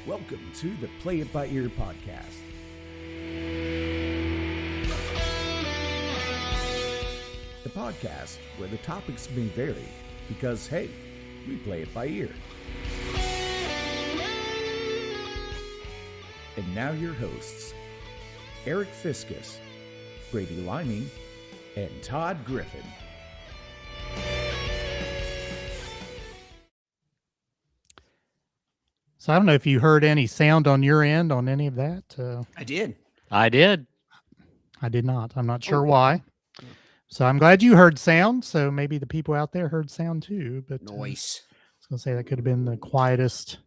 Welcome to the Play It By Ear podcast. The podcast where the topics may vary because, hey, we play it by ear. And now your hosts, Eric Fiskus, Brady Liming, and Todd Griffin. So I don't know if you heard any sound on your end on any of that. I did. I did not. I'm not sure why. So I'm glad you heard sound. So maybe the people out there heard sound too. But Noise. I was going to say that could have been the quietest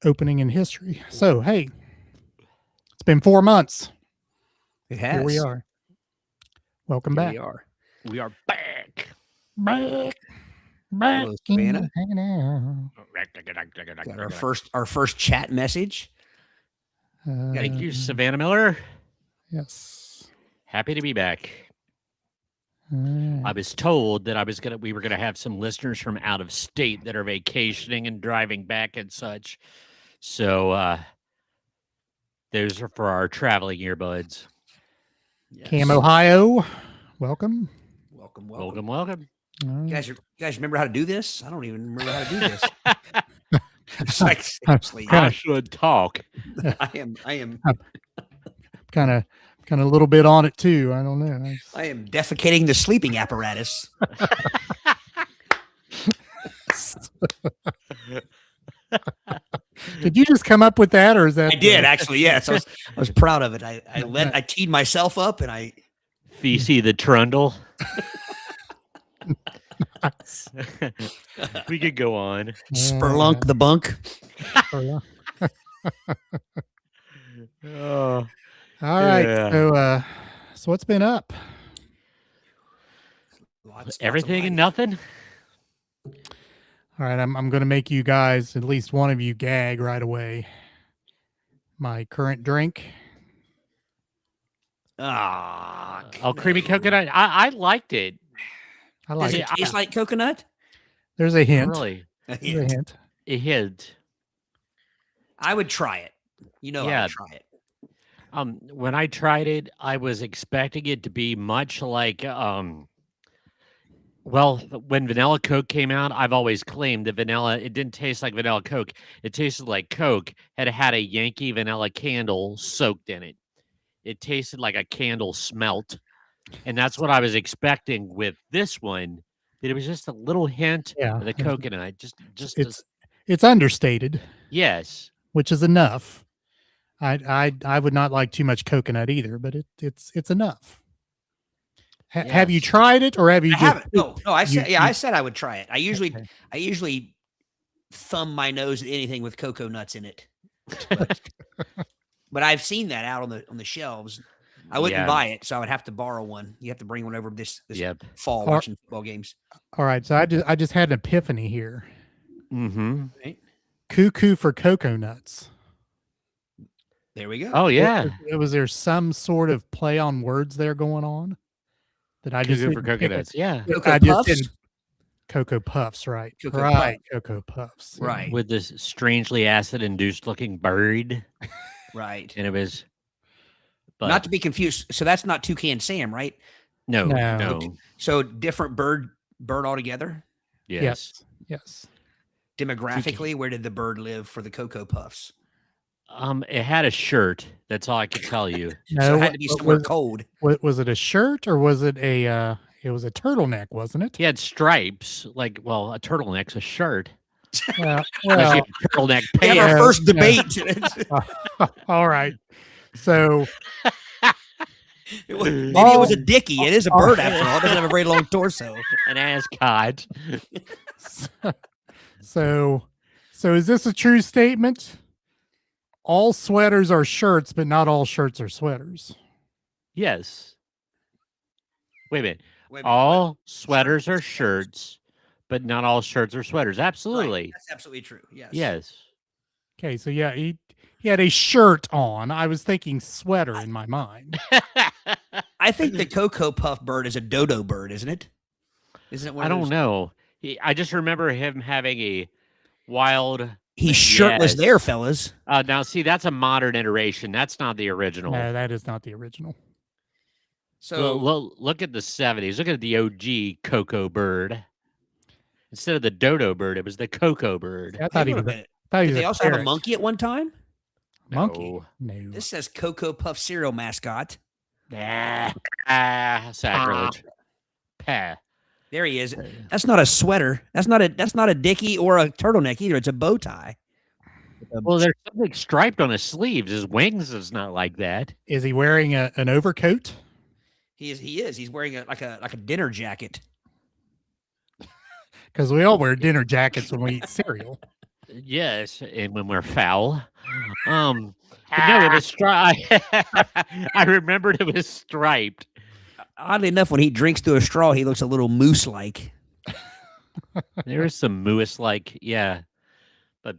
opening in history. So, hey, it's been 4 months. It has. Here we are. Welcome back. We are back. Back. Hello, Savannah. Hanging out. Got our first chat message. Thank you, Savannah Miller. Yes. Happy to be back. I was told that we were gonna have some listeners from out of state that are vacationing and driving back and such. So those are for our traveling earbuds. Yes. Cam, Ohio. Welcome. Welcome. You guys remember how to do this? I don't even remember how to do this. It's like, seriously, I should talk. I am Kind of a little bit on it too. I don't know. I am defecating the sleeping apparatus. Did you just come up with that, or is that? I did actually. Yes, I was proud of it. I teed myself up and I Fecy the trundle. We could go on. spurlunk the bunk. Oh, All right. yeah. So what's been up? Lots of Everything and life. nothing. All right, I'm going to make you guys, at least one of you, gag right away. My current drink. Ah, Oh, creamy coconut. I liked it. I like Does it. it taste like coconut? There's a hint. Really, There's a hint. it hit. I would try it. I Yeah. would try it. When I tried it, I was expecting it to be much like well, when vanilla Coke came out, I've always claimed that it didn't taste like vanilla Coke. It tasted like Coke had a Yankee vanilla candle soaked in it. It tasted like a candle smelt. And that's what I was expecting with this one. That it was just a little hint of the coconut. It's understated, Yes. which is enough. I would not like too much coconut either, but it's enough. Have you Yes. tried it, or have you? I haven't. No. I said, you- I said I would try it. I usually Okay. thumb my nose at anything with cocoa nuts in it, but I've seen that out on the shelves. I wouldn't Yeah. buy it, so I would have to borrow one. You have to bring one over this Yep. fall Or- watching football games. All right, so I just had an epiphany here. Mm-hmm. Right? Cuckoo for cocoa nuts. There we go. Oh yeah. Was there some sort of play on words there going on that I just Cuckoo for didn't pick coconuts. it? Yeah. Cocoa I just Puffs? didn't. Cocoa Puffs, right? Cocoa right. Cocoa Puffs. yeah. Right. With this strangely acid-induced looking bird. Right. And it was but Not to be confused. So that's not Toucan Sam, right? no. No. So different bird altogether. Yes. Yes. Demographically, where did the bird live for the Cocoa Puffs? It had a shirt. That's all I can tell you. So it had what- to be what somewhere was, cold. was it a shirt, or was it a? It was a turtleneck, wasn't it? He had stripes, a turtleneck's a shirt. Well, Unless you have turtleneck We have pants. our first yeah. debate. all right. So Maybe it was a dickie. It is a bird after all. It doesn't have a very long torso. An ascot. so is this a true statement? All sweaters are shirts, but not all shirts are sweaters. Yes. Wait a minute. Wait a minute, All sweaters are shirts, but not all shirts are sweaters. what? Absolutely. Right. That's absolutely true. Yes. Yes. Okay, so yeah, he had a shirt on. I was thinking sweater in my mind. I think the Cocoa Puff bird is a dodo bird, isn't it? Isn't it one I of don't those? know. I just remember him having a wild He's shirtless Yes. there, fellas. Now, see, that's a modern iteration. That's not the original. No, that is not the original. So Look at the 70s. Look at the OG Cocoa bird. Instead of the dodo bird, it was the cocoa bird. I thought wait he a was. minute. Thought he Did was they a also have a parrot. monkey at one time? Monkey? No. No. This says Cocoa Puff cereal mascot. Sacrilege. Pah. There he is. That's not a sweater. That's not a dickie or a turtleneck either. It's a bow tie. Well, there's something striped on his sleeves. His wings is not like that. Is he wearing an overcoat? He is. He's wearing like a dinner jacket. Because we all wear dinner jackets when we eat cereal. Yes, and when we're foul. But no, it was striped. I remembered it was striped. Oddly enough, when he drinks through a straw, he looks a little moose-like. There is some moose-like, yeah. But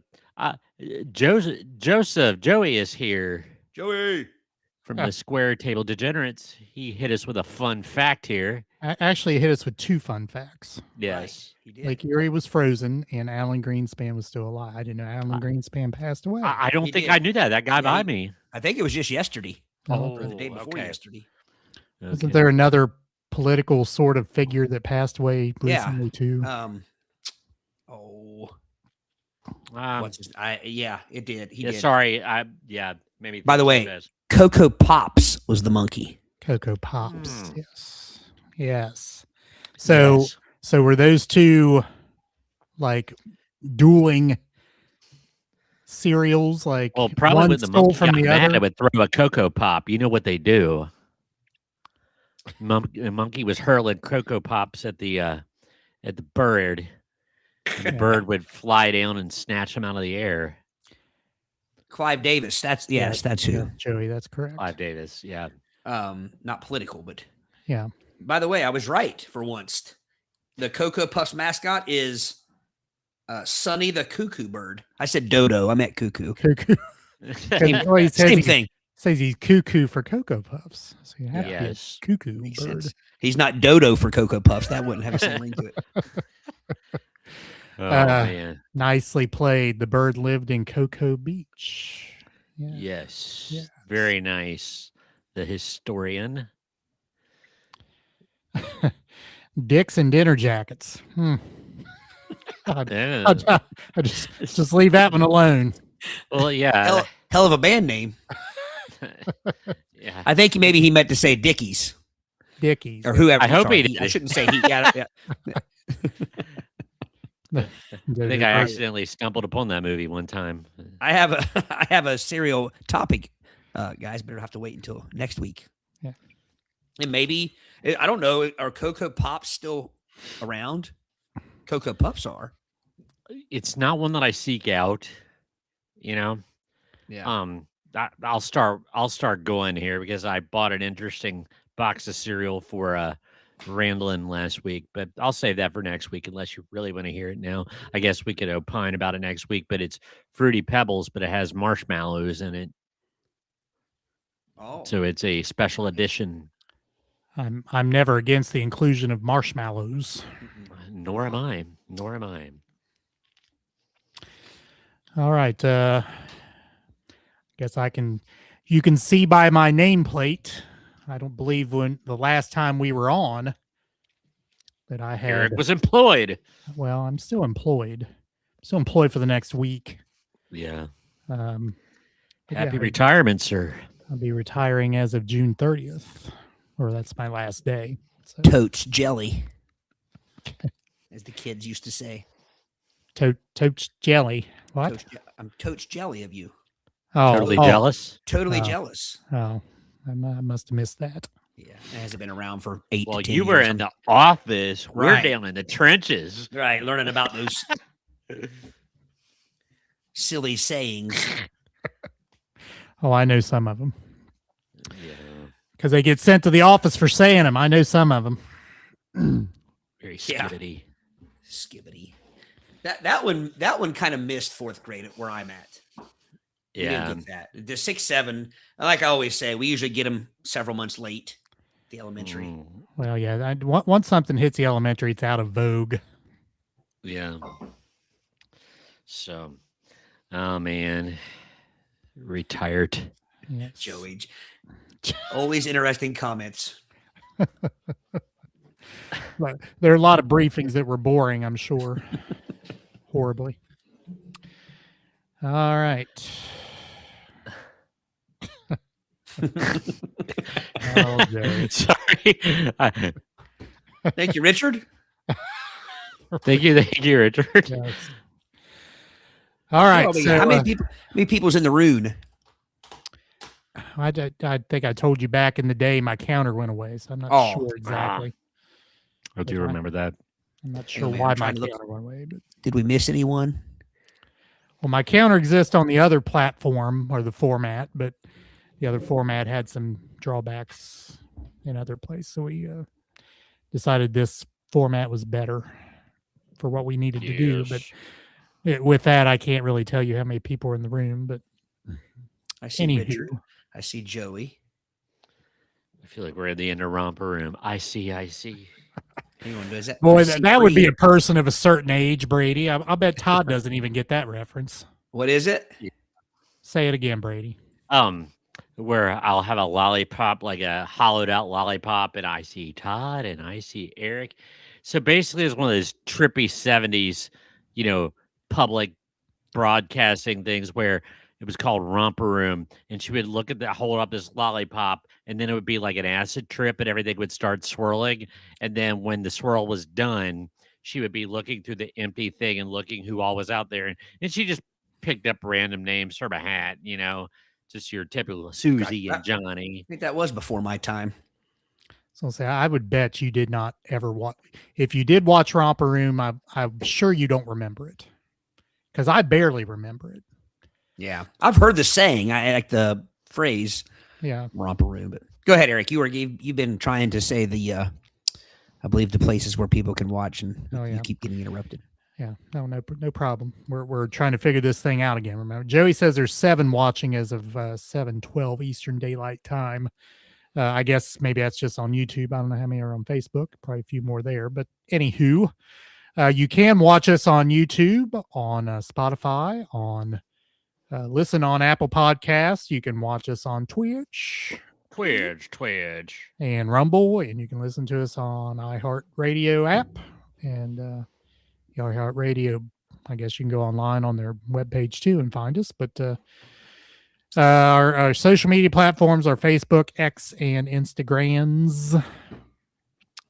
Joey is here Joey. from the Square Table Degenerates. He hit us with a fun fact here. Actually, it hit us with 2 fun facts. Yes. He did. Lake Erie was frozen and Alan Greenspan was still alive. I didn't know Alan Greenspan passed away. I don't He think did. I knew that. That guy Yeah, by he- me. I think it was just yesterday. Oh, Or the day before okay. yesterday. Wasn't Okay. there another political sort of figure that passed away Yeah. recently too? What's his? Yeah, it did. He Yeah, did. sorry. Maybe. By the way, Yes. Cocoa Pops was the monkey. Cocoa Pops. Yes. So Yes. so were those 2 like dueling cereals? Like Well, probably one when the stole monkey from got the mad, other? I would throw a Cocoa Pop. You know what they do. The monkey was hurling Cocoa Pops at the bird, and the bird would fly down and snatch him out of the air. Clive Davis. That's that's who. Yeah, Joey, that's correct. Clive Davis, yeah. Not political, but Yeah. by the way, I was right for once. The Cocoa Puffs mascot is Sonny the cuckoo bird. I said dodo. I meant cuckoo. Cuckoo. Well, he says Same he's- thing. Says he's cuckoo for Cocoa Puffs. So you have to be a Yes. cuckoo Makes bird. sense. He's not dodo for Cocoa Puffs. That wouldn't have the same ring to it. Oh man, Nicely played. The bird lived in Cocoa Beach. Yeah. yes, Yes. very nice. The historian. Dicks and dinner jackets. Yeah. I'll just leave that one alone. Well, yeah, Hell of a band name. yeah. I think maybe he meant to say Dickies Dickies. or whoever. I hope Sorry, he did. I shouldn't say he. Yeah. I think I accidentally stumbled upon that movie one time. I have a serial topic, guys. Better have to wait until next week. Yeah. And maybe I don't know. Are Cocoa Pops still around? Cocoa Puffs are. It's not one that I seek out, you know. Yeah. I'll start going here because I bought an interesting box of cereal for Randallin last week, but I'll save that for next week unless you really want to hear it now. I guess we could opine about it next week, but it's Fruity Pebbles, but it has marshmallows in it. Oh. So it's a special edition. I'm never against the inclusion of marshmallows. Nor am I. Nor am I. All right. Guess you can see by my nameplate. I don't believe when the last time we were on that I had. Eric was employed. Well, I'm still employed. Still employed for the next week. Yeah. But Happy yeah, retirement, sir. I'll be retiring as of June 30th, or that's my last day. So, Totes jelly, as the kids used to say. totes jelly. What? I'm totes jelly of you. Oh, Totally jealous. Totally Oh. jealous. Oh, I must have missed that. Yeah, it hasn't been around for 8 Well, to 10 you were years. in the office. We're Right. down in the trenches. Right, learning about those silly sayings. Oh, I know some of them Yeah. because they get sent to the office for saying them. I know some of them. Very Yeah. skibbity. Skibbity. That one kind of missed fourth grade at where I'm at. We Yeah. didn't get that. The 6, 7, like I always say, we usually get them several months late. The elementary. Mm, Well, yeah. Once something hits the elementary, it's out of vogue. yeah. So, Oh man, retired. Yes. Joey. Always interesting comments. But there are a lot of briefings that were boring, I'm sure. Horribly. All right. Oh, Joey. Sorry. Thank you, Richard. Thank you, Richard. Yes. All right. Well, So, how many people's in the room? I think I told you back in the day my counter went away, so I'm not sure exactly. I do remember that. I'm not sure Anyway, why I'm my trying to look- counter went away. But Did we miss anyone? well, my counter exists on the other platform or the format, but the other format had some drawbacks in other places, so we decided this format was better for what we needed to do. But with that, I can't really tell you how many people are in the room. But I see anywho. Richard. I see Joey. I feel like we're in the inner romper room. I see. Anyone does that? Boy, I see that would be Bree. a person of a certain age, Brady. I bet Todd doesn't even get that reference. What is it? Say it again, Brady. Where I'll have a lollipop, like a hollowed out lollipop, and I see Todd and I see Eric. So basically, it's one of those trippy 70s, public broadcasting things where it was called Romper Room, and she would hold up this lollipop, and then it would be like an acid trip, and everything would start swirling. And then when the swirl was done, she would be looking through the empty thing and looking who all was out there, and she just picked up random names, sort of a hat, just your typical Susie and Johnny. I think that was before my time. So I'll say I would bet you did not ever watch. If you did watch Romper Room, I'm sure you don't remember it, because I barely remember it. Yeah, I've heard the saying. I like the phrase. Yeah, Romper Room. But go ahead, Eric. You've been trying to say the, I believe the places where people can watch, and you keep getting interrupted. Yeah, no problem. We're trying to figure this thing out again. Remember, Joey says there's 7 watching as of 7:12 Eastern Daylight Time. I guess maybe that's just on YouTube. I don't know how many are on Facebook. Probably a few more there. But anywho, you can watch us on YouTube, on Spotify, on listen on Apple Podcasts. You can watch us on Twitch, and Rumble, and you can listen to us on iHeartRadio app and the iHeartRadio. I guess you can go online on their webpage too and find us. But our social media platforms are Facebook, X, and Instagrams.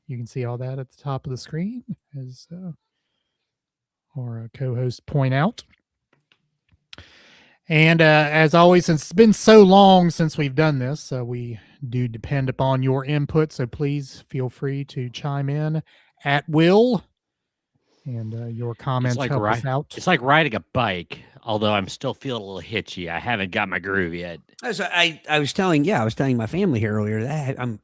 You can see all that at the top of the screen, as our co-hosts point out. And as always, since it's been so long since we've done this, we do depend upon your input. So please feel free to chime in at will. And your comments help us out. It's like riding a bike, although I'm still feeling a little hitchy. I haven't got my groove yet. I was telling my family here earlier that I'm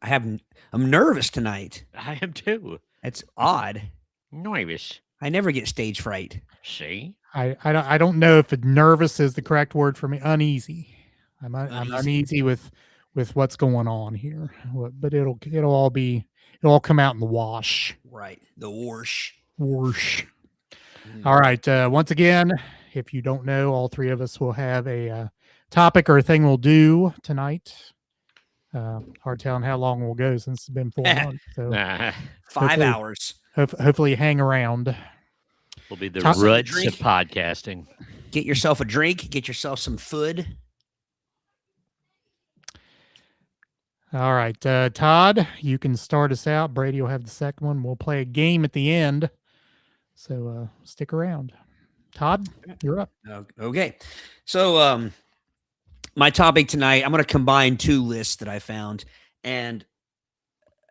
nervous tonight. I am too. It's odd. Nervous. I never get stage fright. See? I don't know if nervous is the correct word for me. Uneasy. I'm uneasy with what's going on here. But it'll all come out in the wash. Right. The wash. Whoosh. All right. Once again, if you don't know, all 3 of us will have a topic or a thing we'll do tonight. Hard telling how long we'll go since it's been 4 months. So 5 hours. Hopefully hang around. Will be the roots of podcasting. Get yourself a drink. Get yourself some food. All right. Todd, you can start us out. Brady will have the second one. We'll play a game at the end. So stick around. Todd, you're up. Okay. So my topic tonight, I'm going to combine 2 lists that I found. And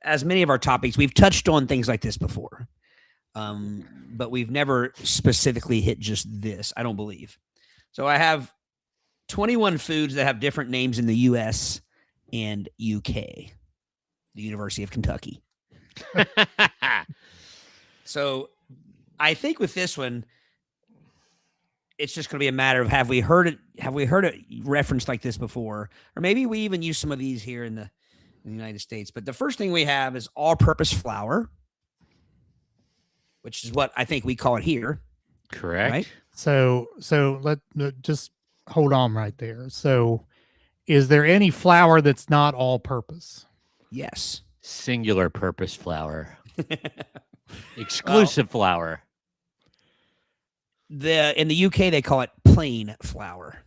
as many of our topics, we've touched on things like this before. But we've never specifically hit just this, I don't believe. So I have 21 foods that have different names in the U.S. and UK, the University of Kentucky. So I think with this one, it's just going to be a matter of have we heard it referenced like this before, or maybe we even use some of these here in the United States. But the first thing we have is all-purpose flour, which is what I think we call it here. Correct. Right? So let just hold on right there. So, is there any flour that's not all-purpose? Yes. Singular purpose flour. Exclusive flour. In the UK they call it plain flour.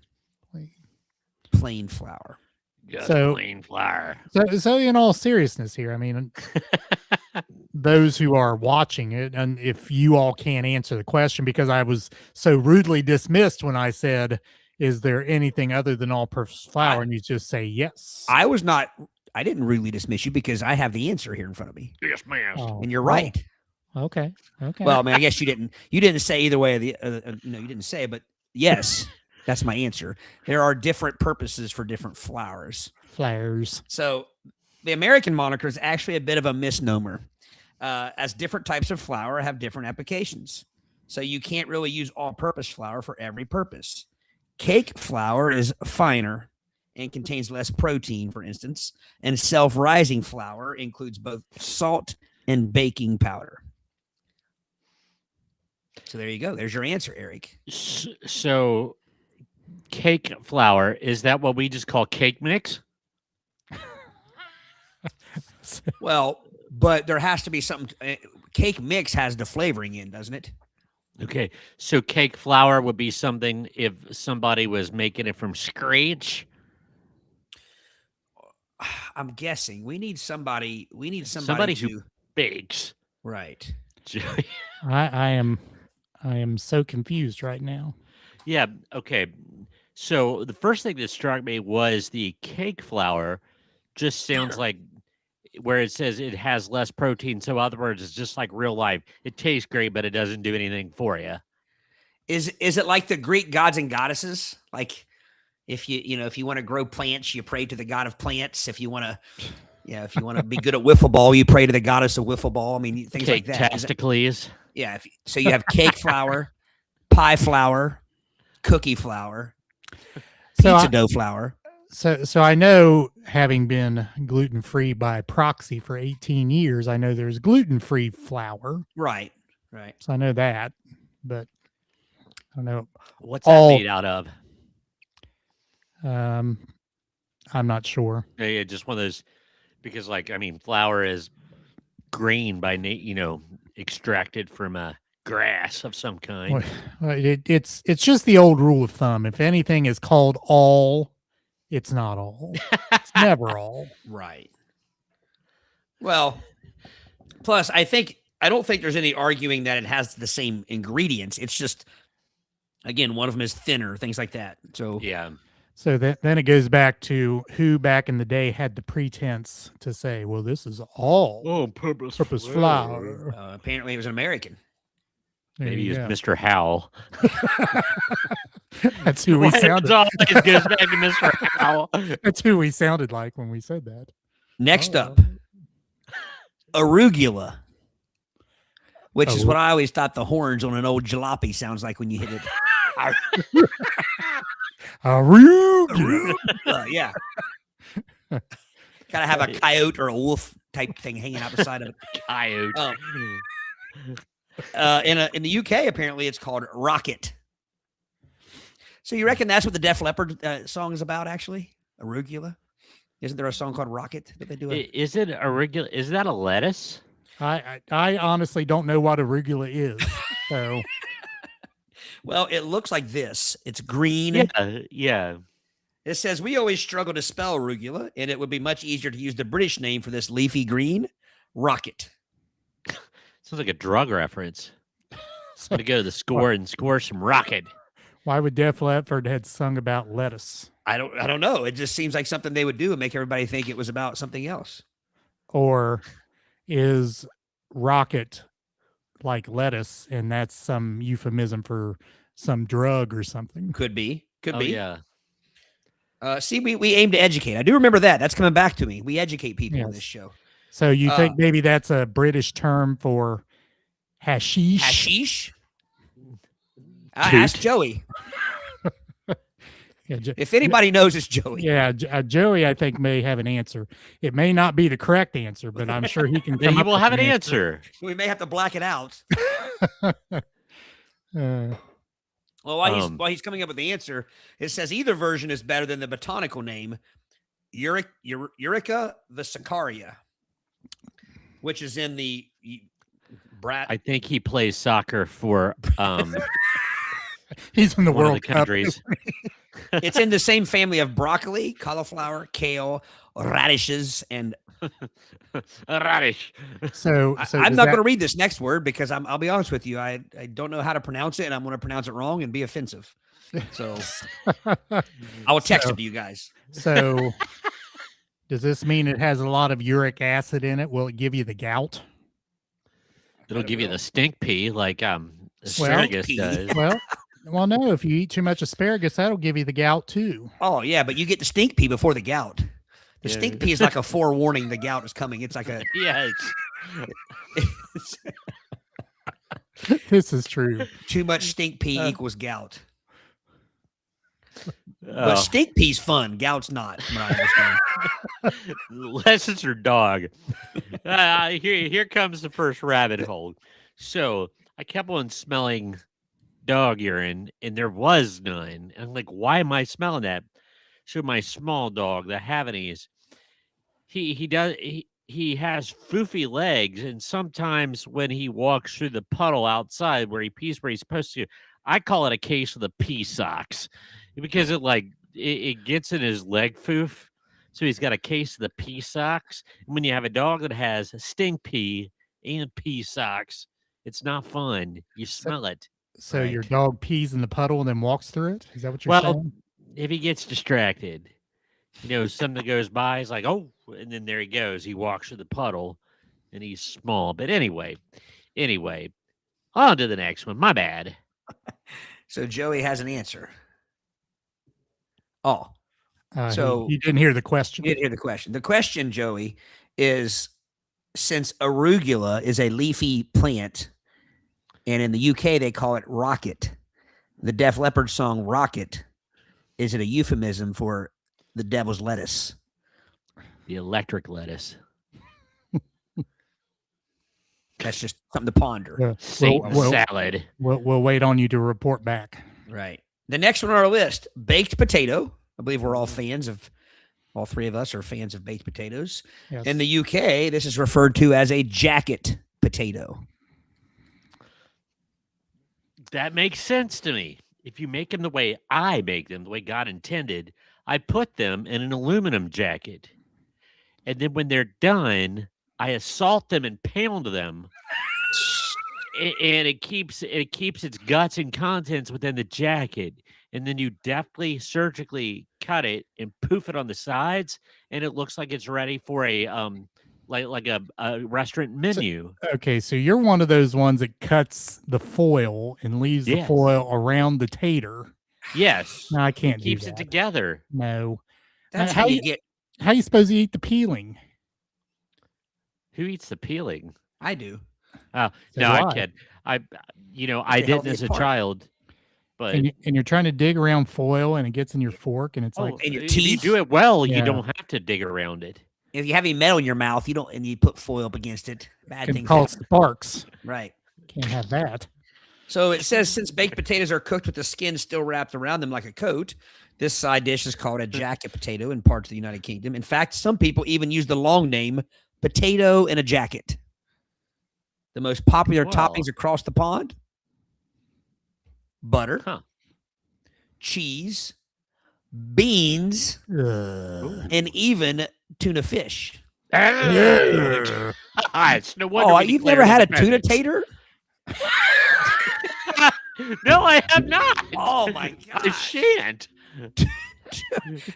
Plain flour. Just So- plain flour. So in all seriousness here, I mean, those who are watching it, and if you all can't answer the question because I was so rudely dismissed when I said, "Is there anything other than all-purpose flour?" and you just say yes. I didn't really dismiss you because I have the answer here in front of me. Yes, ma'am. Oh, And you're right. Okay. Well, I mean, I guess you didn't say either way. No, you didn't say, but yes, that's my answer. There are different purposes for different flours. Flours. So the American moniker is actually a bit of a misnomer, as different types of flour have different applications. So you can't really use all-purpose flour for every purpose. Cake flour is finer and contains less protein, for instance, and self-rising flour includes both salt and baking powder. So there you go. There's your answer, Eric. So, cake flour, is that what we just call cake mix? Well, but there has to be something. Cake mix has the flavoring in, doesn't it? Okay. So, cake flour would be something if somebody was making it from scratch. I'm guessing we need somebody. We need Somebody somebody who to bakes. right. I am so confused right now. Yeah. Okay. So the first thing that struck me was the cake flour just sounds like where it says it has less protein. So, in other words, it's just like real life. It tastes great, but it doesn't do anything for you. Is it like the Greek gods and goddesses? Like if you want to grow plants, you pray to the god of plants. If you want to be good at wiffle ball, you pray to the goddess of wiffle ball. I mean, things like Cake that. testicles. Yeah. So you have cake flour, pie flour, cookie flour, So pizza dough flour. So I know, having been gluten-free by proxy for 18 years, I know there's gluten-free flour. Right. So I know that, but I don't know. What's that made out of? I'm not sure. Yeah, just one of those, because flour is grain by extracted from a grass of some kind. Well, it's just the old rule of thumb. If anything is called all, it's not all. It's never all. Right. Well, plus I don't think there's any arguing that it has the same ingredients. It's just, again, one of them is thinner, things like that. So Yeah. So then it goes back to who back in the day had the pretense to say, well, this is all purpose flour. apparently it was an American. There Maybe you it's go. Mr. Howell. That's who we It sounded. always goes back to Mr. Howell. That's who we sounded like when we said that. Next Oh. up, arugula, which is what I always thought the horns on an old jalopy sounds like when you hit it. Arugula. Yeah. Gotta have a coyote or a wolf type thing hanging out the side of it. Coyote. In the UK, apparently it's called rocket. So you reckon that's what the Def Leppard song is about, actually? Arugula? Isn't there a song called Rocket that they do? Is it arugula? Is that a lettuce? I honestly don't know what arugula is. So Well, it looks like this. It's green. Yeah. It says, we always struggle to spell arugula, and it would be much easier to use the British name for this leafy green, rocket. Sounds like a drug reference. I'm gonna go to the score and score some rocket. why would Def Leppard had sung about lettuce? I don't know. It just seems like something they would do and make everybody think it was about something else. Or is rocket like lettuce, and that's some euphemism for some drug or something? Could be. Could Oh be. yeah. See, we aim to educate. I do remember that. That's coming back to me. We educate people on Yes. this show. So you think maybe that's a British term for hashish? Hashish? Toot. Ask Joey. Yeah, If anybody knows, it's Joey. yeah, Joey, I think, may have an answer. It may not be the correct answer, but I'm sure he can Then come you up will with have an an answer. We may have to black it out. Uh, Well, while he's coming up with the answer, it says either version is better than the botanical name Eurica vesicaria, which is in the I think he plays soccer for he's in the one of the World Cup. countries. It's in the same family of broccoli, cauliflower, kale, radishes, and Radish. So I'm not going to read this next word because I'll be honest with you. I don't know how to pronounce it, and I'm going to pronounce it wrong and be offensive. So I will text it to you guys. So does this mean it has a lot of uric acid in it? Will it give you the gout? It'll give you the stink pea like Stink asparagus pea. does. Well, no. If you eat too much asparagus, that'll give you the gout too. Oh yeah, but you get the stink pea before the gout. The stink pea is like a forewarning the gout is coming. It's like a Yes. This is true. too much stink pea equals gout. Oh. But stink pea's fun. Gout's not, from what I understand. Lessons are dog. Here comes the first rabbit hole. So I kept on smelling dog urine, and there was none. And I'm like, why am I smelling that? So my small dog, the Havanese, he has foofy legs, and sometimes when he walks through the puddle outside where he pees where he's supposed to, I call it a case of the pee socks because it gets in his leg foof. So he's got a case of the pee socks. And when you have a dog that has stink pea and pee socks, it's not fun. You smell it. So Right. your dog pees in the puddle and then walks through it? Is that what you're saying? If he gets distracted, something goes by, he's like, oh, and then there he goes. He walks through the puddle and he's small. But anyway, on to the next one. My bad. So Joey has an answer. Oh, So you didn't hear the question. you didn't hear the question. The question, Joey, is since arugula is a leafy plant, and in the UK they call it rocket, the Def Leppard song Rocket, is it a euphemism for the devil's lettuce? The electric lettuce. That's just something to ponder. Satan salad. We'll wait on you to report back. Right. The next one on our list, baked potato. I believe we're all fans of, all three of us are fans of baked potatoes. Yes. In the UK, this is referred to as a jacket potato. That makes sense to me. If you make them the way I make them, the way God intended, I put them in an aluminum jacket. And then when they're done, I assault them and pound them. And it keeps its guts and contents within the jacket. And then you deftly surgically cut it and poof it on the sides, and it looks like it's ready for a like a restaurant menu. Okay, so you're one of those ones that cuts the foil and leaves the Yes. foil around the tater. Yes. No, I can't do Keeps that. it together. No. That's How how you you- get. How you supposed to eat the peeling? Who eats the peeling? I do. No, So I do I. kid. I the didn't healthiest as a part. child, but And you're trying to dig around foil and it gets in your fork and it's like, and your if you teeth? do it well, Yeah. you don't have to dig around it. If you have any metal in your mouth, you don't, and you put foil up against it, bad can things cause happen. sparks. Right. Can't have that. So it says since baked potatoes are cooked with the skin still wrapped around them like a coat, this side dish is called a jacket potato in parts of the United Kingdom. In fact, some people even use the long name potato in a jacket. The most popular Wow. toppings across the pond: butter, Huh. cheese, beans, and even tuna fish. It's no wonder Oh, we you've declared never had a tuna independence. tater? No, I have not. Oh my I god! shan't.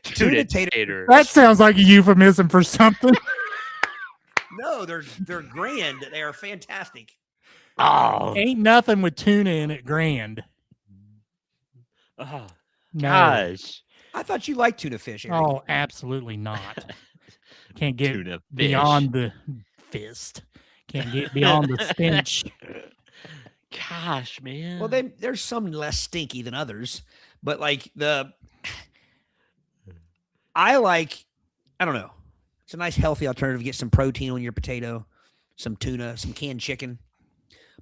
Tuna tater. That sounds like a euphemism for something. No, they're grand. They are fantastic. Oh, Ain't nothing with tuna in it grand. oh, No. gosh. I thought you liked tuna fish, Eric. Oh, absolutely not. Can't get Tuna fish. beyond the fist. Can't get beyond the stench. Gosh, man. Well, there's some less stinky than others, but like I don't know. It's a nice healthy alternative. Get some protein on your potato, some tuna, some canned chicken.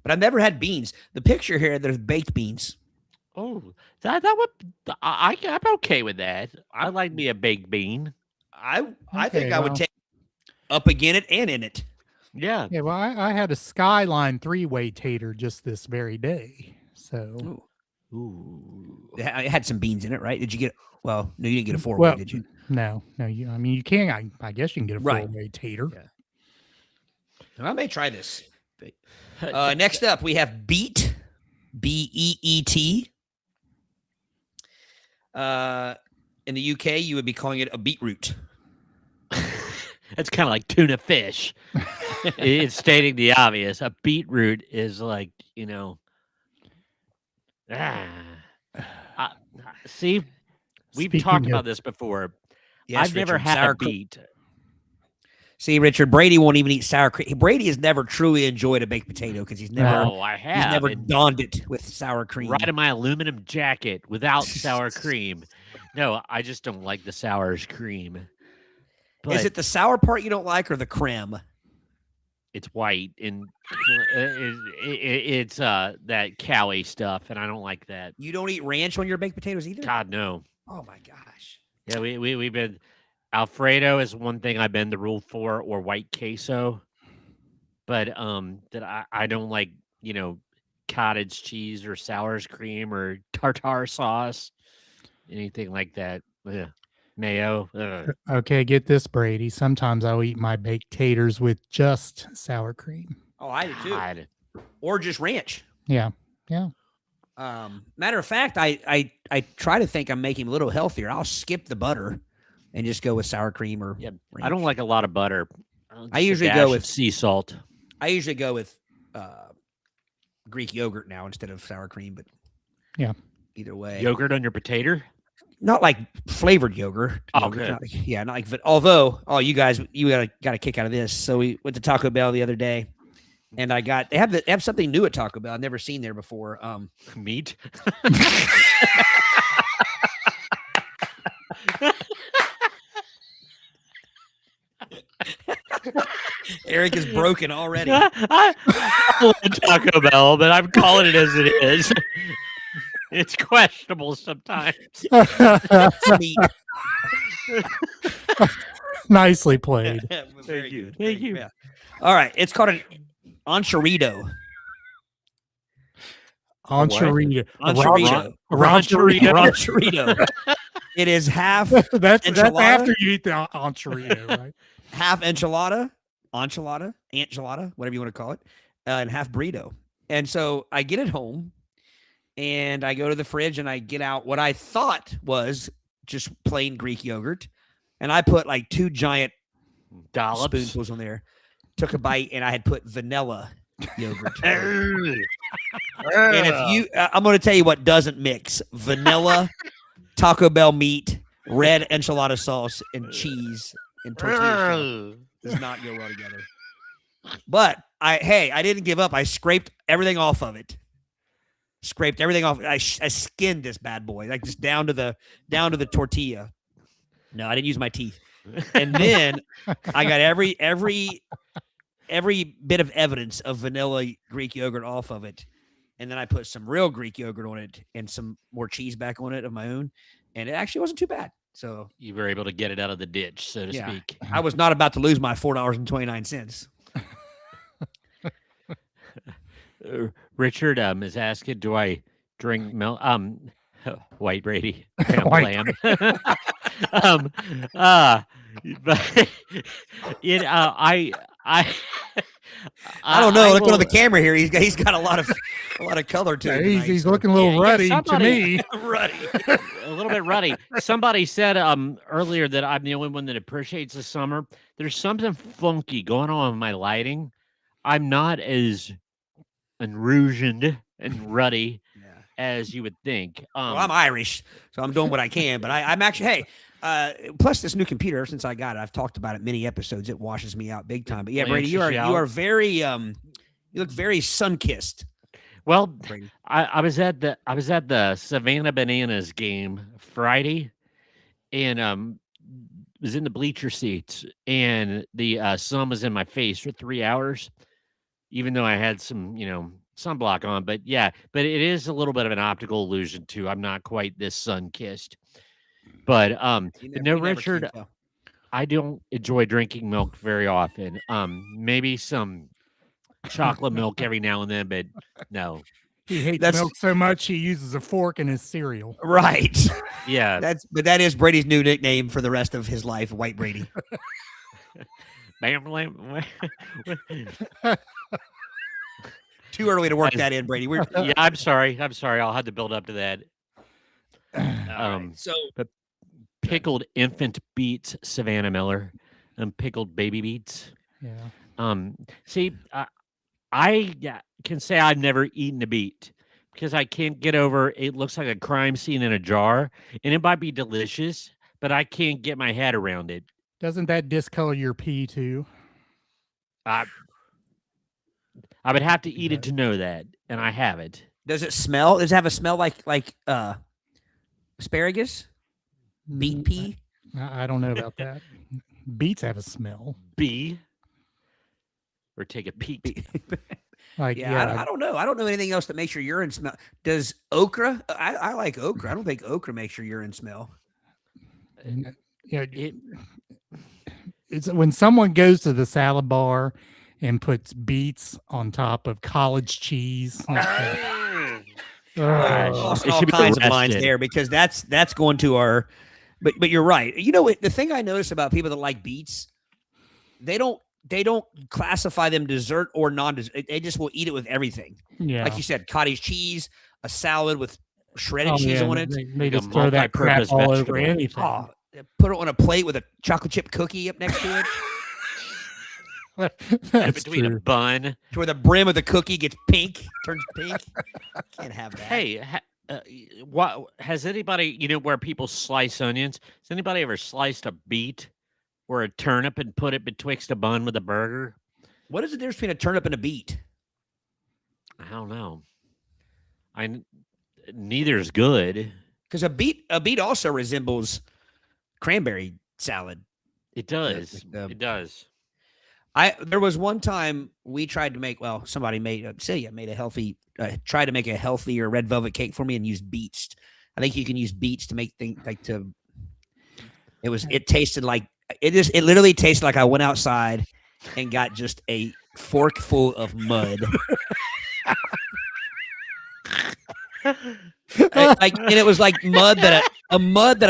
but I've never had beans. The picture here, there's baked beans. Oh, that would I'm okay with that. I like me a baked bean. I think Okay, I would well. take up again it and in it. Yeah. Yeah, well, I had a Skyline 3-way tater just this very day. So, Ooh. It had some beans in it, right? Did you get? Well, no, you didn't get a 4-way, well, did you? no, you. I mean, you can. I guess you can get a Right. 4-way tater. Yeah. I may try this. Next up, we have beet, BEET. In the UK, you would be calling it a beetroot. It's kind of like tuna fish. It's stating the obvious. A beetroot is like, see, we've talked about this before. Yes, I've never Richard, had sour a beet. See, Richard, Brady won't even eat sour cream. Brady has never truly enjoyed a baked potato because he's never Oh, I have. he's never and donned it with sour cream. right in my aluminum jacket without sour cream. No, I just don't like the sour cream. But Is it the sour part you don't like or the creme? it's white and it's that cowy stuff, and I don't like that. You don't eat ranch on your baked potatoes either? God, no. Oh my gosh. Yeah, we've been Alfredo is one thing I've been the rule for, or white queso. But that I don't like, cottage cheese or sour cream or tartar sauce, anything like that. Ugh. Mayo. Ugh. Okay, get this, Brady. Sometimes I'll eat my baked taters with just sour cream. Oh, I do too. God. Or just ranch. Yeah. Matter of fact, I try to think I'm making him a little healthier. I'll skip the butter and just go with sour cream or Yeah, ranch. I don't like a lot of butter. I usually go with sea salt. I usually go with Greek yogurt now instead of sour cream, but Yeah. either way. Yogurt on your potato? Not like flavored yogurt. Oh, Yogurt, good. not like- yeah, not like. Although, you guys, you got a kick out of this. So we went to Taco Bell the other day, and they have something new at Taco Bell I've never seen there before. Meat? Eric is broken already. I love Taco Bell, but I'm calling it as it is. It's questionable sometimes. Meat. Nicely played. Very you. good. Thank you. Yeah. All right, it's called an enchilado. Enchilada. Enchilada. Enchilada. It is half That's enchilada? after you eat the enchilada, right? half enchilada, whatever you want to call it, and half burrito. And so I get it home, and I go to the fridge, and I get out what I thought was just plain Greek yogurt, and I put like 2 giant Dollops. spoonfuls on there. Took a bite, and I had put vanilla yogurt. And if you, I'm going to tell you what doesn't mix: vanilla, Taco Bell meat, red enchilada sauce, and cheese and tortilla shell. Does not go well together. But I didn't give up. I scraped everything off of it. Scraped everything off. I skinned this bad boy, like just down to the tortilla. No, I didn't use my teeth. And then I got every bit of evidence of vanilla Greek yogurt off of it. And then I put some real Greek yogurt on it and some more cheese back on it of my own. And it actually wasn't too bad. So You were able to get it out of the ditch, so to speak. I was not about to lose my $4.29. Richard is asking, do I drink milk? White Brady. White Lamb. But I don't know. Looking on the camera here, he's got a lot of color to it. tonight, He's so- looking a little Yeah, ruddy to somebody- me. ruddy. a little bit ruddy. Somebody said earlier that I'm the only one that appreciates the summer. There's something funky going on with my lighting. I'm not as enrougened and ruddy Yeah. as you would think. Well, I'm Irish, so I'm doing what I can. But I'm actually, plus this new computer, ever since I got it, I've talked about it many episodes. It washes me out big time. But yeah, Brady, you are very you look very sun-kissed. well, Brady. I was at the Savannah Bananas game Friday, and was in the bleacher seats, and the sun was in my face for 3 hours, even though I had some sunblock on, but yeah, but it is a little bit of an optical illusion too. I'm not quite this sun-kissed. But no, Richard, I don't enjoy drinking milk very often. Maybe some chocolate milk every now and then, but no. He hates milk so much he uses a fork in his cereal. Right. Yeah. But that is Brady's new nickname for the rest of his life, White Brady. Too early to work that in, Brady. Yeah, I'm sorry. I'll have to build up to that. But pickled infant beets, Savannah Miller, and pickled baby beets. Yeah. See, I can say I've never eaten a beet because I can't get over it looks like a crime scene in a jar, and it might be delicious, but I can't get my head around it. Doesn't that discolor your pee too? I would have to eat it to know that, and I haven't. Does it smell? Does it have a smell like asparagus? Beet pea? I don't know about that. Beets have a smell. Or take a peek. I don't know. I don't know anything else that makes your urine smell. Does okra? I like okra. I don't think okra makes your urine smell. Yeah, it's when someone goes to the salad bar and puts beets on top of college cheese. All kinds of lines there because that's going to our. But you're right. You know the thing I notice about people that like beets, they don't classify them dessert or non-dessert. They just will eat it with everything. Yeah, like you said, cottage cheese, a salad with shredded cheese on it. They just throw that crap all over anything. Oh, put it on a plate with a chocolate chip cookie up next to it. Between a bun to where the brim of the cookie gets pink, turns pink. Can't have that. Hey, what has anybody, where people slice onions? Has anybody ever sliced a beet or a turnip and put it betwixt a bun with a burger? What is the difference between a turnip and a beet? I don't know. Neither is good. Because a beet also resembles cranberry salad. It does. It does. There was one time we tried to make, somebody made, Celia made tried to make a healthier red velvet cake for me and used beets. I think you can use beets to make things it tasted like, it literally tasted like I went outside and got just a fork full of mud. And it was like mud that a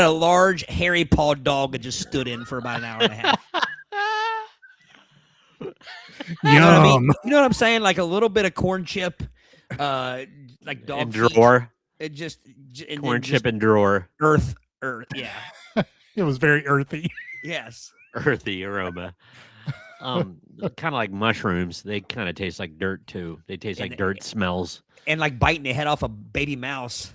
large hairy pawed dog had just stood in for about an hour and a half. You know what I mean? You know what I'm saying? Like a little bit of corn chip, like dog and drawer. It just corn chip and drawer. Earth, yeah. It was very earthy. Yes, earthy aroma. Kind of like mushrooms. They kind of taste like dirt too. They taste like dirt smells. And like biting the head off a baby mouse.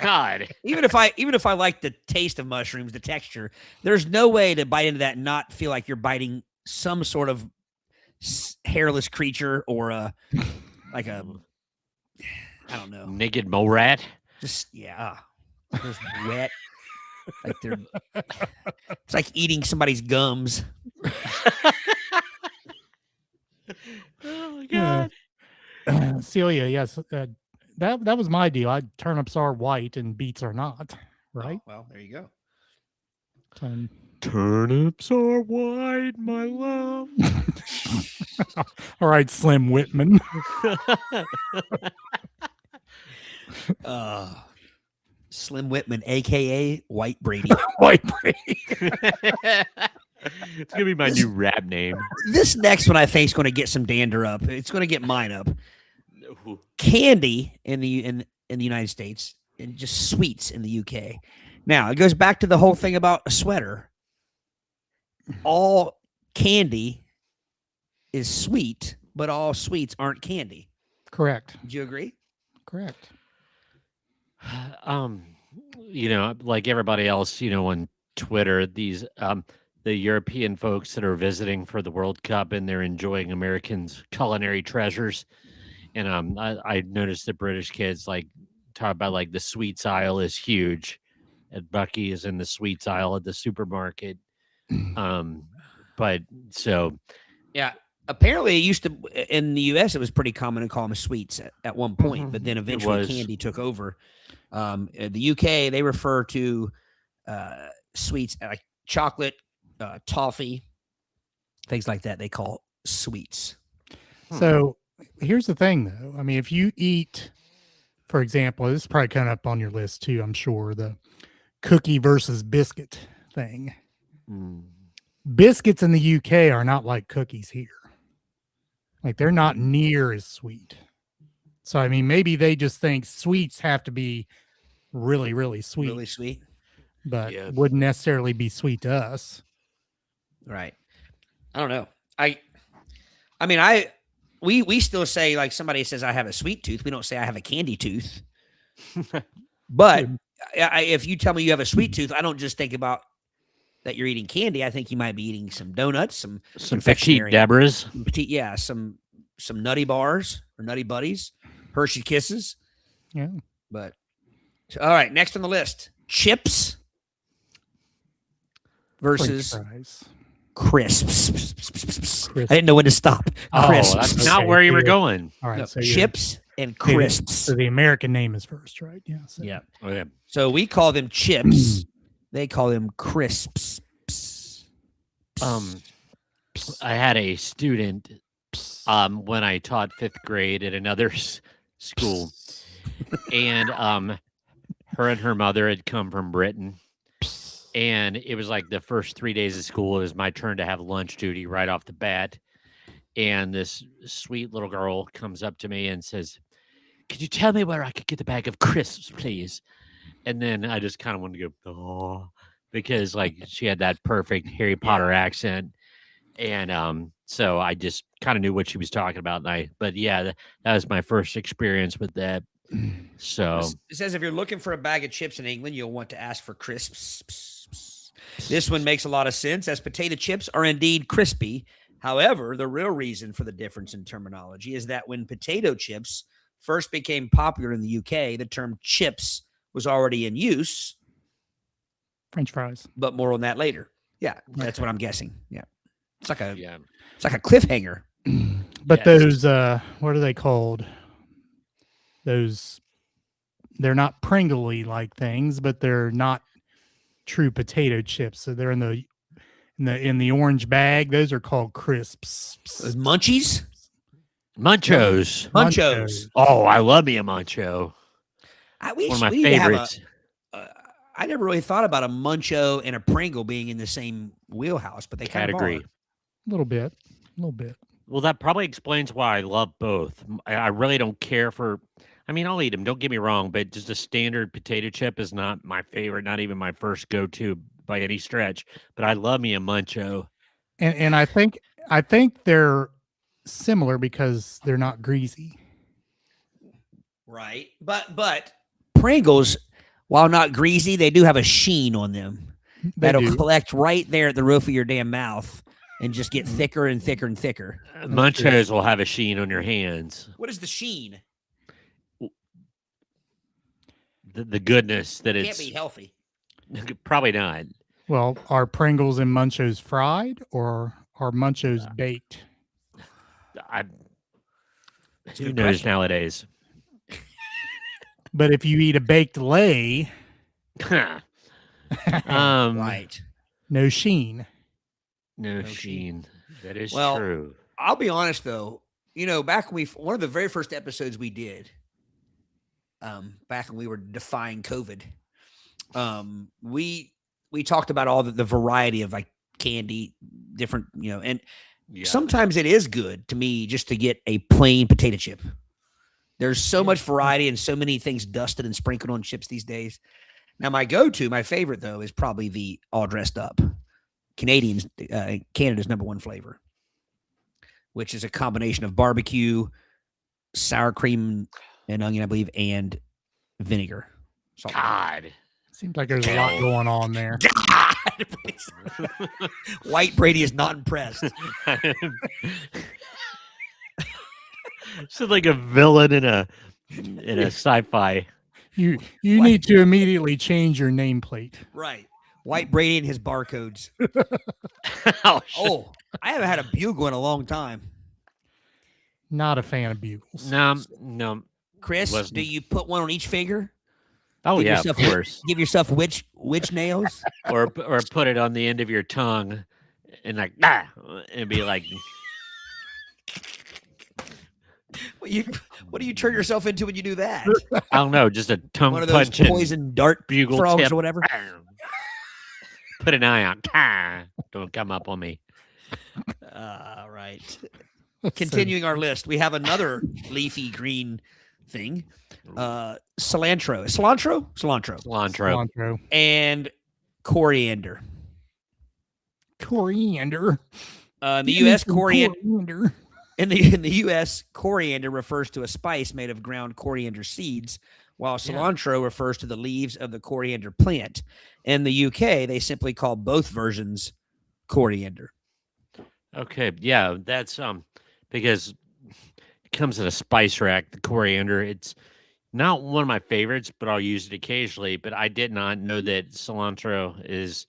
God. Even if I like the taste of mushrooms, the texture, there's no way to bite into that and not feel like you're biting some sort of hairless creature or I don't know, naked mole rat. Just just wet. Like it's like eating somebody's gums. Oh my God. Celia, yes. That was my deal. Turnips are white and beets are not, right? Oh, well, there you go. Turnips are white, my love. All right, Slim Whitman. Slim Whitman, a.k.a. White Brady. White Brady. It's going to be my new rap name. This next one I think is going to get some dander up. It's going to get mine up. Candy in the United States and just sweets in the UK. Now, it goes back to the whole thing about a sweater. All candy is sweet, but all sweets aren't candy. Correct. Do you agree? Correct. Like everybody else, on Twitter, these the European folks that are visiting for the World Cup and they're enjoying Americans' culinary treasures. And I noticed the British kids talk about the sweets aisle is huge. At Bucky is in the sweets aisle at the supermarket. apparently it used to in the U.S. it was pretty common to call them sweets at one point, Mhm. but then It eventually was. candy took over. The UK they refer to sweets like chocolate, toffee, things like that. They call sweets. So here's the thing, though. I mean, if you eat, for example, this is probably coming up on your list too, I'm sure, the cookie versus biscuit thing. Mm. Biscuits in the UK are not like cookies here. Like they're not near as sweet. So, I mean, maybe they just think sweets have to be really, really sweet, Really sweet, but Yeah. wouldn't necessarily be sweet to us. right? I don't know. I mean, we still say like somebody says I have a sweet tooth. We don't say I have a candy tooth. But if you tell me you have a sweet tooth, I don't just think about that you're eating candy. I think you might be eating some donuts, some Some petite confectionery, Debras. some nutty bars or nutty buddies, Hershey Kisses. Yeah. But all right, next on the list, chips French versus fries. crisps. I didn't know when to stop. Oh, Crisps. that's not Okay, where you were good. going. All right. No, So chips and So crisps. the American name is first, right? Yeah. So. Yeah. Okay. So we call them chips. They call them crisps. I had a student when I taught 5th grade at another school, and her and her mother had come from Britain, and it was like the first 3 days of school. It was my turn to have lunch duty right off the bat, and this sweet little girl comes up to me and says, "Could you tell me where I could get a bag of crisps, please?" And then I just kind of wanted to go, "Oh," because like she had that perfect Harry Potter accent. And so I just kind of knew what she was talking about. But yeah, that was my first experience with that. So It says if you're looking for a bag of chips in England, you'll want to ask for crisps. This one makes a lot of sense, as potato chips are indeed crispy. However, the real reason for the difference in terminology is that when potato chips first became popular in the UK, the term chips was already in use. French fries. But more on that later. Yeah, that's what I'm guessing. Yeah. It's like a yeah, cliffhanger. But Yes. those what are they called? Those they're not Pringly like things, but they're not true potato chips. So they're in the orange bag. Those are called crisps. Those munchies? Munchos. Munchos. Oh, I love me a Muncho. We One of my need to have favorites. I never really thought about a Muncho and a Pringle being in the same wheelhouse, but they kind of Category. are. A little bit. Well, that probably explains why I love both. I really don't care for. I mean, I'll eat them. Don't get me wrong, but just a standard potato chip is not my favorite. Not even my first go-to by any stretch. But I love me a Muncho. And I think they're similar because they're not greasy. Right. But Pringles, while not greasy, they do have a sheen on them. They That'll do. collect right there at the roof of your damn mouth and just get thicker and thicker and thicker. Munchos will have a sheen on your hands. What is the sheen? The goodness that It it's can't be healthy. probably not. Well, are Pringles and Munchos fried or are Munchos baked? Who knows nowadays? But if you eat a baked lay, Right. no sheen. No sheen. sheen. That is Well, true. I'll be honest though, back when one of the very first episodes we did, back when we were defying COVID, we talked about all the variety of like candy, different, and Yeah. sometimes it is good to me just to get a plain potato chip. There's so much variety and so many things dusted and sprinkled on chips these days. Now, my favorite though, is probably the all dressed up. Canada's number one flavor, which is a combination of barbecue, sour cream and onion, I believe, and vinegar. Salt. God. Seems like there's a lot going on there. White Brady is not impressed. Sounds like a villain in a sci-fi. You need to immediately change your nameplate. Right. White Brady and his barcodes. Oh, Oh, I haven't had a bugle in a long time. Not a fan of bugles. No. Chris, Wasn't. do you put one on each finger? Oh Give yeah, yourself of course. Give yourself witch nails. or put it on the end of your tongue, and like and be like, What do you turn yourself into when you do that? I don't know, just a tongue One of those punching poison dart bugle frogs tip or whatever. Put an eye on. Don't come up on me. All right. Continuing our list, we have another leafy green thing. Cilantro. Cilantro. And coriander. Coriander. In the U.S., coriander. In the U.S., coriander refers to a spice made of ground coriander seeds, while cilantro refers to the leaves of the coriander plant. In the U.K., they simply call both versions coriander. Okay, yeah, that's because it comes in a spice rack. The coriander, it's not one of my favorites, but I'll use it occasionally. But I did not know that cilantro is,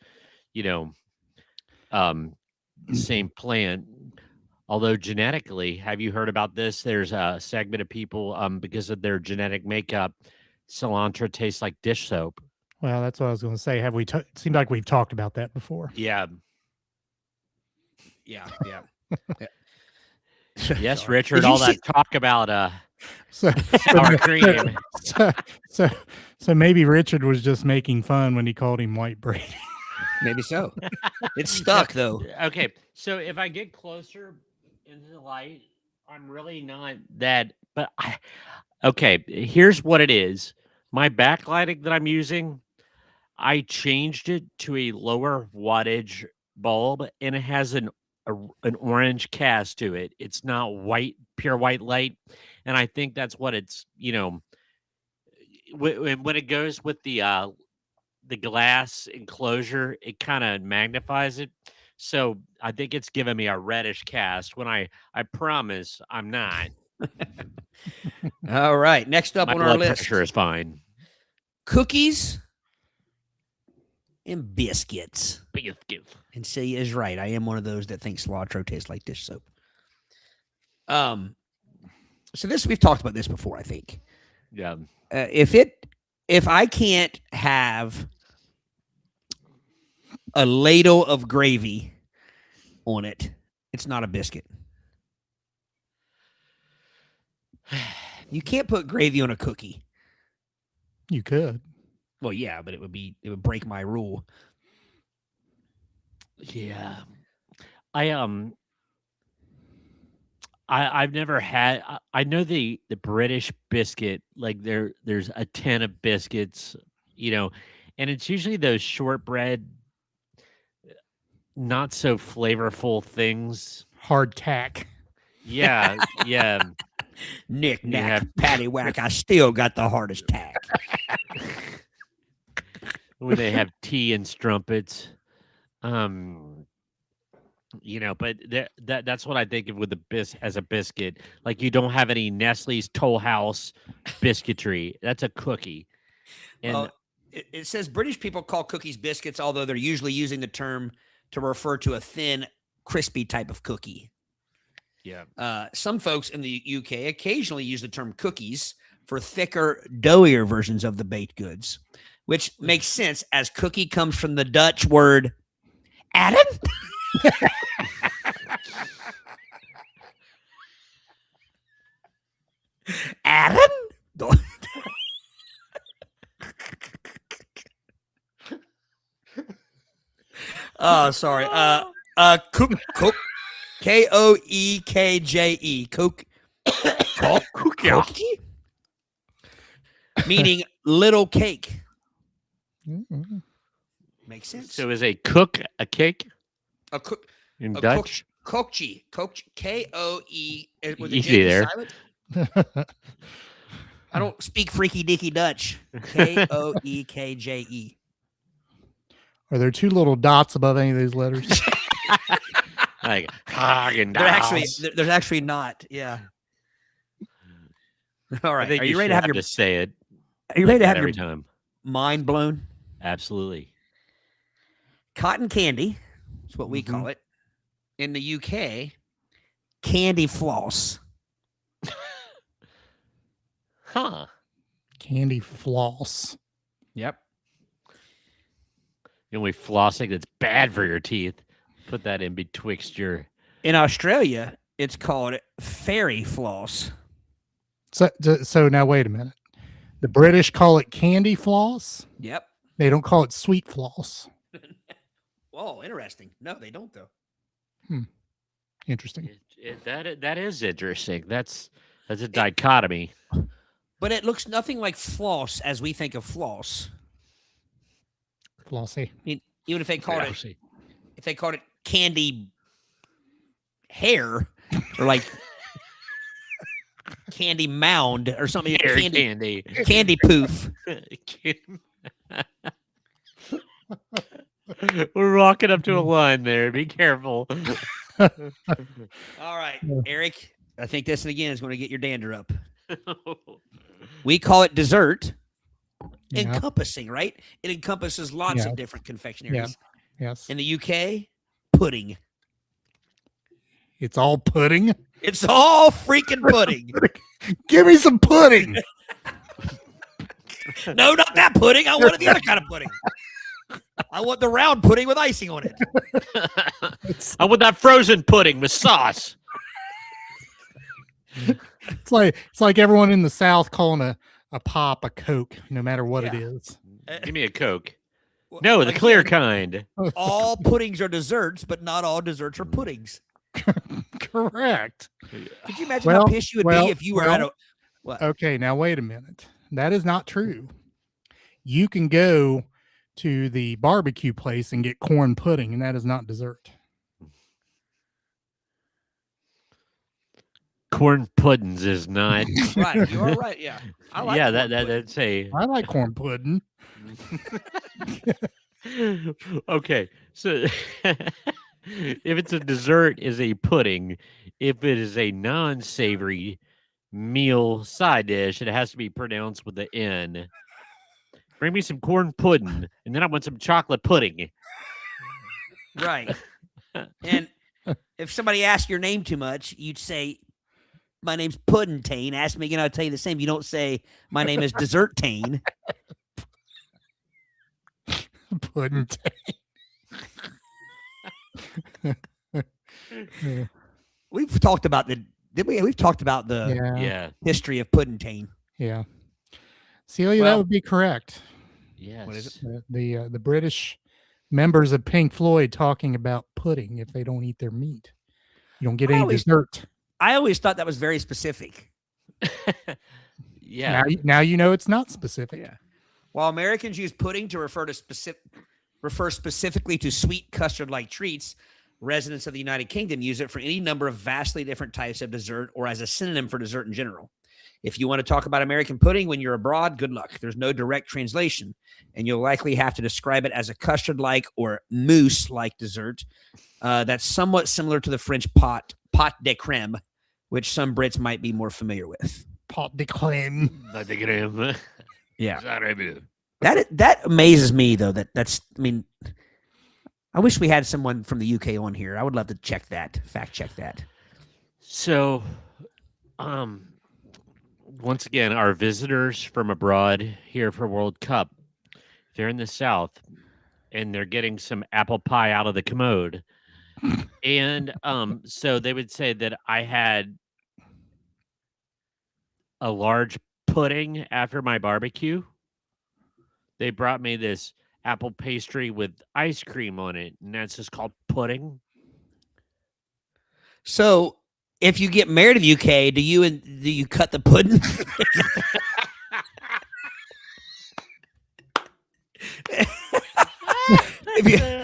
same plant. Although genetically, have you heard about this? There's a segment of people, because of their genetic makeup, cilantro tastes like dish soap. Well, that's what I was going to say. Have we? It seemed like we've talked about that before. Yeah. Yeah. Yes, Sorry. Richard. Did you All see- that talk about So, sour cream. so maybe Richard was just making fun when he called him white Brady. Maybe so. It's stuck, though. Okay, so if I get closer into the light, I'm really not that. But okay, here's what it is. My backlighting that I'm using, I changed it to a lower wattage bulb, and it has an orange cast to it. It's not pure white light, and I think that's what it's. When it goes with the glass enclosure, it kind of magnifies it. So I think it's giving me a reddish cast when I promise I'm not. All right. Next up My on our blood list, pressure is fine. cookies and biscuits. Biscuits. And C is right. I am one of those that thinks cilantro tastes like dish soap. So this, we've talked about this before, I think. Yeah. If I can't have a ladle of gravy on it, it's not a biscuit. You can't put gravy on a cookie. You could. Well, yeah, but it would break my rule. Yeah. I've never had. I know the British biscuit. Like there's a tin of biscuits, and it's usually those shortbread, not so flavorful things. Hardtack. Yeah, yeah. Knick You knack, have- paddywhack. I still got the hardest tack. When they have tea and strumpets, but that's what I think of with as a biscuit. Like you don't have any Nestle's Toll House biscuitry. That's a cookie. And Well, it says British people call cookies biscuits, although they're usually using the term to refer to a thin, crispy type of cookie. yeah, Some folks in the UK occasionally use the term cookies for thicker, doughier versions of the baked goods, which makes sense as cookie comes from the Dutch word Adam. Adam? Oh, sorry. Cook, Koekje. Cookie? Meaning little cake. Mm-hmm. Makes sense. so is a cook a cake A cook, in a Dutch? Koekje. Koe with the Easy J there. silent. I don't speak freaky deaky Dutch. Koekje. Are there two little dots above any of those letters? Like Hagen There's actually not. Yeah. All right. I think Are you ready to have your say it? Are you ready to have every your time? mind blown? Absolutely. Cotton candy is what we call it. In the UK, candy floss. Huh. Candy floss. Yep. The only flossing that's bad for your teeth. Put that in betwixt your. In Australia, it's called fairy floss. So now wait a minute. The British call it candy floss. Yep. They don't call it sweet floss. Whoa, interesting. No, they don't though. Interesting. That is interesting. That's a dichotomy. But it looks nothing like floss as we think of floss. Flossy. I mean, even if they called it candy hair or like candy mound or something, Hair candy poof. We're walking up to a line there. Be careful. All right, Eric. I think this again is going to get your dander up. We call it dessert. Yeah. Encompassing, right? It encompasses lots of different confectionaries. Yes. In the UK, pudding. It's all pudding. It's all freaking pudding. Give me some pudding. No, not that pudding. I wanted the other kind of pudding. I want the round pudding with icing on it. I want that frozen pudding with sauce. It's like everyone in the South calling a pop a Coke, no matter what it is. Give me a Coke. No, the clear kind. All puddings are desserts, but not all desserts are puddings. Correct. Could you imagine how pissed you would be if you were at a... What? Okay, now wait a minute. That is not true. You can go to the barbecue place and get corn pudding, and that is not dessert. Corn puddings is not. Right, you are right. Yeah, I like corn pudding. That's a. I like corn pudding. Okay, so if it's a dessert, is a pudding. If it is a non-savory meal side dish, it has to be pronounced with the N. Bring me some corn pudding, and then I want some chocolate pudding. Right. And if somebody asks your name too much, you'd say, "My name's Pudding-tane." Ask me again, I'll tell you the same. You don't say, "My name is Dessert-tane." Pudding. We've talked about we've talked about the history of Pudding-tane. Yeah. Celia, that would be correct. Yes. What is it? The British members of Pink Floyd talking about pudding if they don't eat their meat. You don't get any dessert. I always thought that was very specific. Yeah. Now you know it's not specific. Yeah. While Americans use pudding to refer specifically to sweet custard-like treats, residents of the United Kingdom use it for any number of vastly different types of dessert or as a synonym for dessert in general. If you want to talk about American pudding when you're abroad, good luck. There's no direct translation, and you'll likely have to describe it as a custard-like or mousse-like dessert that's somewhat similar to the French pot de crème, which some Brits might be more familiar with. Pot de crème. Pot de crème. Yeah. That amazes me, though. I mean, I wish we had someone from the UK on here. I would love to fact check that. So, once again, our visitors from abroad here for World Cup, they're in the South, and they're getting some apple pie out of the commode. And so they would say that I had a large pudding after my barbecue. They brought me this apple pastry with ice cream on it, and that's just called pudding. So, if you get married in the UK, do you cut the pudding?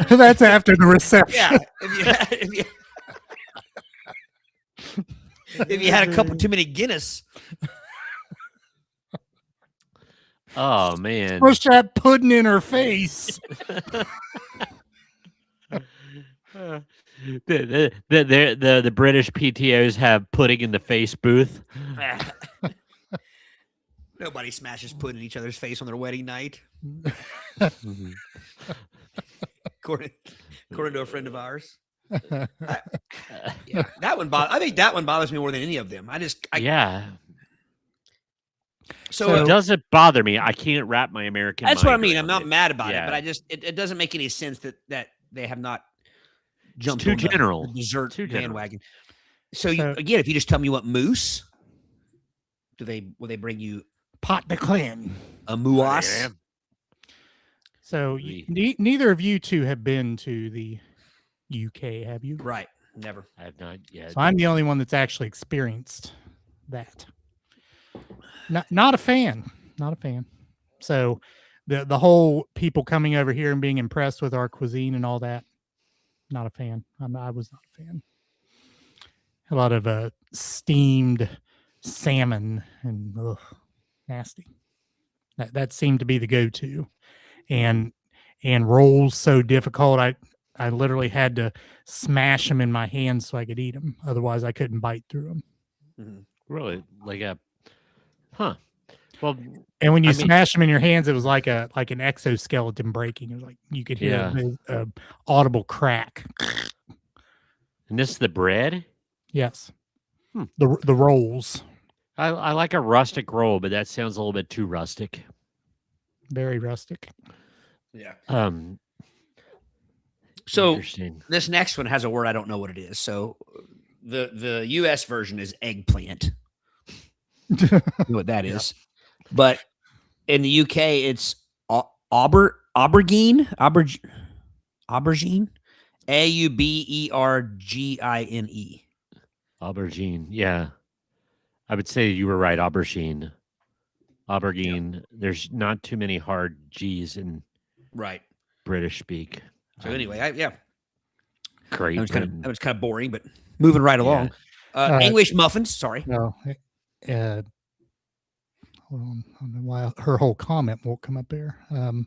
That's after the reception. Yeah. If you had a couple too many Guinness. Oh man! Push that pudding in her face. The British PTOs have pudding in the face booth. Nobody smashes pudding in each other's face on their wedding night. According to a friend of ours. Yeah, that one. I think that one bothers me more than any of them. Yeah. So It doesn't bother me. I can't wrap my American. that's what I mind mean. I'm around not it. mad about it, Yeah. but I just it doesn't make any sense that they have not jumped too on the general. dessert Too general. bandwagon. So again, if you just tell me what moose, will they bring you Pot de clan. a moose? So Oui. neither of you two have been to the UK, have you? Right. Never. I have not yet. So I'm the only one that's actually experienced that. Not a fan. Not a fan. So the whole people coming over here and being impressed with our cuisine and all that, not a fan. I was not a fan. A lot of steamed salmon and nasty. That seemed to be the go-to. And rolls so difficult. I literally had to smash them in my hands so I could eat them. Otherwise, I couldn't bite through them. Mm-hmm. Really? Huh. Well, and when you smash them in your hands, it was like an exoskeleton breaking. It was like you could hear a audible crack. And this is the bread? Yes. The rolls. I like a rustic roll, but that sounds a little bit too rustic. Very rustic. Yeah. So this next one has a word I don't know what it is. So the US version is eggplant. I know what that is. But in the UK it's aubergine. Aubergine. AUBERGINE. Aubergine. Yeah. I would say you were right, aubergine. Aubergine. Yeah. There's not too many hard G's in British speak. So anyway, Great. That was kind of boring, but moving right along. English muffins. Sorry. No. Hold on. I don't know why her whole comment won't come up there. Did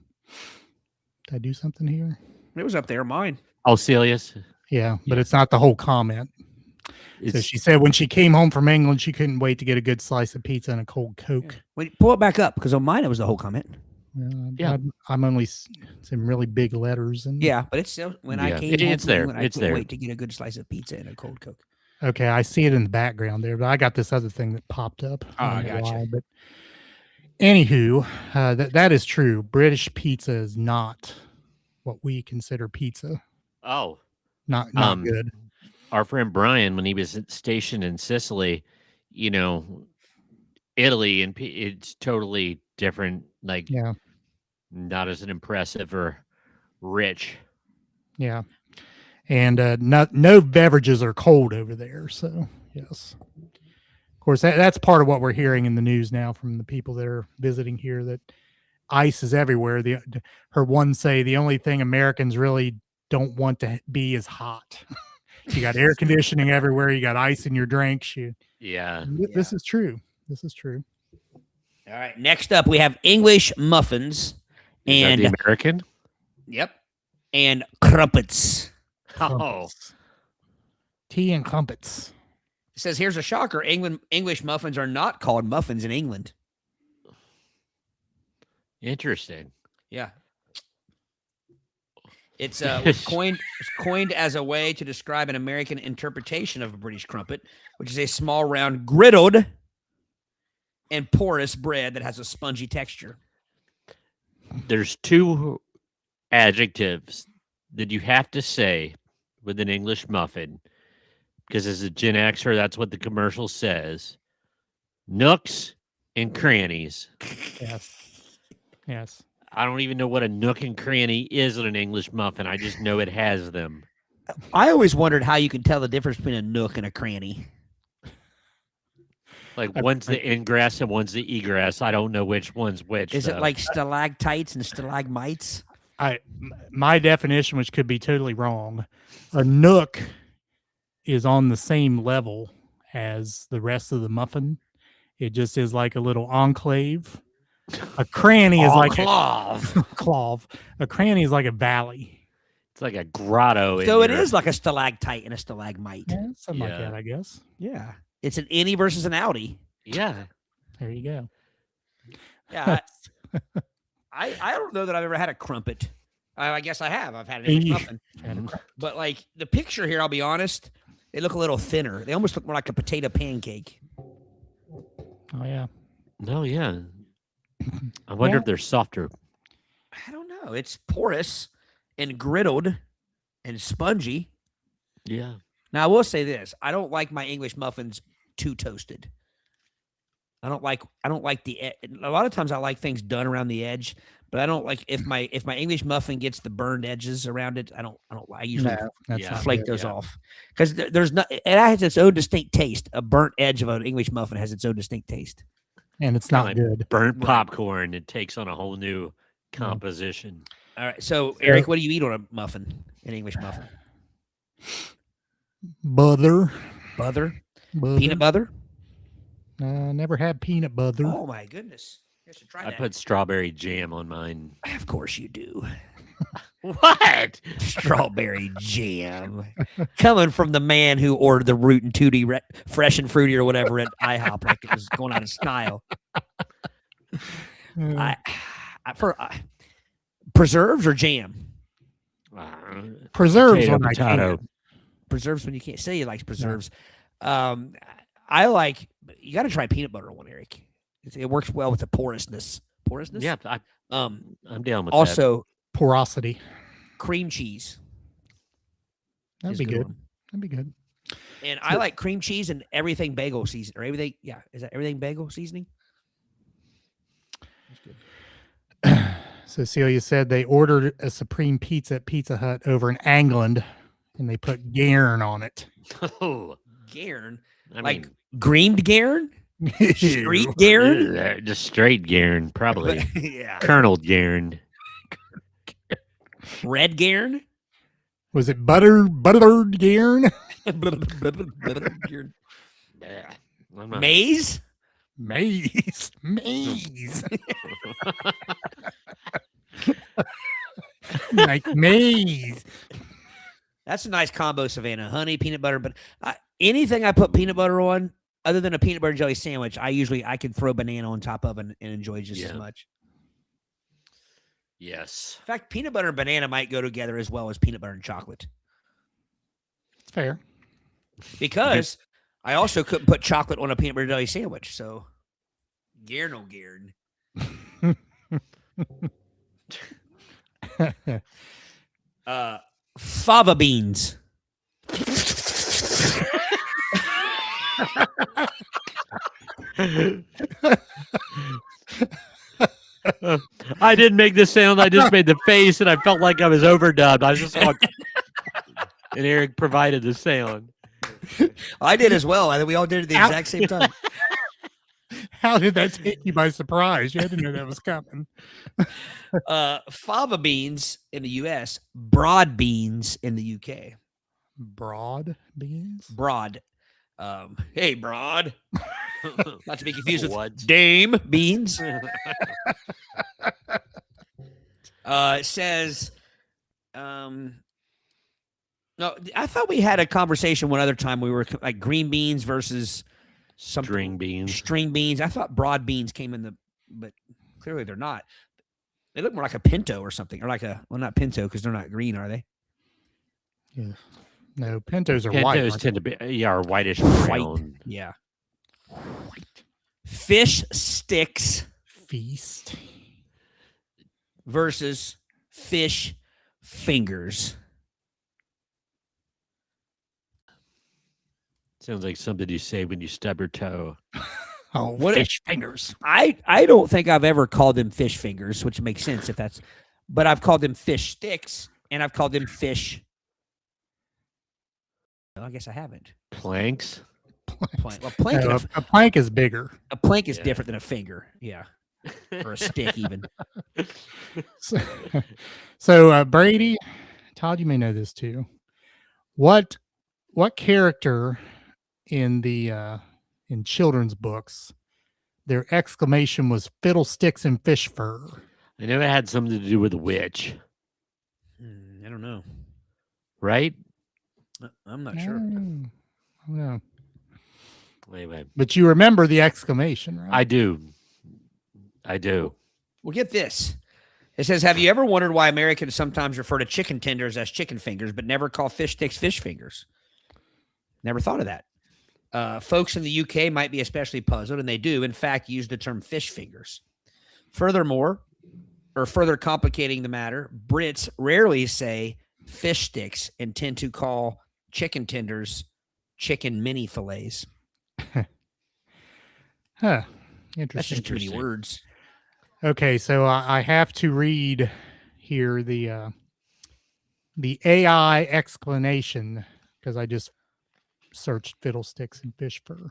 I do something here? It was up there. Mine. Oh, Celius. Yeah, but it's not the whole comment. So she said when she came home from England, she couldn't wait to get a good slice of pizza and a cold Coke. Yeah. Wait, pull it back up because on mine it was the whole comment. I'm only some really big letters and but it's still when I came home. It's there. I couldn't wait to get a good slice of pizza and a cold Coke. Okay, I see it in the background there, but I got this other thing that popped up. I gotcha. But anywho, that is true. British pizza is not what we consider pizza. Oh, not good. Our friend Brian, when he was stationed in Sicily, Italy, and it's totally different. Like, not as impressive or rich. Yeah, and no beverages are cold over there. So yes, of course that's part of what we're hearing in the news now from the people that are visiting here, that ice is everywhere. Her one say the only thing Americans really don't want to be is hot. You got air conditioning everywhere. You got ice in your drinks. This is true. This is true. All right. Next up, we have English muffins and the American. Yep. And crumpets. Oh, tea and crumpets. It says here's a shocker: English muffins are not called muffins in England. Interesting. Yeah. It's coined as a way to describe an American interpretation of a British crumpet, which is a small, round, griddled, and porous bread that has a spongy texture. There's two adjectives that you have to say with an English muffin, because as a Gen Xer, that's what the commercial says: nooks and crannies. Yes. I don't even know what a nook and cranny is in an English muffin. I just know it has them. I always wondered how you could tell the difference between a nook and a cranny. Like one's the ingress and one's the egress. I don't know which one's which. Is it like stalactites and stalagmites? My definition, which could be totally wrong, a nook is on the same level as the rest of the muffin. It just is like a little enclave. A cranny is like a cranny is like a valley. It's like a grotto. So it is like a stalactite and a stalagmite. Yeah, something like that, I guess. Yeah. It's an innie versus an outie. Yeah. There you go. Yeah. I don't know that I've ever had a crumpet. I guess I have. I've had an English muffin. But like the picture here, I'll be honest, they look a little thinner. They almost look more like a potato pancake. Oh yeah. No, yeah. I wonder if they're softer. I don't know. It's porous and griddled and spongy. Yeah. Now I will say this: I don't like my English muffins too toasted. I don't like the. A lot of times I like things done around the edge, but I don't like if my English muffin gets the burned edges around it. I usually flake those off because there's not. It has its own distinct taste. A burnt edge of an English muffin has its own distinct taste, and it's not good. Burnt popcorn, it takes on a whole new composition. All right, so Eric, what do you eat on a muffin? An English muffin? Butter. Peanut butter. Never had peanut butter. Oh my goodness! I should try that. I put strawberry jam on mine. Of course you do. What? Strawberry jam. Coming from the man who ordered the Root and Tootie fresh and fruity or whatever at IHOP, like it was going out of style. Preserves or jam? Preserves Potato, when I can. Preserves when you can't. Say he likes preserves. I like. You got to try peanut butter one, Eric. It works well with the porousness. Porousness. Yeah, I'm down with also porosity. Cream cheese. That'd be good. That'd be good. And I like cream cheese and everything bagel season or everything. Yeah, is that everything bagel seasoning? That's good. So Celia said they ordered a supreme pizza at Pizza Hut over in England, and they put Gairn on it. Oh, Gairn, I like mean, greened Gairn, street Gairn, just straight Gairn, probably. Yeah, Colonel Gairn, red Gairn. Was it buttered Gairn? Maize. Like maize. That's a nice combo, Savannah. Honey, peanut butter, but anything I put peanut butter on, other than a peanut butter and jelly sandwich, I can throw banana on top of and enjoy just as much. Yes. In fact, peanut butter and banana might go together as well as peanut butter and chocolate. It's fair. Because I also couldn't put chocolate on a peanut butter and jelly sandwich, so Gairn. Fava beans. I didn't make the sound. I just made the face, and I felt like I was overdubbed. I was just going, and Eric provided the sound. I did as well. I think we all did it at the exact same time. How did that take you by surprise? You had to know that was coming. Fava beans in the U.S., broad beans in the U.K. Broad beans? Broad. Hey, broad. Not to be confused with dame beans. It says, no, I thought we had a conversation one other time. We were like green beans versus string beans. String beans. I thought broad beans came in but clearly they're not. They look more like a pinto or something, or like not pinto because they're not green, are they? Yeah. No, pintos are white. Pintos tend to be, are whitish brown. White. Yeah. White. Fish sticks. Feast. Versus fish fingers. Sounds like something you say when you stub your toe. Oh, fish fingers. I don't think I've ever called them fish fingers, which makes sense if that's, but I've called them fish sticks and I've called them fish. Well, I guess I haven't. Planks? Plank. Well, plank No, a plank is bigger. A plank is different than a finger. Yeah. Or a stick even. So Brady, Todd, you may know this too. What character in the in children's books, their exclamation was fiddlesticks and fish fur? I know it had something to do with a witch. I don't know. Right? I'm not sure. I don't know. Anyway. But you remember the exclamation, right? I do. Well, get this. It says, have you ever wondered why Americans sometimes refer to chicken tenders as chicken fingers, but never call fish sticks fish fingers? Never thought of that. Folks in the UK might be especially puzzled, and they do, in fact, use the term fish fingers. Furthermore, or further complicating the matter, Brits rarely say fish sticks and tend to call chicken tenders chicken mini fillets. Huh. That's Interesting. just too many words. Okay, so I have to read here the AI explanation because I just searched fiddlesticks and fish fur.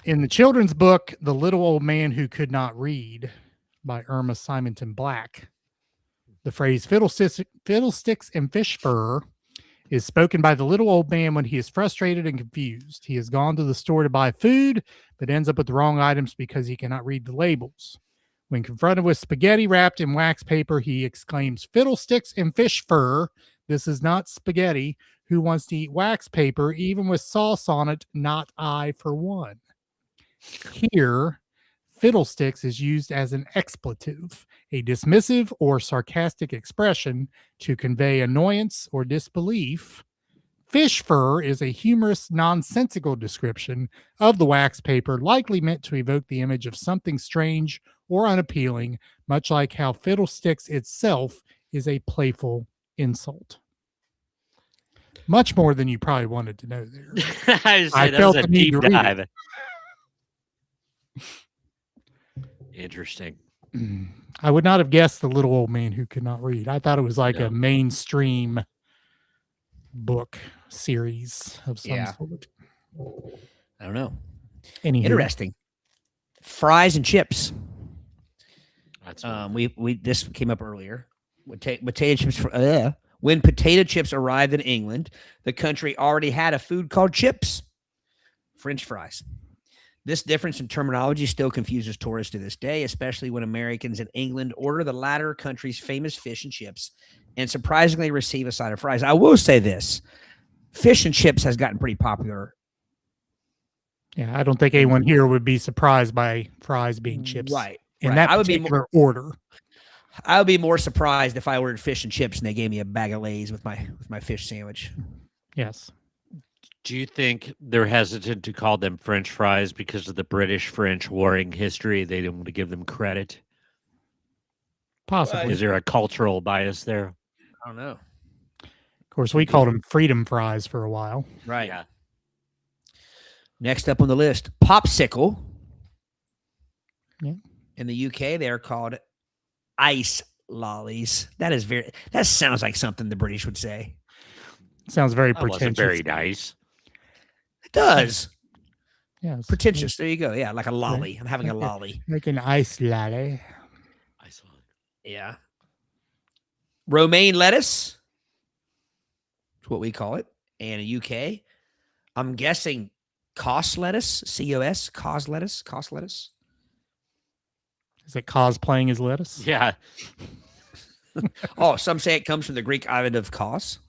In the children's book, The Little Old Man Who Could Not Read by Irma Simonton Black, the phrase fiddlesticks and fish fur is spoken by the little old man when he is frustrated and confused. He has gone to the store to buy food, but ends up with the wrong items because he cannot read the labels. When confronted with spaghetti wrapped in wax paper, he exclaims, "Fiddlesticks and fish fur. This is not spaghetti. Who wants to eat wax paper, even with sauce on it? Not I, for one." Here, fiddlesticks is used as an expletive, a dismissive or sarcastic expression to convey annoyance or disbelief. Fish fur is a humorous, nonsensical description of the wax paper, likely meant to evoke the image of something strange or unappealing, much like how fiddlesticks itself is a playful insult. Much more than you probably wanted to know there. I felt was a the need deep to read it. dive. Interesting. I would not have guessed The Little Old Man Who Could Not Read. I thought it was like No. a mainstream book series of some Yeah. sort. I don't know. Anywho, Interesting. Fries and chips. That's We this came up earlier. Potato chips. When potato chips arrived in England, the country already had a food called chips, French fries. This difference in terminology still confuses tourists to this day, especially when Americans in England order the latter country's famous fish and chips and surprisingly receive a side of fries. I will say this. Fish and chips has gotten pretty popular. yeah, I don't think anyone here would be surprised by fries being chips Right. in right. that I would be particular order. I would be more surprised if I ordered fish and chips and they gave me a bag of Lay's with my fish sandwich. Yes. Do you think they're hesitant to call them French fries because of the British-French warring history? They don't want to give them credit. Possibly. Is there a cultural bias there? I don't know. Of course, we called them freedom fries for a while. Right. Yeah. Next up on the list, popsicle. Yeah. In the UK, they are called ice lollies. That sounds like something the British would say. Sounds very That wasn't pretentious. very nice. It does. Yes. Pretentious. There you go. Yeah, like a lolly. I'm having a lolly. Like an ice lolly. I saw it. Yeah. Romaine lettuce. That's what we call it. And in UK, I'm guessing cos lettuce, C-O-S, cos lettuce. Is it cosplaying as lettuce? Yeah. Oh, some say it comes from the Greek island of Kos,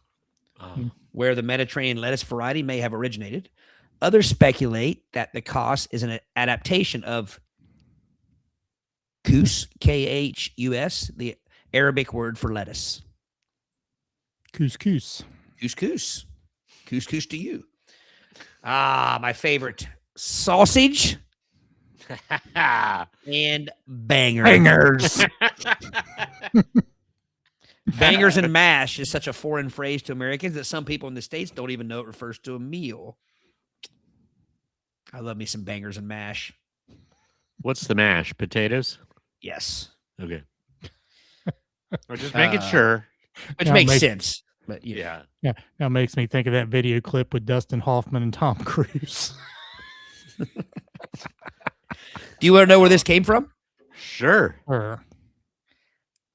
Oh. where the Mediterranean lettuce variety may have originated. Others speculate that the Kos is an adaptation of khus, K-H-U-S, the Arabic word for lettuce. Couscous. Couscous. Couscous to you. Ah, my favorite. Sausage and bangers. Bangers and mash is such a foreign phrase to Americans that some people in the States don't even know it refers to a meal. I love me some bangers and mash. What's the mash? Potatoes? Yes. Okay. I'm just making sure. Which Yeah, makes sense. But Yeah. Yeah, that makes me think of that video clip with Dustin Hoffman and Tom Cruise. Do you want to know where this came from? Sure.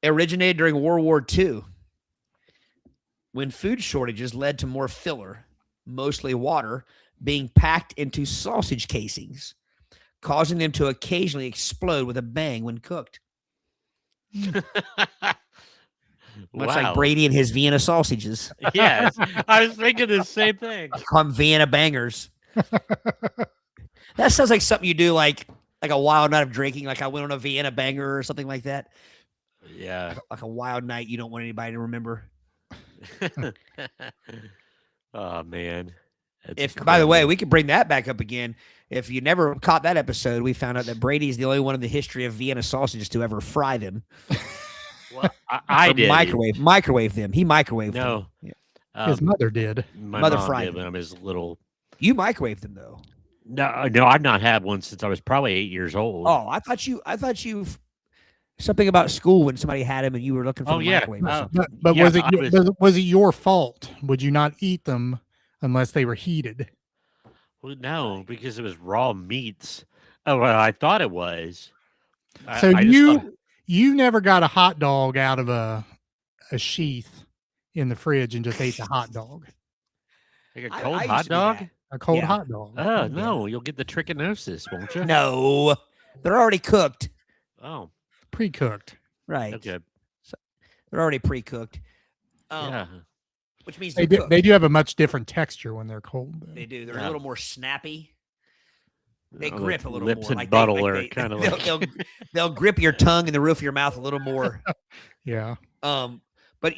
It originated during World War II, when food shortages led to more filler, mostly water, being packed into sausage casings, causing them to occasionally explode with a bang when cooked. Much like Brady and his Vienna sausages. Yes. I was thinking the same thing. Call them Vienna bangers. That sounds like something you do like a wild night of drinking, like I went on a Vienna banger or something like that. Yeah. Like a wild night you don't want anybody to remember. Oh man. That's If, by the way, incredible. we could bring that back up again. If you never caught that episode, we found out that Brady's the only one in the history of Vienna sausages to ever fry them. Well, I Or did. microwave them. He microwaved them. No. Yeah. His mother did. My Mother mom fried did when I them. was little. You microwaved them though. No, I've not had one since I was probably 8 years old. Oh, I thought you something about school when somebody had them and you were looking for Oh, the yeah. microwave or Oh. something. But Yeah, was it I was- was it your fault? Would you not eat them unless they were heated? Well, no, because it was raw meats. Oh, well, I thought it was. So I just thought- you never got a hot dog out of a sheath in the fridge and just ate the hot dog, like a I cold used hot to do dog? that. a cold Yeah. hot dog. Oh, no, you'll get the trichinosis, won't you? No, they're already cooked. Oh, Pre-cooked. Right. okay. They're already pre-cooked. Yeah. Which means They they're do, cooked. they do have a much different texture when they're cold. though. They do. They're Yeah. a little more snappy. They Oh, grip a little lips more. and like buttle they, are like they, kind of they'll, like. they'll grip your tongue and the roof of your mouth a little more. Yeah. But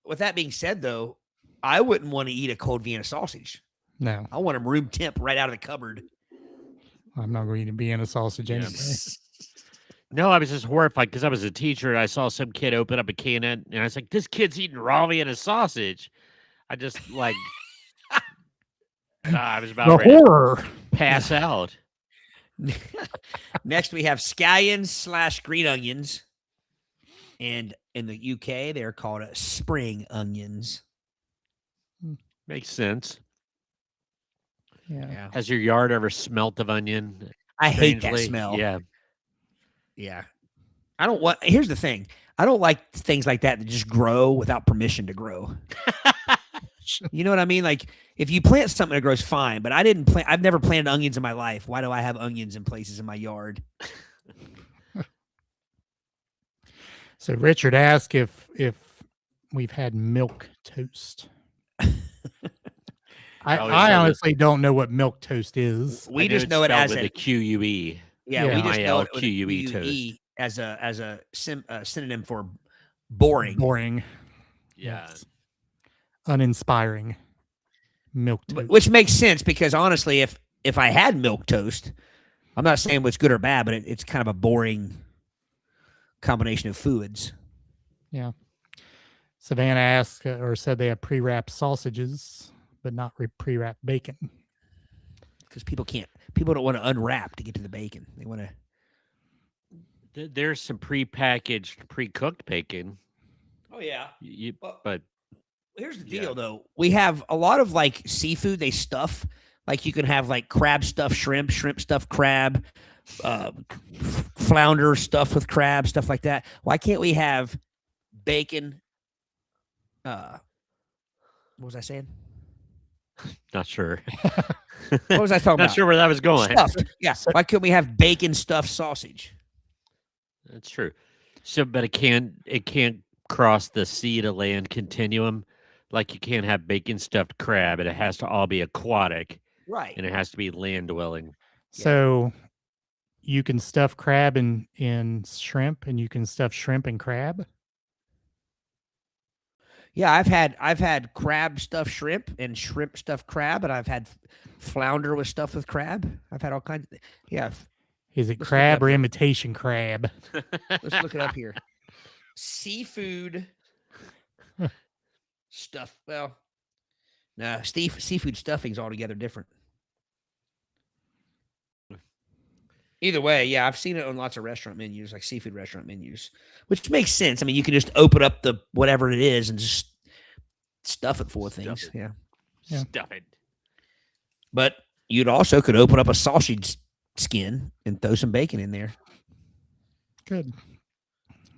with that being said, though, I wouldn't want to eat a cold Vienna sausage. No, I want them room temp right out of the cupboard. I'm not going to be in a sausage Yeah. anyway. No, I was just horrified because I was a teacher and I saw some kid open up a can and I was like, this kid's eating raw Vienna sausage. I just like, I was about The ready horror. to pass out. Next, we have scallions / green onions. And in the UK, they're called spring onions. Makes sense. Yeah. Has your yard ever smelt of onion? I hate that strangely? smell. Yeah. Yeah. I don't want, here's the thing. I don't like things like that just grow without permission to grow. You know what I mean? Like if you plant something that grows fine, but I've never planted onions in my life. Why do I have onions in places in my yard? So Richard asked if we've had milk toast. I Oh, it's honestly don't know what milk toast is. We I just it's know it spelled as with a the QUE. yeah, Yeah. we just know it with a MILQUE toast. QUE as a synonym for boring. Boring. Yeah. Yes. Uninspiring. Milk toast. Which makes sense because honestly, if I had milk toast, I'm not saying what's good or bad, but it's kind of a boring combination of foods. Yeah. Savannah asked or said they have pre-wrapped sausages, but not pre-wrapped bacon. Because people don't want to unwrap to get to the bacon. They want to. There's some pre-packaged, pre-cooked bacon. Oh yeah. But Here's the Yeah. deal, though. We have a lot of like seafood they stuff. Like you can have like crab stuffed shrimp, shrimp stuffed crab, flounder stuffed with crab, stuff like that. Why can't we have bacon? What was I saying? not sure. What was I talking Not about? sure where that was going. Stuffed. Yeah. Why couldn't we have bacon stuffed sausage? That's true. So, but it can't cross the sea to land continuum. Like you can't have bacon stuffed crab, and it has to all be aquatic, Right. and it has to be land dwelling. So you can stuff crab in shrimp, and you can stuff shrimp in crab. Yeah, I've had crab stuffed shrimp and shrimp stuffed crab, and I've had flounder with stuff with crab. I've had all kinds of yeah. Is it Let's look it crab up or here. imitation crab? Let's look it up here. Seafood stuff. Well, no, seafood stuffing's altogether different. Either way, yeah, I've seen it on lots of restaurant menus, like seafood restaurant menus, which makes sense. I mean, you can just open up the whatever it is and just stuff it full of Stuff things. it. Yeah, Yeah. Stuff it. but you'd also could open up a sausage skin and throw some bacon in there. Good.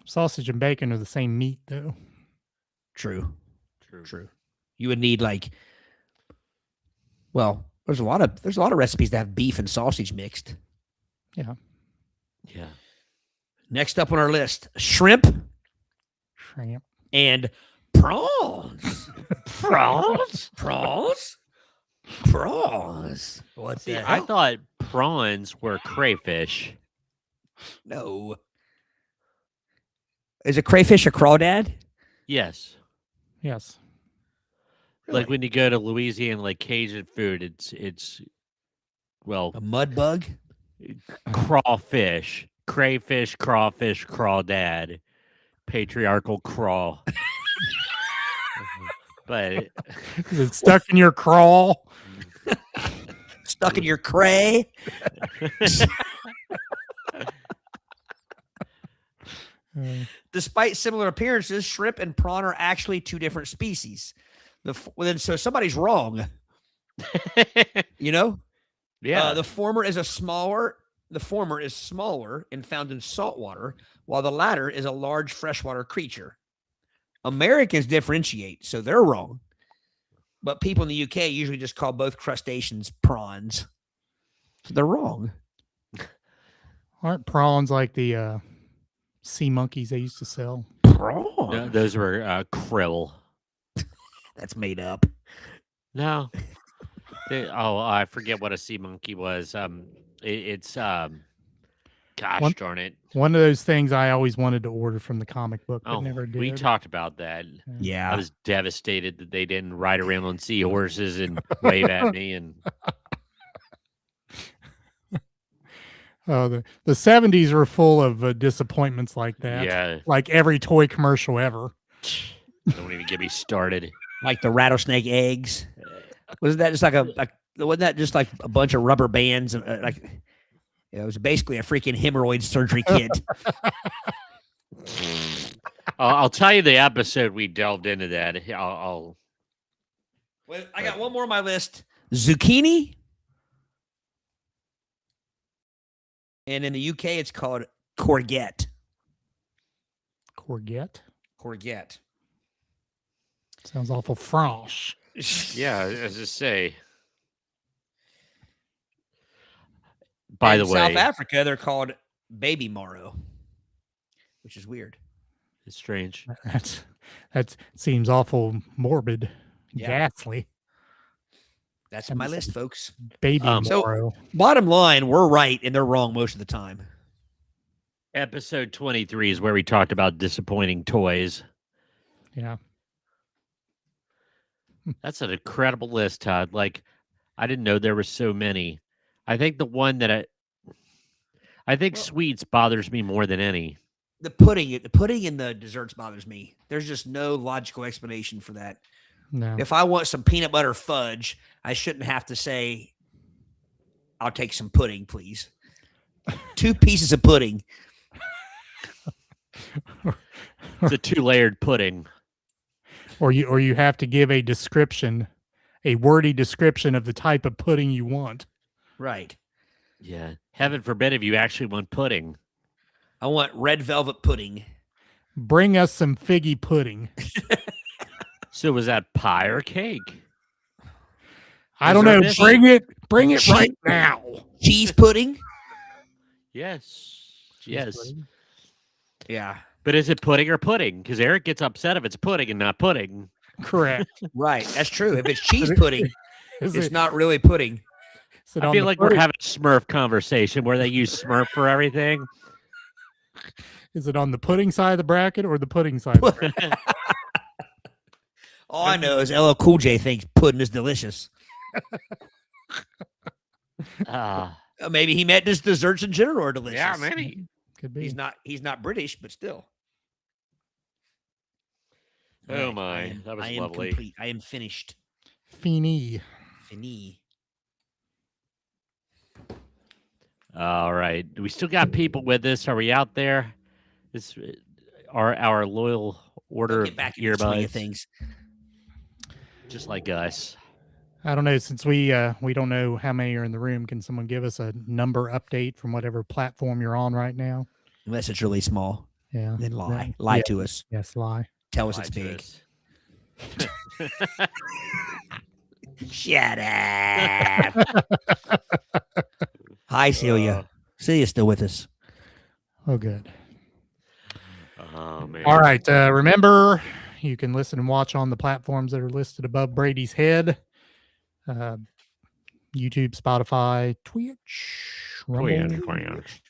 Sausage and bacon are the same meat, though. True. True. You would need like, well, there's a lot of recipes that have beef and sausage mixed. Yeah. Next up on our list, shrimp Shrimp. and prawns. Prawns. What's See, that? I thought prawns were crayfish. No. Is a crayfish a crawdad? Yes. Yes. Like when you go to Louisiana, like Cajun food, it's well, A mud bug? crawfish, crayfish, crawfish, crawdad, patriarchal craw. But Is it stuck in your crawl? Stuck in your cray? Despite similar appearances, shrimp and prawn are actually two different species. So somebody's wrong. You know? yeah, The former is smaller and found in saltwater, while the latter is a large freshwater creature. Americans differentiate, so they're wrong. But people in the UK usually just call both crustaceans prawns. So they're wrong. Aren't prawns like the sea monkeys they used to sell? Prawn? no, those were krill. That's made up. No, I forget what a sea monkey was. It's gosh darn it. One of those things I always wanted to order from the comic book, but Oh, never did. we talked about that. I Yeah. was devastated that they didn't ride around on seahorses and wave at me. And Oh, the 70s were full of disappointments like that. yeah, Like every toy commercial ever. don't even get me started. Like the rattlesnake eggs. Wasn't that just wasn't that just like a bunch of rubber bands? It was basically a freaking hemorrhoid surgery kit. I'll tell you the episode we delved into that. I'll Well, I got one more on my list. Zucchini. And in the UK, it's called courgette. Courgette? Courgette. Sounds awful French. yeah, as I say. By the In way, South Africa, they're called baby marrow, which is weird. it's strange. That seems awful morbid, Yeah. ghastly. That's my list, folks. Baby So- marrow. Bottom line, we're right and they're wrong most of the time. Episode 23 is where we talked about disappointing toys. Yeah. That's an incredible list, Todd. Like, I didn't know there were so many. I think the one that I think Well- sweets bothers me more than any. The pudding in the desserts bothers me. There's just no logical explanation for that. No. If I want some peanut butter fudge, I shouldn't have to say, I'll take some pudding, please. 2 pieces of pudding. It's a 2-layered pudding. Or you have to give a description, a wordy description of the type of pudding you want. Right. Yeah. Heaven forbid if you actually want pudding. I want red velvet pudding. Bring us some figgy pudding. So was that pie or cake? I don't know. there Bring it right now. Cheese pudding? Yes. Yes. Pudding. Yeah. But is it pudding or pudding? Because Eric gets upset if it's pudding and not pudding. Correct. Right. That's true. If it's cheese pudding, Is it's it- not really pudding. is it I on feel the like we're pudding- having a Smurf conversation where they use Smurf for everything. Is it on the pudding side of the bracket or the pudding side? Of the bracket? All I know is LL Cool J thinks pudding is delicious. Maybe he meant just desserts in general are delicious. yeah, maybe. Could be. He's not British, but still. Oh All my, I am, that was I am lovely. complete. I am finished. Fini. Fini. All right. We still got people with us. Are we out there? This are our loyal order We'll of get back in the swing earbuds, of things. just like us. I don't know. Since we don't know how many are in the room, can someone give us a number update from whatever platform you're on right now? Unless it's really small, Yeah. then lie. Yeah. Lie Yeah. to us. Yes, lie. Tell us Lie it's to big. us. Shut up. Hi, Celia. Celia's still with us. Oh, good. Oh man. All right. Remember, you can listen and watch on the platforms that are listed above Brady's head. YouTube, Spotify, Twitch, Rumble. Twitch.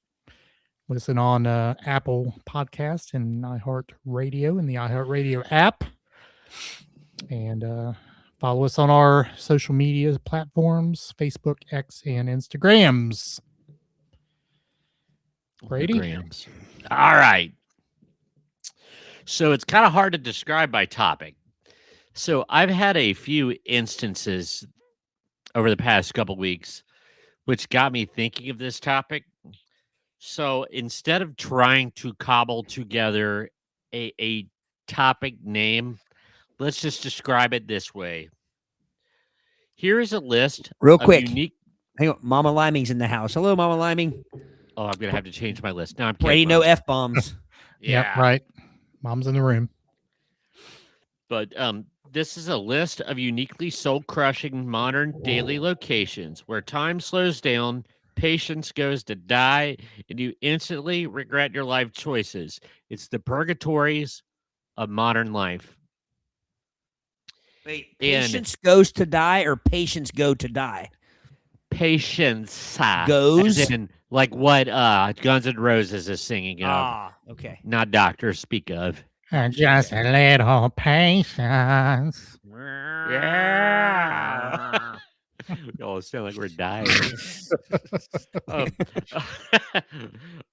Listen on Apple Podcast and iHeartRadio and the iHeartRadio app. And follow us on our social media platforms, Facebook, X, and Instagrams. Brady? Grams. All right. So it's kind of hard to describe by topic. So I've had a few instances over the past couple weeks, which got me thinking of this topic. So instead of trying to cobble together a topic name, let's just describe it this way. Here is a list Real of quick. unique. Hang on. Mama Liming's in the house. Hello, Mama Liming. Oh, I'm gonna have to change my list. No, I'm Brady, kidding. no Mom. F-bombs. Yeah, Yep, right. Mom's in the room. But this is a list of uniquely soul-crushing modern daily locations where time slows down, patience goes to die, and you instantly regret your life choices. It's the purgatories of modern life. Wait, And- patience goes to die or patience go to die? Patience Goes? as in, like what Guns N' Roses is singing of, Ah, okay. not Doctor speak of. Just a little patience. Yeah. Oh, it sounds like we're dying. Um,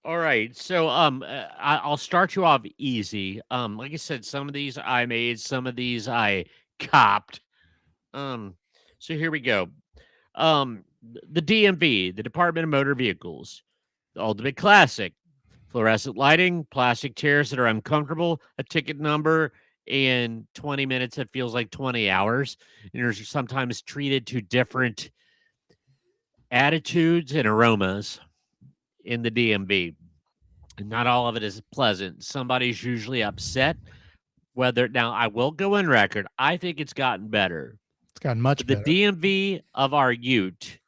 all right, so I'll start you off easy. Like I said, some of these I made, some of these I copped. So here we go. The DMV, the Department of Motor Vehicles, the ultimate classic. Fluorescent lighting, plastic chairs that are uncomfortable, a ticket number, in 20 minutes it feels like 20 hours. And you're sometimes treated to different attitudes and aromas in the DMV. And not all of it is pleasant. Somebody's usually upset. Now, I will go on record. I think it's gotten better. It's gotten much The better. DMV of our Ute,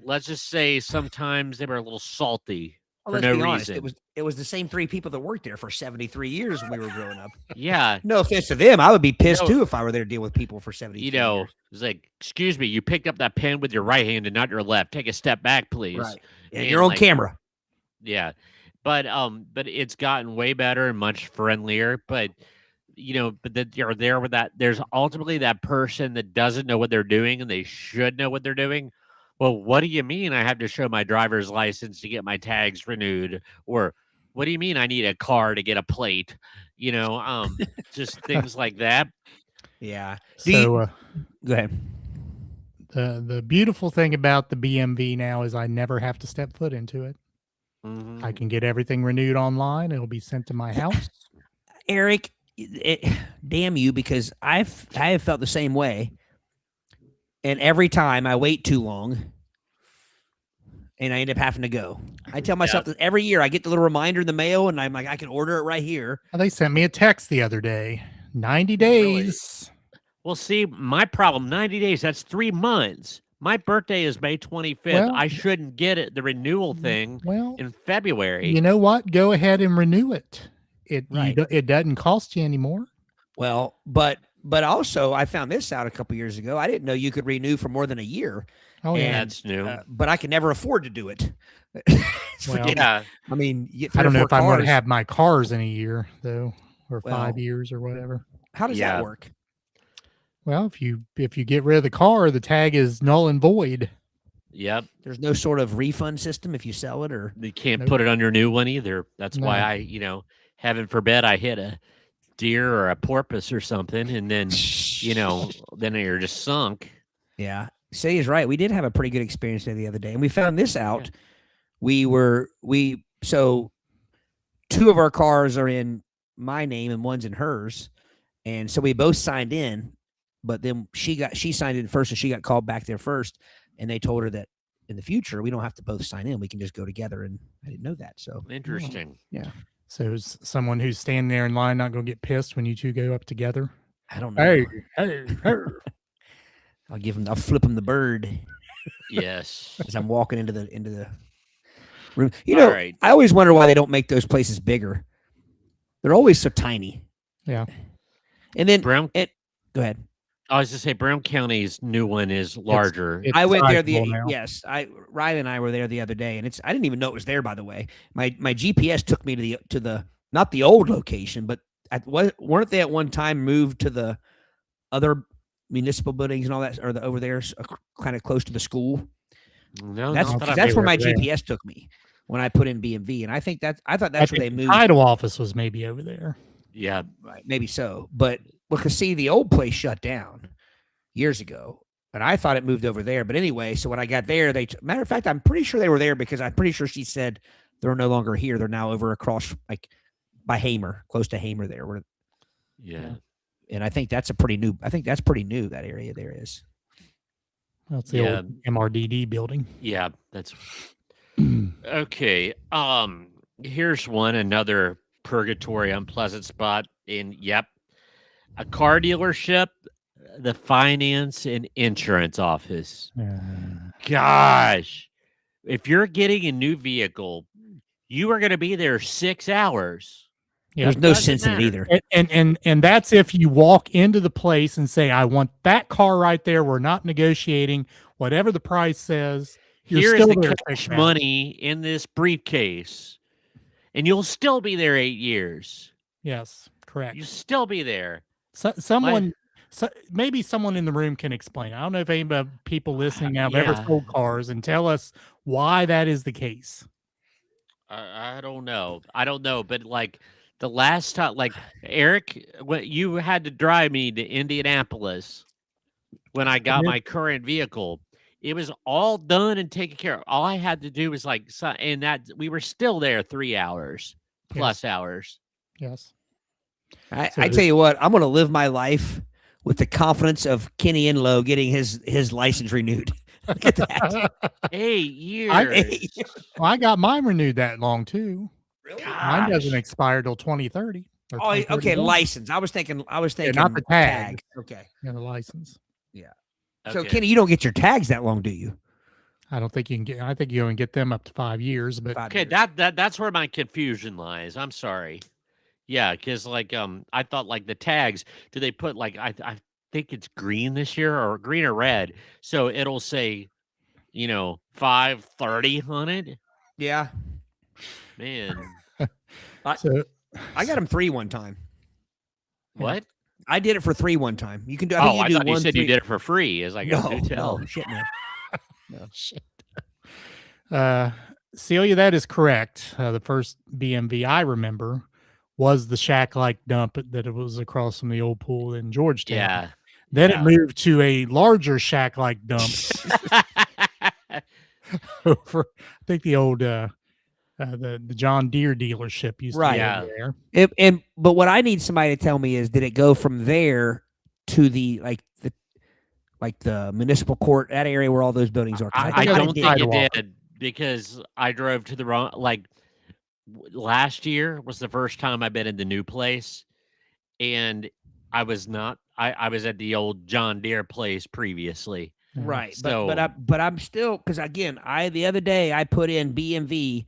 let's just say sometimes they were a little salty. Well, For let's no be honest. reason. It was the same three people that worked there for 73 years when we were growing up. Yeah. No offense to them. I would be pissed No. too if I were there to deal with people for 73 You know, years. it's like, excuse me, you picked up that pen with your right hand and not your left. Take a step back, please. Right. Yeah, And, you're on like, camera. Yeah. But it's gotten way better and much friendlier. But but that you're there with that. There's ultimately that person that doesn't know what they're doing and they should know what they're doing. Well, what do you mean I have to show my driver's license to get my tags renewed? Or what do you mean I need a car to get a plate? Just things like that. Yeah. So Go ahead. the beautiful thing about the BMV now is I never have to step foot into it. Mhm. I can get everything renewed online. It'll be sent to my house. Eric, damn you, because I have felt the same way. And every time I wait too long and I end up having to go. I tell myself that every year I get the little reminder in the mail and I'm like, I can order it right here. They sent me a text the other day. 90 days. Well, see, my problem, 90 days, that's 3 months. My birthday is May 25th. Well, I shouldn't get it, the renewal thing, Well, in February. you know what? Go ahead and renew it. Right. It doesn't cost you anymore. Well, but also I found this out a couple years ago. I didn't know you could renew for more than a year. Oh, yeah. And, That's new. But I could never afford to do it. It's Well, ridiculous. Yeah. I mean, you get I don't know if I'm going to cars. have my cars in a year, though, or Well, 5 years or whatever. How does Yeah. that work? Well, if you get rid of the car, the tag is null and void. Yep. There's no sort of refund system if you sell it, or You can't Nope. put it on your new one either. That's why No. I, heaven forbid I hit a deer or a porpoise or something, and then, then you're just sunk. yeah. Say is right. We did have a pretty good experience there the other day, and we found this out. So 2 of our cars are in my name and one's in hers, and so we both signed in. But then she signed in first, and she got called back there first, and they told her that in the future we don't have to both sign in; we can just go together. And I didn't know that. So Interesting. So is someone who's standing there in line not going to get pissed when you two go up together? I don't know. Hey. I'll flip him the bird Yes. as I'm walking into the room. All right. I always wonder why they don't make those places bigger. They're always so tiny. Yeah. And then Brown. go ahead. I was to say Brown County's new one is larger. It's I went there sizable now. yes. Ryan and I were there the other day, and I didn't even know it was there. By the way, my GPS took me to the not the old location, but weren't they at one time moved to the other municipal buildings and all that, or over there, kind of close to the school? No, That's where my GPS took me when I put in BMV, and I thought that's where they moved. The title office was maybe over there. Yeah, right, maybe so. But because see, the old place shut down years ago, and I thought it moved over there. But anyway, so when I got there, matter of fact, I'm pretty sure they were there because I'm pretty sure she said they're no longer here. They're now over across, like by Hamer, close to Hamer there. Yeah. And I think that's pretty new. That area there is. That's the old MRDD building. Yeah, that's okay. Here's another purgatory unpleasant spot in a car dealership, the finance and insurance office. Gosh, if you're getting a new vehicle, you are going to be there 6 hours. Yeah, there's no sense in it either. And that's if you walk into the place and say, I want that car right there. We're not negotiating. Whatever the price says, here is the cash money in this briefcase. And you'll still be there 8 years. Yes, correct. You'll still be there. Maybe someone in the room can explain. I don't know if any people listening have ever sold cars and tell us why that is the case. I don't know. But like the last time, like Eric, when you had to drive me to Indianapolis when I got my current vehicle, it was all done and taken care of. All I had to do was and that we were still there 3 hours plus hours. Yes. I tell you what, I'm going to live my life with the confidence of Kenny Enlow getting his license renewed. Look at that. 8 years. I got mine renewed that long too. Really? Mine doesn't expire till 2030. Oh, okay. License. I was thinking not the tag. Okay. Yeah, the license. Yeah. So Kenny, you don't get your tags that long, do you? I don't think you can get. I think you can get them up to 5 years. But okay, that's where my confusion lies. I'm sorry. Yeah, because I thought the tags. Do they put I think it's green this year or green or red? So it'll say, 530 on it. Yeah. Man. I got him 3 one time. What? I did it for 3 one time. You can do. I thought you said 3. You did it for free. As no, shit, man. No shit. Celia, that is correct. The first BMV I remember was the shack-like dump that it was across from the old pool in Georgetown. Yeah. Then it moved to a larger shack-like dump over, I think the old the John Deere dealership used to be over there. But what I need somebody to tell me is, did it go from there to the municipal court, that area where all those buildings are? I don't think it did, because I drove to the wrong. Last year was the first time I've been in the new place, and I was not. I was at the old John Deere place previously. Right. So, but I'm still, because again, the other day I put in BMV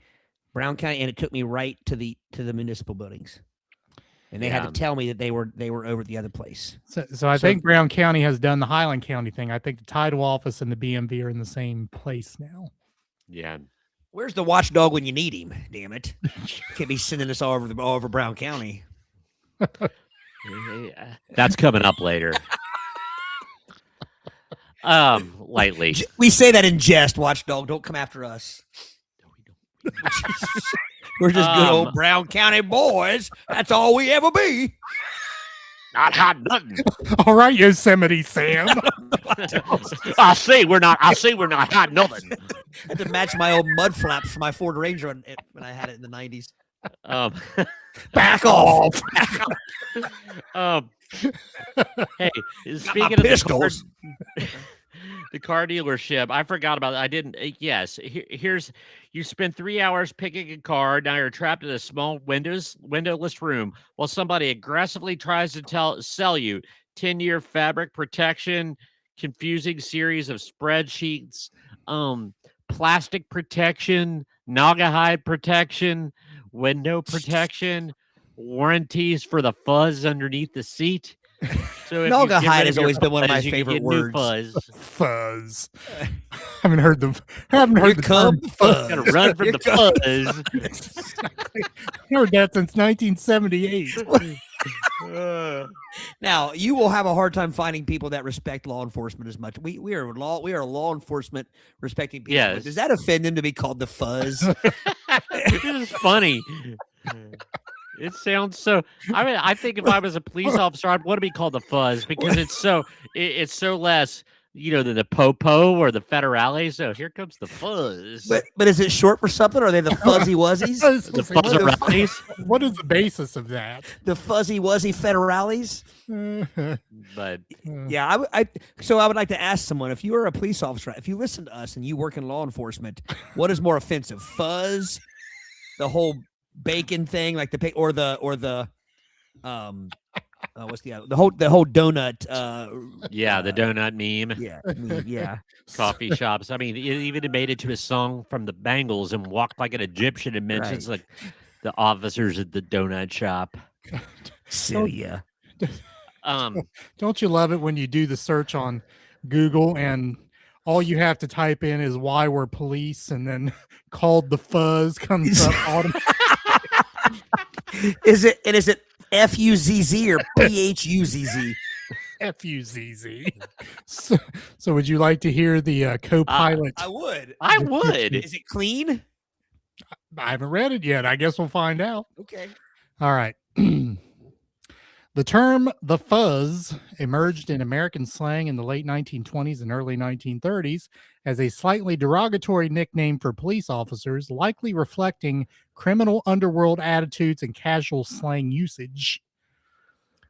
Brown County, and it took me right to the municipal buildings, and they had to tell me that they were over at the other place. So I think Brown County has done the Highland County thing. I think the title office and the BMV are in the same place now. Yeah. Where's the watchdog when you need him? Damn it! Can't be sending us all over Brown County. That's coming up later. Lightly. We say that in jest. Watchdog, don't come after us. No, we don't. We're just good old Brown County boys. That's all we ever be. Not hot nothing. All right, Yosemite Sam. I say we're not hot nothing. I had to match my old mud flaps for my Ford Ranger when I had it in the 90s. Back off. Hey, speaking of pistols. The car dealership, I forgot about it. I didn't. Yes, here's you spend 3 hours picking a car. Now you're trapped in a small windowless room while somebody aggressively tries to sell you 10-year fabric protection, confusing series of spreadsheets, plastic protection, Naugahyde protection, window protection, warranties for the fuzz underneath the seat. So if you Naugahyde get rid has of your always been one of my fuzz, you can favorite get new words. fuzz. Fuzz. haven't heard the Here term come the fuzz. Gotta run from Here the come- fuzz. Exactly. I heard that since 1978. Now you will have a hard time finding people that respect law enforcement as much. We are law enforcement respecting people. Yes. Does that offend them to be called the fuzz? It is funny. It sounds so. I mean, I think if I was a police officer, I'd want to be called the fuzz because it's so less, than the popo or the federale. So here comes the fuzz. But is it short for something? Or are they the fuzzy wuzzies? The fuzzarales. What is the basis of that? The fuzzy wuzzy federales? But Yeah, I would like to ask someone, if you are a police officer, if you listen to us and you work in law enforcement, what is more offensive? Fuzz, the whole bacon thing, like or the what's the whole donut the donut meme. yeah. Coffee shops. I mean, it even made it to a song from the Bangles and walked like an Egyptian and mentions like the officers at the donut shop. Celia. Don't you love it when you do the search on Google and all you have to type in is why we're police and then called the fuzz comes up automatically. Is it F-U-Z-Z or P-H-U-Z-Z? F-U-Z-Z. So would you like to hear the co-pilot? I would. I would. Is it clean? I haven't read it yet. I guess we'll find out. Okay. All right. The term the fuzz emerged in American slang in the late 1920s and early 1930s as a slightly derogatory nickname for police officers, likely reflecting criminal underworld attitudes and casual slang usage.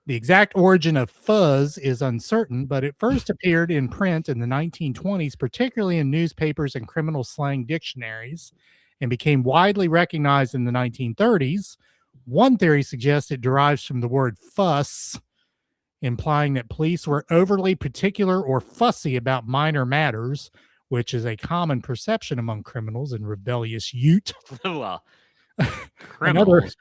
The exact origin of fuzz is uncertain, but it first appeared in print in the 1920s, particularly in newspapers and criminal slang dictionaries, and became widely recognized in the 1930s. One theory suggests it derives from the word fuss, implying that police were overly particular or fussy about minor matters, which is a common perception among criminals and rebellious youth. Well, criminals.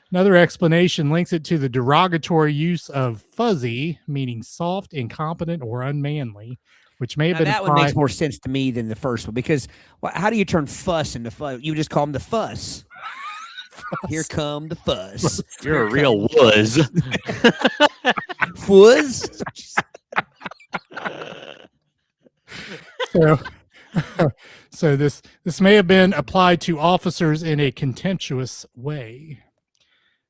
Another explanation links it to the derogatory use of fuzzy, meaning soft, incompetent, or unmanly, which may have been that one makes more sense to me than the first one, because how do you turn fuss into fuss? You just call them the fuss. Here come the fuzz. You're a real wuzz. Fuzz? So this may have been applied to officers in a contemptuous way.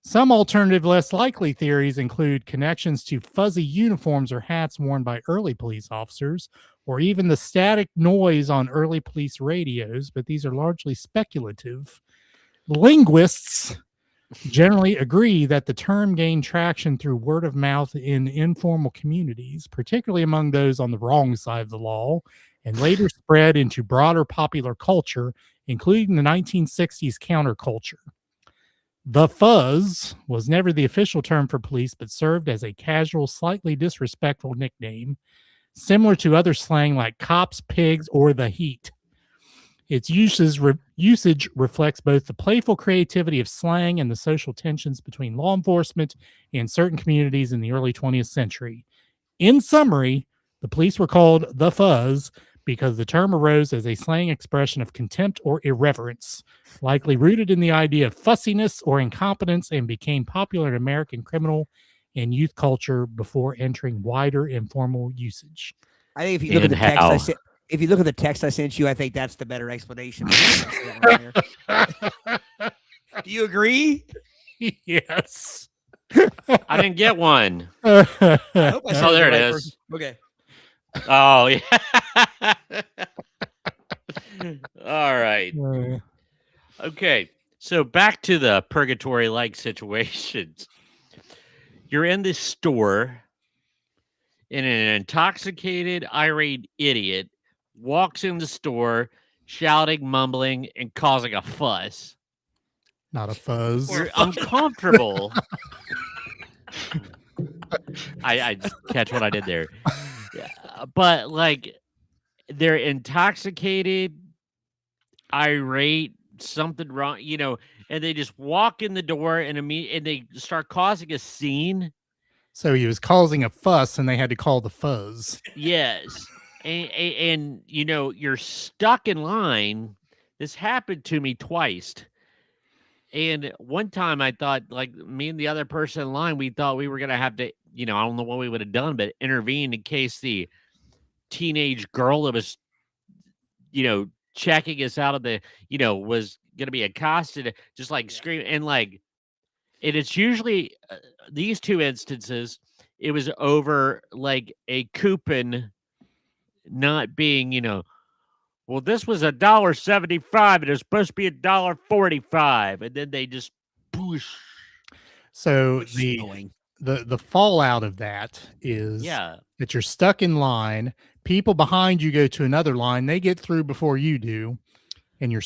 Some alternative, less likely theories include connections to fuzzy uniforms or hats worn by early police officers, or even the static noise on early police radios, but these are largely speculative. Linguists generally agree that the term gained traction through word of mouth in informal communities, particularly among those on the wrong side of the law, and later spread into broader popular culture, including the 1960s counterculture. The fuzz was never the official term for police, but served as a casual, slightly disrespectful nickname, similar to other slang like cops, pigs, or the heat. Its usage reflects both the playful creativity of slang and the social tensions between law enforcement and certain communities in the early 20th century. In summary, the police were called the fuzz because the term arose as a slang expression of contempt or irreverence, likely rooted in the idea of fussiness or incompetence, and became popular in American criminal and youth culture before entering wider informal usage. I think if you look at the text if you look at the text I sent you, I think that's the better explanation. Do you agree? Yes. I didn't get one. I hope I said There it right is. person. Okay. Oh, yeah. All right. Okay. So back to the purgatory-like situations. You're in this store, and an intoxicated, irate idiot walks in the store, shouting, mumbling, and causing a fuss. Not a fuzz. You're uncomfortable. I catch what I did there. But like, they're intoxicated, irate, something wrong, and they just walk in the door and they start causing a scene. So he was causing a fuss, and they had to call the fuzz. Yes. And you're stuck in line. This happened to me twice. And one time I thought, like, me and the other person in line, we thought we were going to have to, I don't know what we would have done, but intervene in case the teenage girl that was, checking us out of the, was going to be accosted, just like screaming. And like, it's usually these two instances, it was over like a coupon not being, well, this was $1.75 and it's supposed to be $1.45, and then they just push. So Which is annoying. the fallout of that is that you're stuck in line. People behind you go to another line. They get through before you do, and you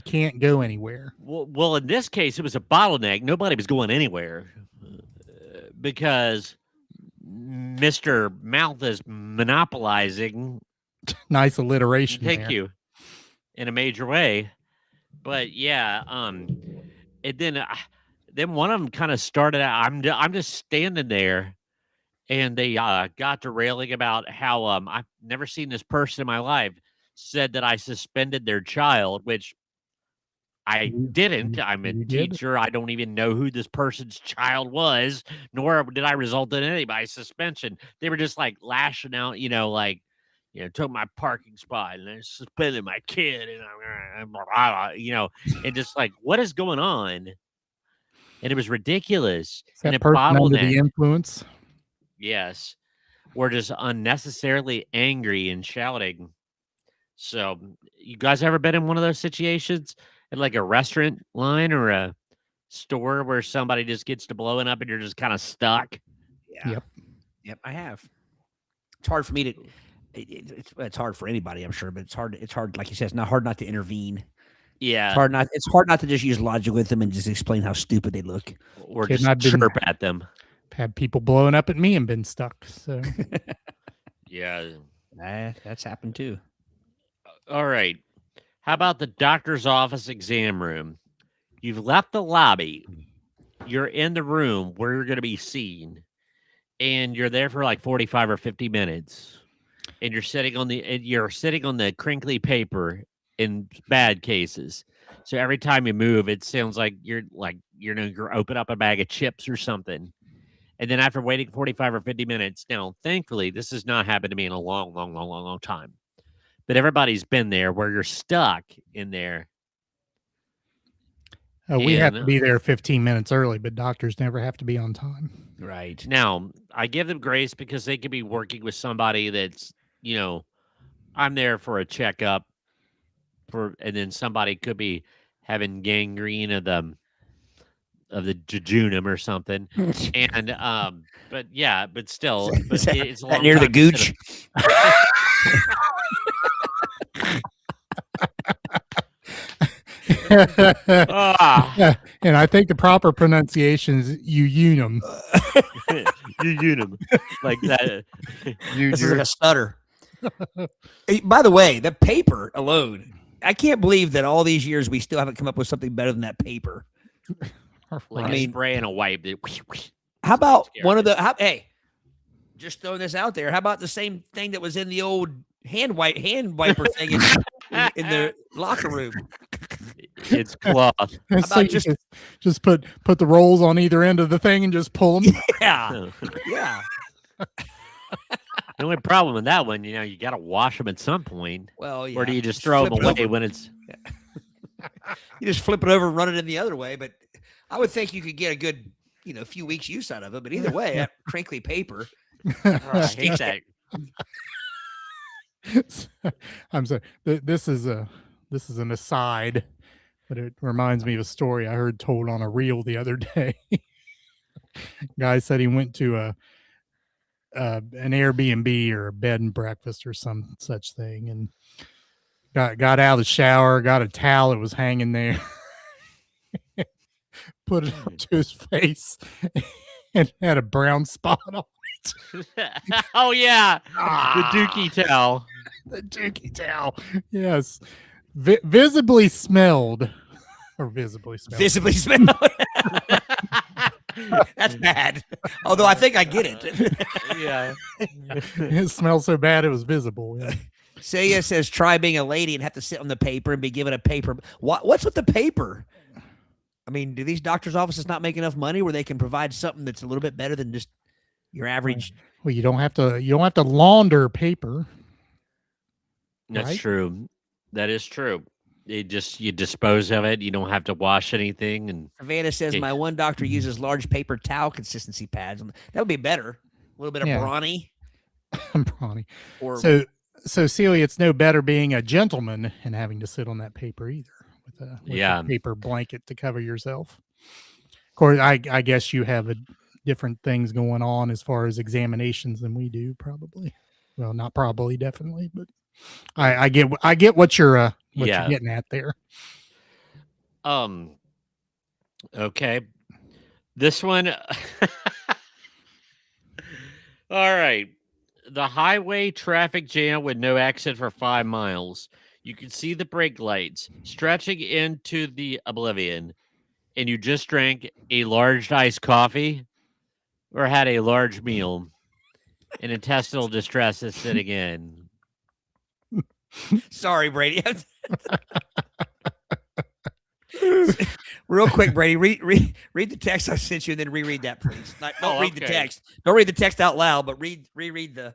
can't go anywhere. Well, in this case, it was a bottleneck. Nobody was going anywhere because Mr. Mouth is monopolizing. Nice alliteration. Thank you, in a major way. But yeah, and then one of them kind of started out. I'm just standing there, and they got to railing about how I've never seen this person in my life. Said that I suspended their child, which I didn't. I'm a teacher. I don't even know who this person's child was, nor did I result in anybody's suspension. They were just like lashing out, took my parking spot and I suspended my kid, and and just like, what is going on? And it was ridiculous. And it under the influence. Yes, we're just unnecessarily angry and shouting. So, you guys ever been in one of those situations at like a restaurant line or a store where somebody just gets to blowing up and you're just kind of stuck? Yeah. Yep, I have. It's hard for me to. It's hard for anybody, I'm sure, but it's hard. It's hard, like you said. It's not hard not to intervene. Yeah, It's hard not to just use logic with them and just explain how stupid they look, or just chirp at them. Had people blowing up at me and been stuck. So, yeah, that's happened too. All right. How about the doctor's office exam room? You've left the lobby. You're in the room where you're going to be seen, and you're there for like 45 or 50 minutes, and you're sitting on the crinkly paper in bad cases. So every time you move, it sounds like you're open up a bag of chips or something. And then after waiting 45 or 50 minutes, now thankfully this has not happened to me in a long time. But everybody's been there where you're stuck in there. We have to be there 15 minutes early, but doctors never have to be on time. Right. Now, I give them grace because they could be working with somebody that's, I'm there for a checkup, and then somebody could be having gangrene of the jejunum or something. And but still, it's a long near the time gooch. And I think the proper pronunciation is unum. Unum, like that. This is like a stutter. Hey, by the way, the paper alone, I can't believe that all these years we still haven't come up with something better than that paper. Like a spray and a wipe. How about one of the? Hey, just throwing this out there. How about the same thing that was in the old hand wiper thing in the locker room? It's cloth. So just put the rolls on either end of the thing and just pull them. Yeah. The only problem with that one, you got to wash them at some point. Well, yeah. Or do you just throw them away when it's? You just flip it over and run it in the other way. But I would think you could get a good, few weeks use out of it. But either way, that crinkly paper. I hate that. I'm sorry. This is an aside, but it reminds me of a story I heard told on a reel the other day. Guy said he went to an Airbnb or a bed and breakfast or some such thing, and got out of the shower, got a towel that was hanging there, put it up to his face, and had a brown spot on it. Oh yeah, the dookie towel. The dookie towel. Yes, visibly smelled, or visibly smelled. Visibly smelled. That's bad. Although I think I get it. Yeah. It smelled so bad it was visible. Yeah. Celia says, try being a lady and have to sit on the paper and be given a paper. What's with the paper? I mean, do these doctors' offices not make enough money where they can provide something that's a little bit better than just your average? Well, you don't have to launder paper. That's Right? true. That is true. You dispose of it. You don't have to wash anything. And Savannah says, my one doctor uses large paper towel consistency pads. That would be better. A little bit of brawny. Brawny. Or So Celia, it's no better being a gentleman and having to sit on that paper either with a paper blanket to cover yourself. Of course, I guess you have different things going on as far as examinations than we do, probably. Well, not probably, definitely, but I get what you're getting at there. Okay. This one. All right. The highway traffic jam with no exit for 5 miles. You can see the brake lights stretching into the oblivion, and you just drank a large iced coffee or had a large meal, and intestinal distress is sitting in. Sorry, Brady. Real quick, Brady, read the text I sent you and then reread that, please. Don't read the text. Don't read the text out loud, but reread the.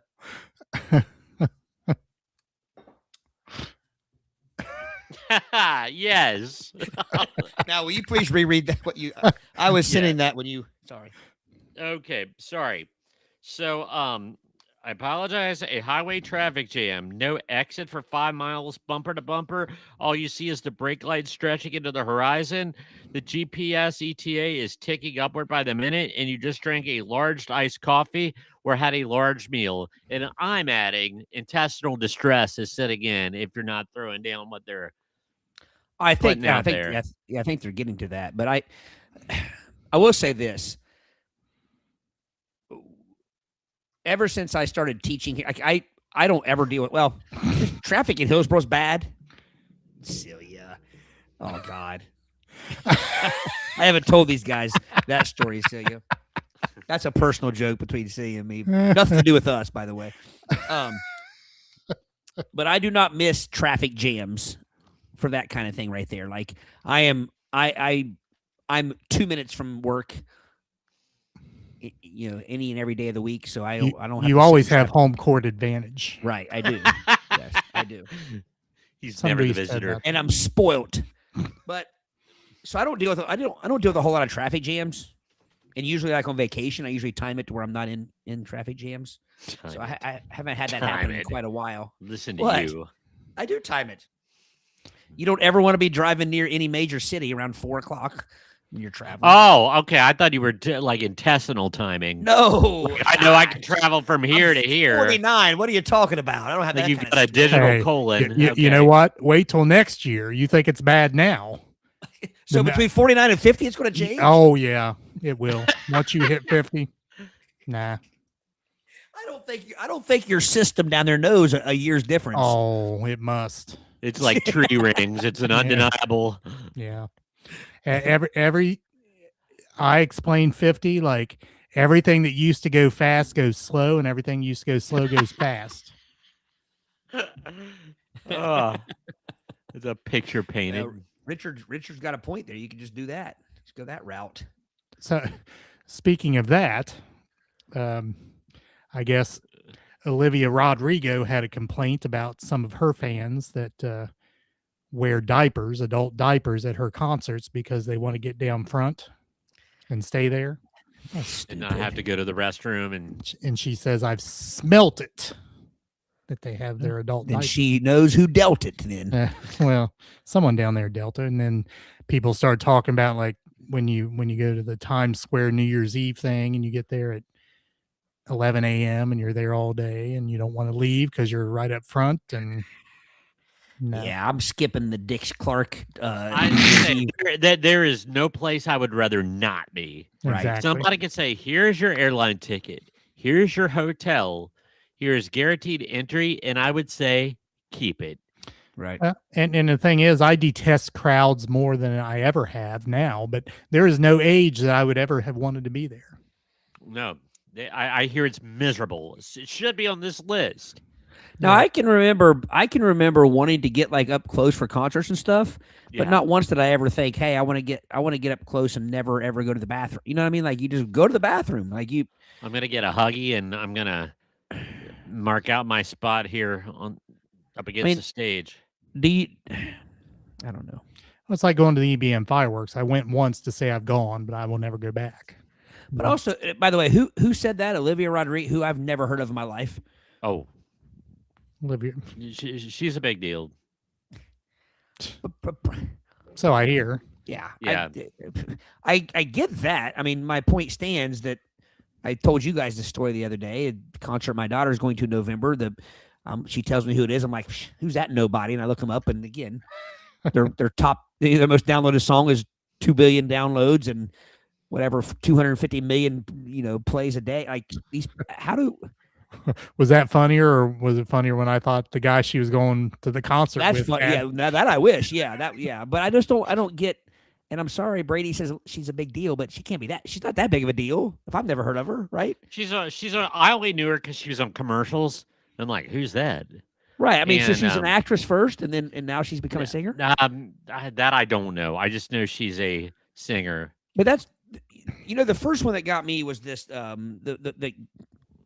Yes. Now, will you please reread that? I was sending that when you. Sorry. Okay, sorry. So, I apologize. A highway traffic jam. No exit for 5 miles, bumper to bumper. All you see is the brake lights stretching into the horizon. The GPS ETA is ticking upward by the minute, and you just drank a large iced coffee or had a large meal. And I'm adding intestinal distress is setting in if you're not throwing down what they're I think there. I think they're getting to that. But I will say this. Ever since I started teaching here, I don't ever deal with, traffic in Hillsboro's bad. Celia. Oh, God. I haven't told these guys that story, Celia. That's a personal joke between Celia and me. Nothing to do with us, by the way. But I do not miss traffic jams for that kind of thing right there. Like I'm 2 minutes from work, any and every day of the week. So I don't have you always have home court advantage. Right. I do. Yes, I do. He's never the visitor. And I'm spoilt. But so I don't deal with a whole lot of traffic jams. And usually, like on vacation, I usually time it to where I'm not in traffic jams. So I haven't had that happen in quite a while. Listen to you. I do time it. You don't ever want to be driving near any major city around 4:00 when you're traveling. Oh, okay. I thought you were like intestinal timing. No, I know I can travel from here to here. 49. What are you talking about? I don't have that. You've got a digital colon. You know what? Wait till next year. You think it's bad now? So between 49 and 50, it's going to change. Oh yeah, it will. Once you hit 50, nah. I don't think your system down there knows a year's difference. Oh, it must. It's like tree rings. It's an undeniable. Yeah. I explain 50 like everything that used to go fast goes slow, and everything used to go slow goes fast. It's a picture painted. Richard's got a point there. You can just do that. Just go that route. So, speaking of that, I guess Olivia Rodrigo had a complaint about some of her fans that wear adult diapers at her concerts because they want to get down front and stay there. And not have to go to the restroom. And she says, I've smelt it that they have their adult And diapers. she knows who dealt it then. Well, someone down there dealt it. And then people start talking about like when you go to the Times Square New Year's Eve thing and you get there at 11 a.m. and you're there all day and you don't want to leave because you're right up front. And no. Yeah, I'm skipping the Dick Clark. There is no place I would rather not be. Right. Exactly. Somebody could say, here's your airline ticket. Here's your hotel. Here's guaranteed entry. And I would say, keep it. Right. And the thing is, I detest crowds more than I ever have now, but there is no age that I would ever have wanted to be there. No, I hear it's miserable. It should be on this list. Now I can remember wanting to get like up close for concerts and stuff, but not once did I ever think, hey, I want to get up close and never ever go to the bathroom. You know what I mean? Like you just go to the bathroom. Like I'm gonna get a Huggy and I'm gonna mark out my spot here up against the stage. I don't know. It's like going to the EBM fireworks. I went once to say I've gone, but I will never go back. But also, by the way, who said that? Olivia Rodrigo, who I've never heard of in my life. Oh, Olivia. She's a big deal. So I hear. Yeah. Yeah. I get that. I mean, my point stands that I told you guys the story the other day. A concert my daughter's going to in November. She tells me who it is. I'm like, who's that nobody? And I look them up, and again, their most downloaded song is 2 billion downloads and whatever 250 million plays a day. Like these, was that funnier, or was it funnier when I thought the guy she was going to the concert that's with? Funny. Yeah, now that I wish. Yeah, but I don't get. And I'm sorry, Brady says she's a big deal, but she can't be that. She's not that big of a deal if I've never heard of her, right? I only knew her because she was on commercials. I'm like, who's that? Right. I mean, so she's an actress first, and now she's become a singer. That I don't know. I just know she's a singer. But that's, the first one that got me was this the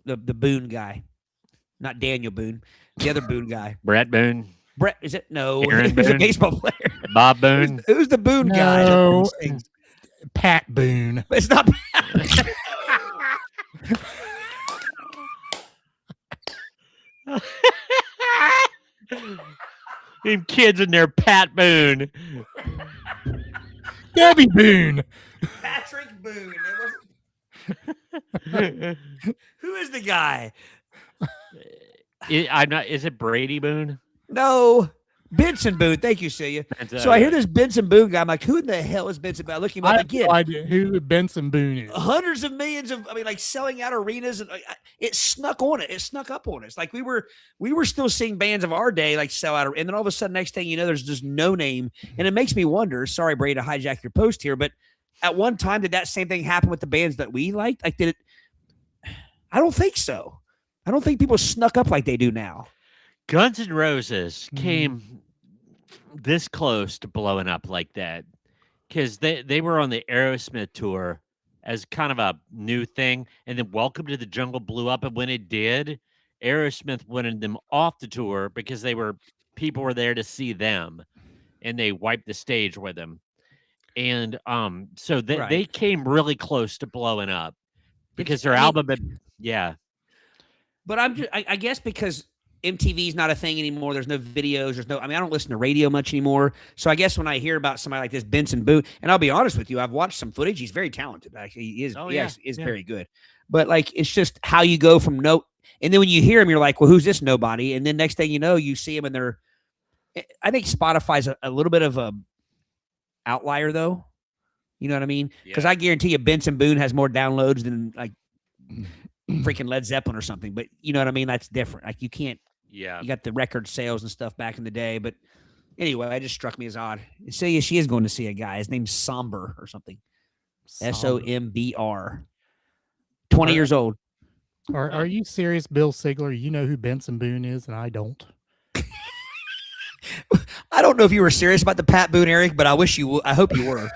Boone guy, not Daniel Boone, the other Boone guy. Brett Boone. Brett, is it? No, Aaron he's a Boone? baseball player. Bob Boone. Who's the Boone guy? No, Pat Boone. It's not. Them kids in there, Pat Boone. Debbie Boone. Patrick Boone. Who is the guy? Is it Brady Boone? No. Benson Boone. Thank you, Celia. So I hear this Benson Boone guy. I'm like, who in the hell is Benson Boone? I look him up again. I have no idea who Benson Boone is. Hundreds of millions of, selling out arenas, and it snuck on it. It snuck up on us. Like we were still seeing bands of our day like sell out, and then all of a sudden, next thing you know, there's just no name, and it makes me wonder. Sorry, Brady, to hijack your post here, but at one time, did that same thing happen with the bands that we liked? Like, did it? I don't think so. I don't think people snuck up like they do now. Guns N' Roses came this close to blowing up like that because they were on the Aerosmith tour as kind of a new thing, and then Welcome to the Jungle blew up, and when it did, Aerosmith wanted them off the tour because people were there to see them, and they wiped the stage with them, and so they came really close to blowing up because their album But I guess because MTV's not a thing anymore. There's no videos. I don't listen to radio much anymore. So I guess when I hear about somebody like this Benson Boone, and I'll be honest with you, I've watched some footage. He's very talented. Actually, he is. Is very good. But like, it's just how you go from and then when you hear him, you're like, well, who's this nobody? And then next thing you know, you see him, and I think Spotify's a little bit of a outlier, though. You know what I mean? Because I guarantee you, Benson Boone has more downloads than like freaking Led Zeppelin or something. But you know what I mean? That's different. Like you can't. Yeah. You got the record sales and stuff back in the day. But anyway, it just struck me as odd. Celia, she is going to see a guy. His name's Somber or something. SOMBR. 20 years old. Are you serious, Bill Sigler? You know who Benson Boone is, and I don't. I don't know if you were serious about the Pat Boone, Eric, but I hope you were.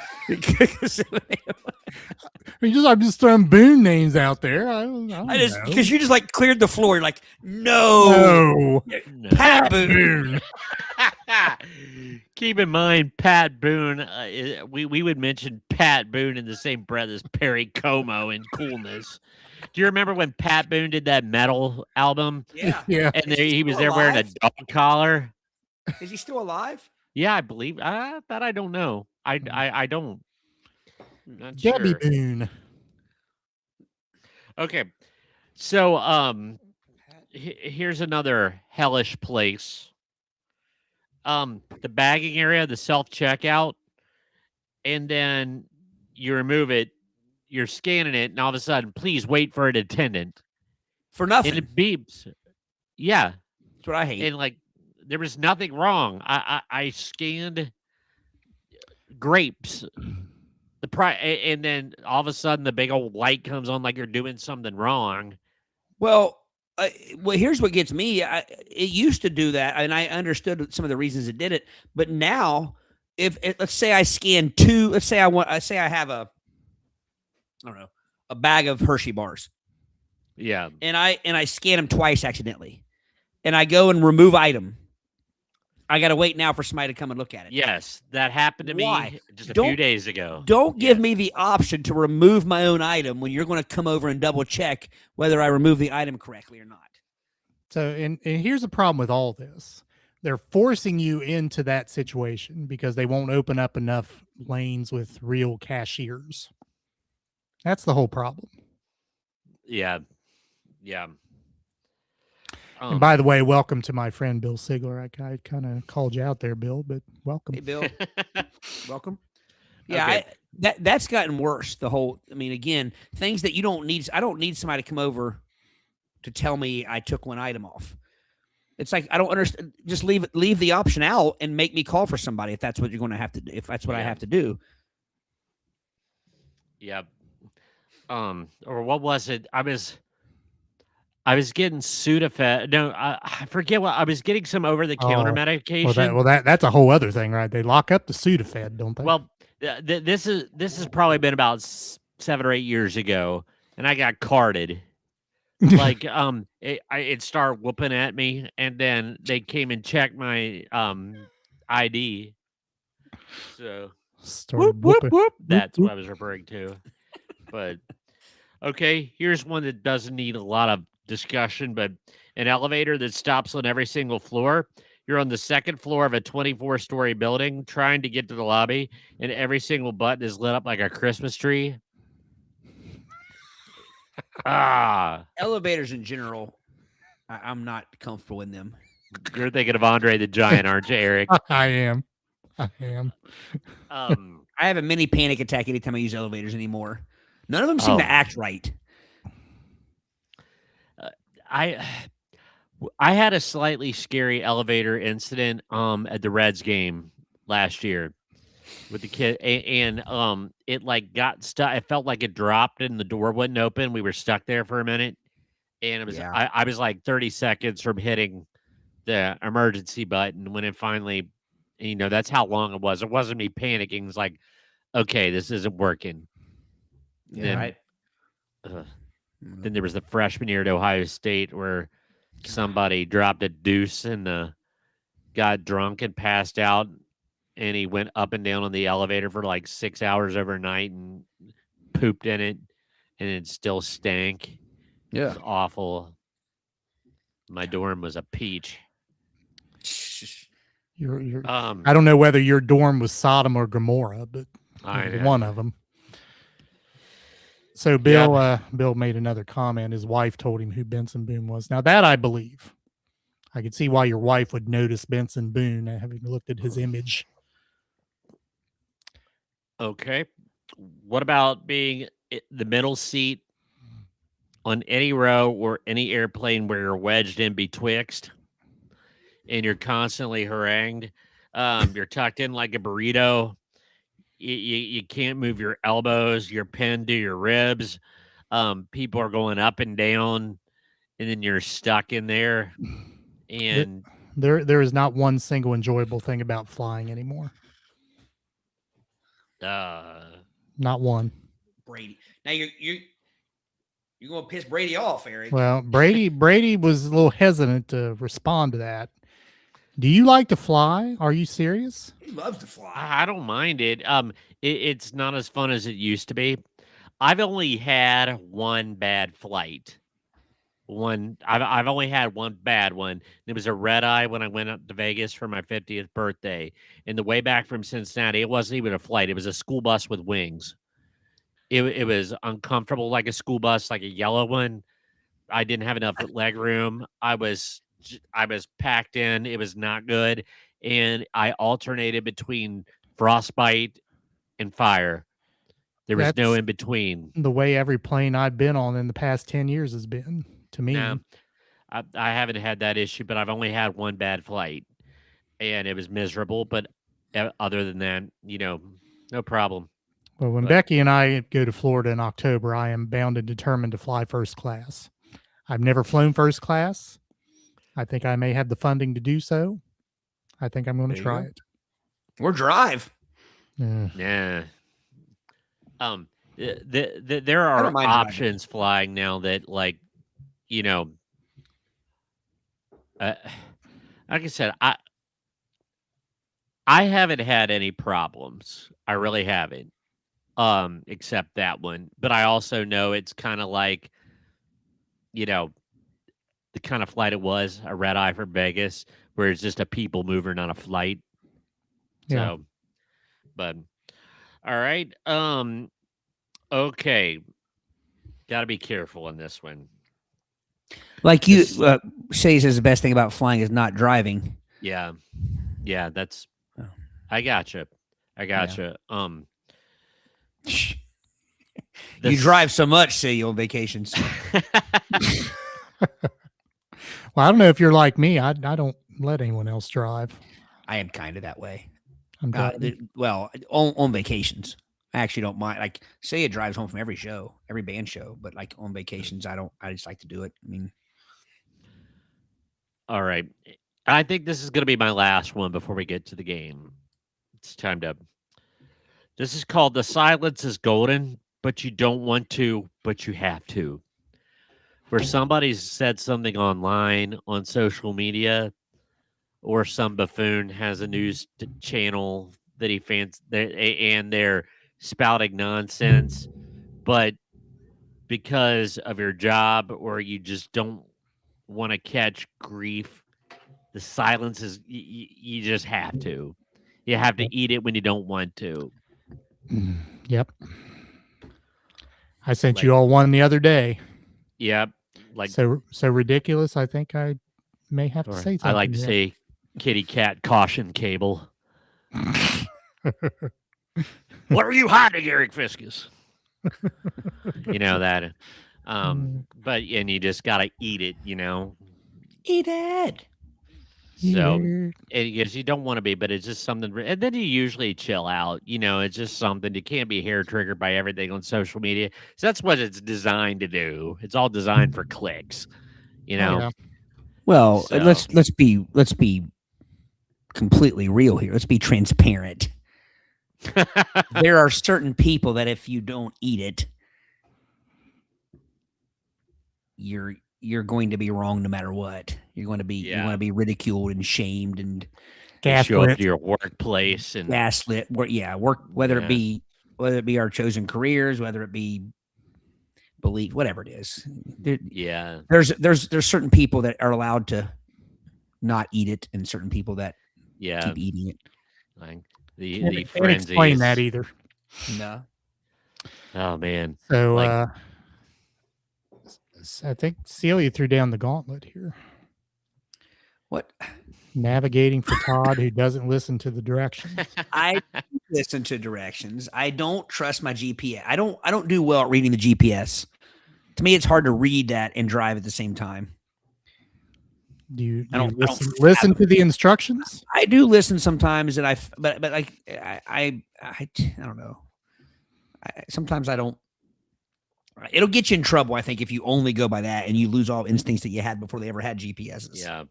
I'm just throwing Boone names out there. I don't know. Because you just like cleared the floor. You're like, no. Pat Boone. Keep in mind, Pat Boone. We would mention Pat Boone in the same breath as Perry Como in coolness. Do you remember when Pat Boone did that metal album? Yeah. And he was there wearing a dog collar. Is he still alive? Yeah, I believe that. I don't know. I don't. Not Debbie sure. Boone. Okay, so here's another hellish place. The bagging area, the self checkout, and then you remove it. You're scanning it, and all of a sudden, please wait for an attendant For nothing. and it beeps. Yeah, that's what I hate. and like there was nothing wrong. I scanned grapes. And then all of a sudden the big old light comes on like you're doing something wrong. Well, here's what gets me. It used to do that, and I understood some of the reasons it did it. But now, let's say I scan two, let's say I have I don't know, a bag of Hershey bars. Yeah. And I scan them twice accidentally, and I go and remove item. I got to wait now for somebody to come and look at it. Yes, that happened to me just a few days ago. Don't give me the option to remove my own item when you're going to come over and double check whether I remove the item correctly or not. So, and here's the problem with all this. They're forcing you into that situation because they won't open up enough lanes with real cashiers. That's the whole problem. Yeah. Yeah. And by the way, welcome to my friend Bill Sigler. I kind of called you out there, Bill, but welcome. Hey, Bill. Welcome. Yeah, Okay. that's gotten worse. Again, things that you don't need. I don't need somebody to come over to tell me I took one item off. It's like, I don't understand. Just leave the option out and make me call for somebody if that's what you're going to have to do. If that's what I have to do. Yeah. Or what was it? I was getting Sudafed. No, I forget what I was getting. Some over-the-counter medication. Well, that's a whole other thing, right? They lock up the Sudafed, don't they? Well, this has probably been about 7 or 8 years ago, and I got carded. Like it started whooping at me, and then they came and checked my ID. So whoop. That's what I was referring to. But okay, here's one that doesn't need a lot of discussion, but an elevator that stops on every single floor. You're on the second floor of a 24-story building trying to get to the lobby, and every single button is lit up like a Christmas tree. Elevators in general, I'm not comfortable in them. You're thinking of Andre the Giant, aren't you, Eric? I am. I have a mini panic attack anytime I use elevators anymore. None of them seem to act right. I had a slightly scary elevator incident at the Reds game last year with the kid, and it like got stuck. I felt like it dropped and the door wouldn't open. We were stuck there for a minute, and it was I was like 30 seconds from hitting the emergency button when it finally, that's how long it was. It wasn't me panicking. It was like, okay, this isn't working. Yeah. Then there was the freshman year at Ohio State where somebody dropped a deuce and got drunk and passed out, and he went up and down on the elevator for like 6 hours overnight and pooped in it, and it still stank. Yeah. It was awful. My dorm was a peach. I don't know whether your dorm was Sodom or Gomorrah, but one of them. So Bill made another comment. His wife told him who Benson Boone was. Now that I believe. I could see why your wife would notice Benson Boone having looked at his image. Okay. What about being the middle seat on any row or any airplane where you're wedged in betwixt and you're constantly harangued? You're tucked in like a burrito. You can't move your elbows. You're pinned to your ribs. People are going up and down, and then you're stuck in there. And there is not one single enjoyable thing about flying anymore. Not one. Brady. Now you're going to piss Brady off, Eric. Well, Brady was a little hesitant to respond to that. Do you like to fly? Are you serious? He loves to fly. I don't mind it. It's not as fun as it used to be. I've only had one bad flight. I've only had one bad one. It was a red eye when I went up to Vegas for my 50th birthday. And the way back from Cincinnati, it wasn't even a flight. It was a school bus with wings. It was uncomfortable like a school bus, like a yellow one. I didn't have enough leg room. I was packed in. It was not good. And I alternated between frostbite and fire. There was no in between. The way every plane I've been on in the past 10 years has been, to me. No, I haven't had that issue, but I've only had one bad flight. and it was miserable. But other than that, no problem. Well, when But- Becky and I go to Florida in October, I am bound and determined to fly first class. I've never flown first class. I think I may have the funding to do so. I think I'm going to There you try go. it. Or drive. Yeah. There are don't mind driving. options flying now that, like, like I said, I haven't had any problems. I really haven't. Except that one. But I also know it's kind of like, the kind of flight it was, a red eye from Vegas, where it's just a people mover on a flight. Yeah. So, but all right. Okay. Got to be careful in this one. Like you, Shay says the best thing about flying is not driving. Yeah. Yeah, that's Oh. I gotcha. You drive so much, say on vacations. Well, I don't know if you're like me. I don't let anyone else drive. I am kind of that way. I'm driving. Well, on vacations, I actually don't mind. Like, say it drives home from every show, every band show, but like on vacations, I don't. I just like to do it. I mean, All right. I think this is going to be my last one before we get to the game. It's time to. This is called The Silence is Golden, but you don't want to, but you have to. Where somebody's said something online on social media, or some buffoon has a news channel that he fans, and they're spouting nonsense, but because of your job or you just don't want to catch grief, the silence is you just have to. You have to eat it when you don't want to. Yep. I sent you all one the other day. Yep. Like So ridiculous. I think I may have to say something. I like to here. say kitty cat caution cable. What are you hiding, Eric Fiscus? You know that. But and you just gotta eat it, eat it. So Yeah. because you don't want to be, but it's just something, and then you usually chill out. It's just something you can't be hair triggered by everything on social media. So that's what it's designed to do. It's all designed for clicks. Yeah. Well, So- let's be completely real here. Let's be transparent. There are certain people that if you don't eat it, you're going to be wrong no matter what. You're going to be ridiculed and shamed and show up Gaslit. to your workplace and gaslit. Work whether it be our chosen careers, whether it be belief, whatever it is. There's certain people that are allowed to not eat it, and certain people that keep eating it. Like the Can't frenzies. explain that either. No. Oh man. So Like- I think Celia threw down the gauntlet here. What? Navigating for Todd, who doesn't listen to the directions. I listen to directions. I don't trust my GPS. I don't do well at reading the GPS. To me, it's hard to read that and drive at the same time. Do you I don't listen to the instructions? I do listen sometimes, and but like I don't know. Sometimes I don't. It'll get you in trouble, I think, if you only go by that and you lose all instincts that you had before they ever had GPSs. Yeah.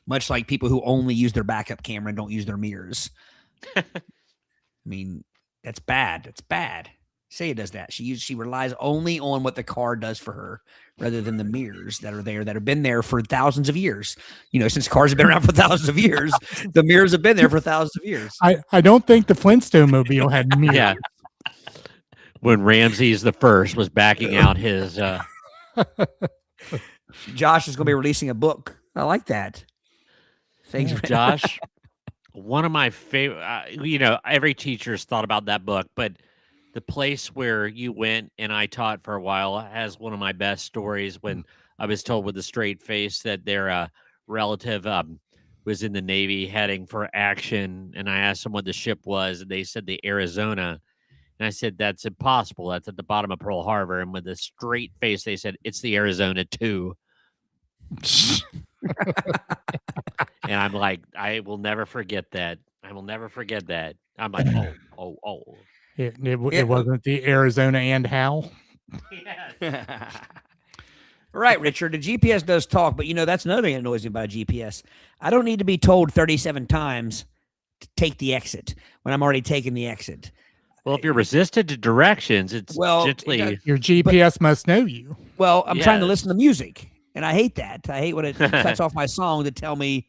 Much like people who only use their backup camera and don't use their mirrors. I mean, that's bad. That's bad. Say it does that. She relies only on what the car does for her rather than the mirrors that are there that have been there for thousands of years. Since cars have been around for thousands of years, the mirrors have been there for thousands of years. I don't think the Flintstone mobile had mirrors. Yeah. When Ramses the First was backing out his Josh is going to be releasing a book. I like that. Thanks, Josh. One of my favorite, every teacher's thought about that book, but the place where you went and I taught for a while has one of my best stories when I was told with a straight face that their relative was in the Navy heading for action. And I asked them what the ship was, and they said the Arizona. And I said, that's impossible. That's at the bottom of Pearl Harbor. And with a straight face, they said, it's the Arizona 2. And I'm like, I will never forget that. I will never forget that. I'm like, oh. It wasn't the Arizona and Hal. Yes. Right, Richard. The GPS does talk, but that's another thing that annoys me about GPS. I don't need to be told 37 times to take the exit when I'm already taking the exit. Well, if you're resistant to directions, it's gently. Your GPS must know you. Well, I'm trying to Yes. listen to music, and I hate that. I hate when it cuts off my song to tell me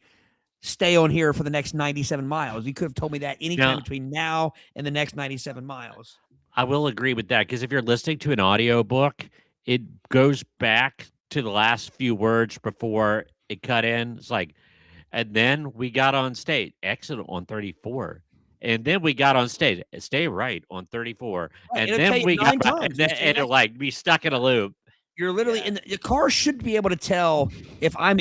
stay on here for the next 97 miles. You could have told me that anytime between now and the next 97 miles. I will agree with that because if you're listening to an audiobook, it goes back to the last few words before it cut in. It's like, and then we got on stage, exit on 34. And then we got on stage, stay right on 34. Right, and it'll then tell you we 9 got, times. and it'll like be stuck in a loop. You're literally in the car should be able to tell if I'm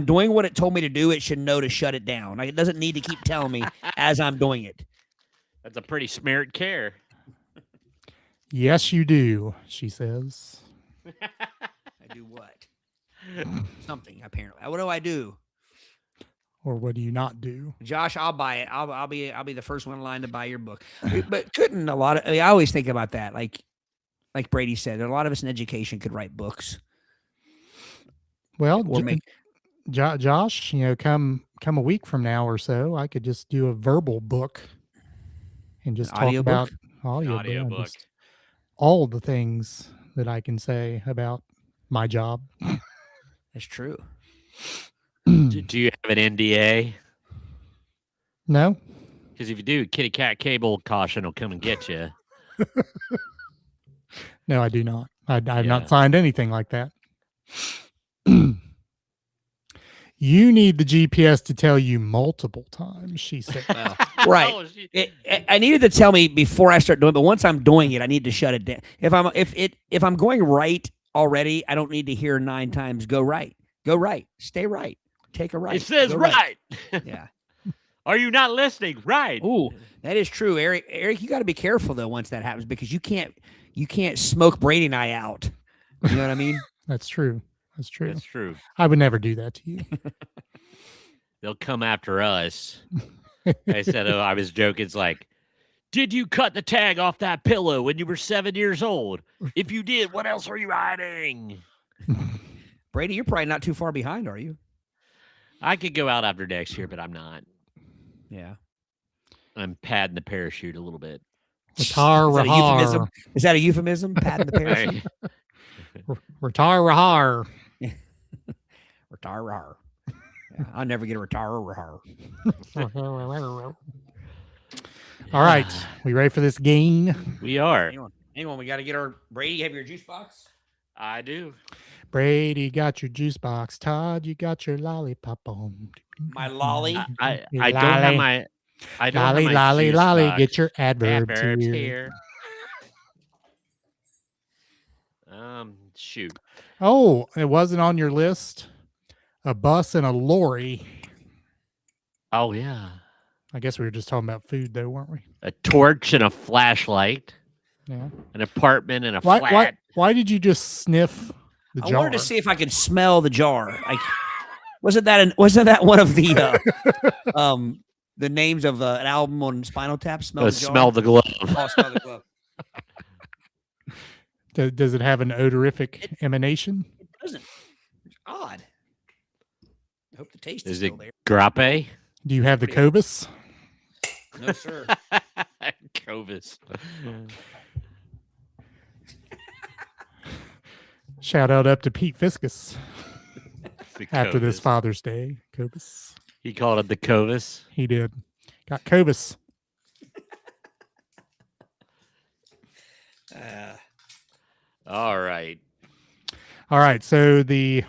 doing what it told me to do. It should know to shut it down. Like, it doesn't need to keep telling me as I'm doing it. That's a pretty smeared care. Yes, you do, she says. I do what? Something apparently. What do I do? Or what do you not do? Josh, I'll buy it. I'll be the first one in line to buy your book. But couldn't I always think about that. Like Brady said, a lot of us in education could write books. Well, Or make Josh, come a week from now or so, I could just do a verbal book and just talk about audiobook. just all the things that I can say about my job. That's true. Do you have an NDA? No. Because if you do, kitty cat cable caution will come and get you. No, I do not. I've not signed anything like that. You need the GPS to tell you multiple times, she said. Well, right. Oh, I needed to tell me before I start doing it, but once I'm doing it, I need to shut it down. If I'm going right already, I don't need to hear 9 times go right, stay right, take a right. It says go right. Yeah. Are you not listening? Right. Ooh, that is true, Eric. Eric, you got to be careful though once that happens because you can't smoke Brady and I out. You know what I mean? That's true. That's true. That's true. I would never do that to you. They'll come after us. I said, I was joking. It's like, did you cut the tag off that pillow when you were 7 years old? If you did, what else are you hiding? Brady, you're probably not too far behind, are you? I could go out after next year, but I'm not. Yeah. I'm padding the parachute a little bit. Retire, rahar. Is that a euphemism? Padding the parachute? Retire, rahar. Retire, rahar. Yeah, I'll never get a retire, rahar. All right. We ready for this game? We are. Hang on. We got to get our Brady. You have your juice box? I do. Brady got your juice box. Todd, you got your lollipop on. My lolly. I don't have my. I don't have my Lolly, juice lolly. box. Get your adverbs Adverbs here. Shoot. Oh, it wasn't on your list. A bus and a lorry. Oh yeah. I guess we were just talking about food, though, weren't we? A torch and a flashlight. Yeah. An apartment and a flat. Why did you just sniff the jar? I wanted to see if I could smell the jar. Like, wasn't that one of the the names of an album on Spinal Tap? Smell the jar. Smell the glove. Oh, smell the glove. Does it have an odorific emanation? It doesn't. It's odd. I hope the taste Is is it still there. grappe? Do you have the Cobus? No, sir. Covis. Shout out up to Pete Fiskus The after this Covis. Father's Day. Cobus. He called it the Covis. He did. Got Cobus. All right. All right. So the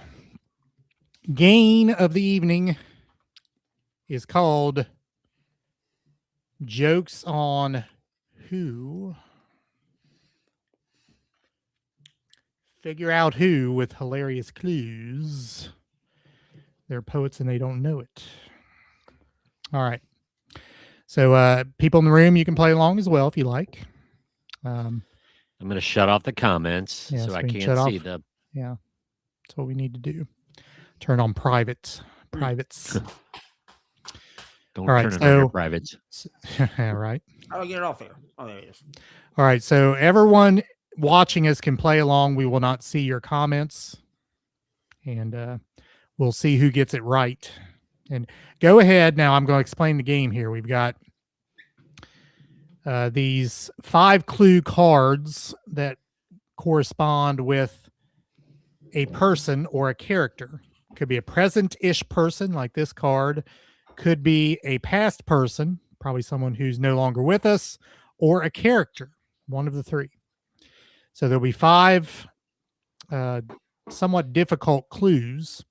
gain of the evening is called Jokes on Who. Figure out who with hilarious clues. They're poets and they don't know it. All right. So people in the room, you can play along as well if you like. I'm going to shut off the comments Yeah, so so I we can can't shut see off. them. Yeah, that's what we need to do. turn on privates. Don't All right, turn it on your so- privates. Yeah, right. I'll get it off there. Oh, there it is. All right, so everyone watching us can play along. We will not see your comments, and we'll see who gets it right. And go ahead. Now I'm going to explain the game here. We've got these 5 clue cards that correspond with a person or a character. Could be a present-ish person like this card. Could be a past person, probably someone who's no longer with us, or a character, one of the 3. So there'll be 5 somewhat difficult clues.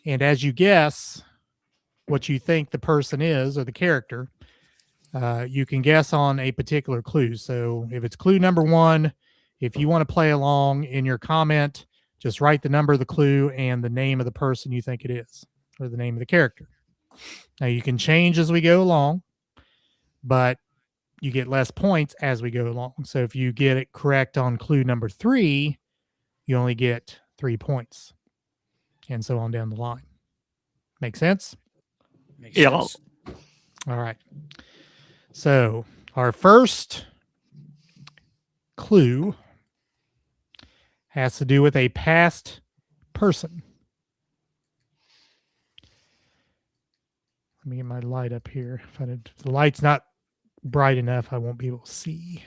And as you guess what you think the person is or the character, you can guess on a particular clue. So if it's clue number 1, if you want to play along in your comment, just write the number of the clue and the name of the person you think it is, or the name of the character. Now you can change as we go along, but you get less points as we go along. So if you get it correct on clue number 3, you only get 3 points, and so on down the line. Make sense? Makes Yeah. sense. All right. So our first clue has to do with a past person. Let me get my light up here. If the light's not bright enough, I won't be able to see.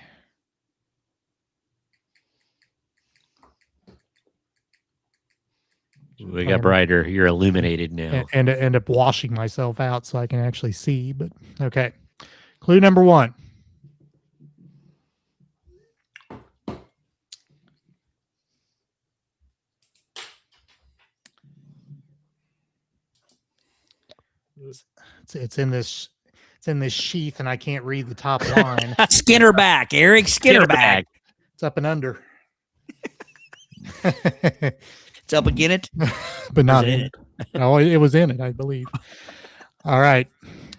We got brighter. You're illuminated now. And end up washing myself out so I can actually see. But okay. Clue number 1. It's in this sheath, and I can't read the top line. Skinner back, Eric. Skinner back. It's up and under. It's up again it. But not in it. Oh, it was in it, I believe. All right.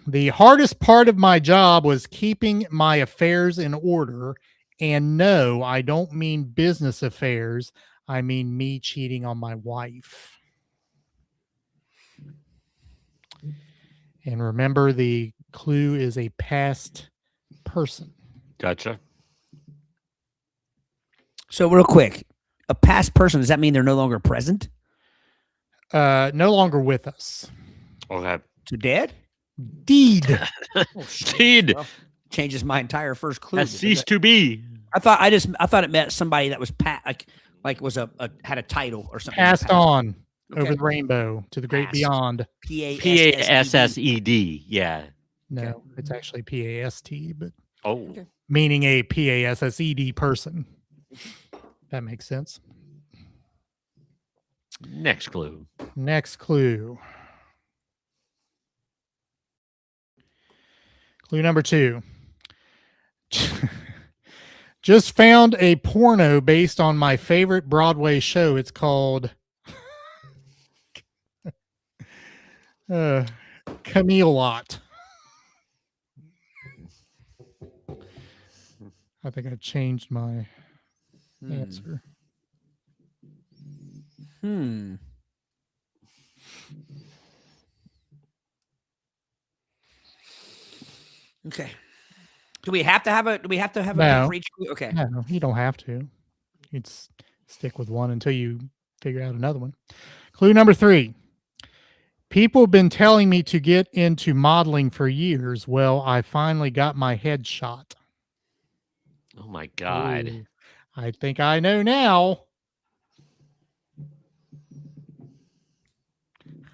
The hardest part of my job was keeping my affairs in order. And no, I don't mean business affairs. I mean me cheating on my wife. And remember, the clue is a past person. Gotcha. So real quick, a past person, does that mean they're no longer present? No longer with us. Okay. So dead? Deed. Deed. Well, changes my entire first clue. Has ceased to be. I thought it meant somebody that was like was had a title or something. Passed on Okay. over the rainbow to the great Passed. beyond. PASSED. Yeah. No, Okay. it's actually PAST, but Oh. Okay. meaning a PASSED person. That makes sense. Next clue. Next clue. Clue number 2. Just found a porno based on my favorite Broadway show. It's called Camelot. I think I changed my answer. Okay. Do we have to have a No. pick for each clue? Okay. No, you don't have to. You'd stick with one until you figure out another one. Clue number 3. People have been telling me to get into modeling for years. Well, I finally got my head shot. Oh my God. Ooh, I think I know now.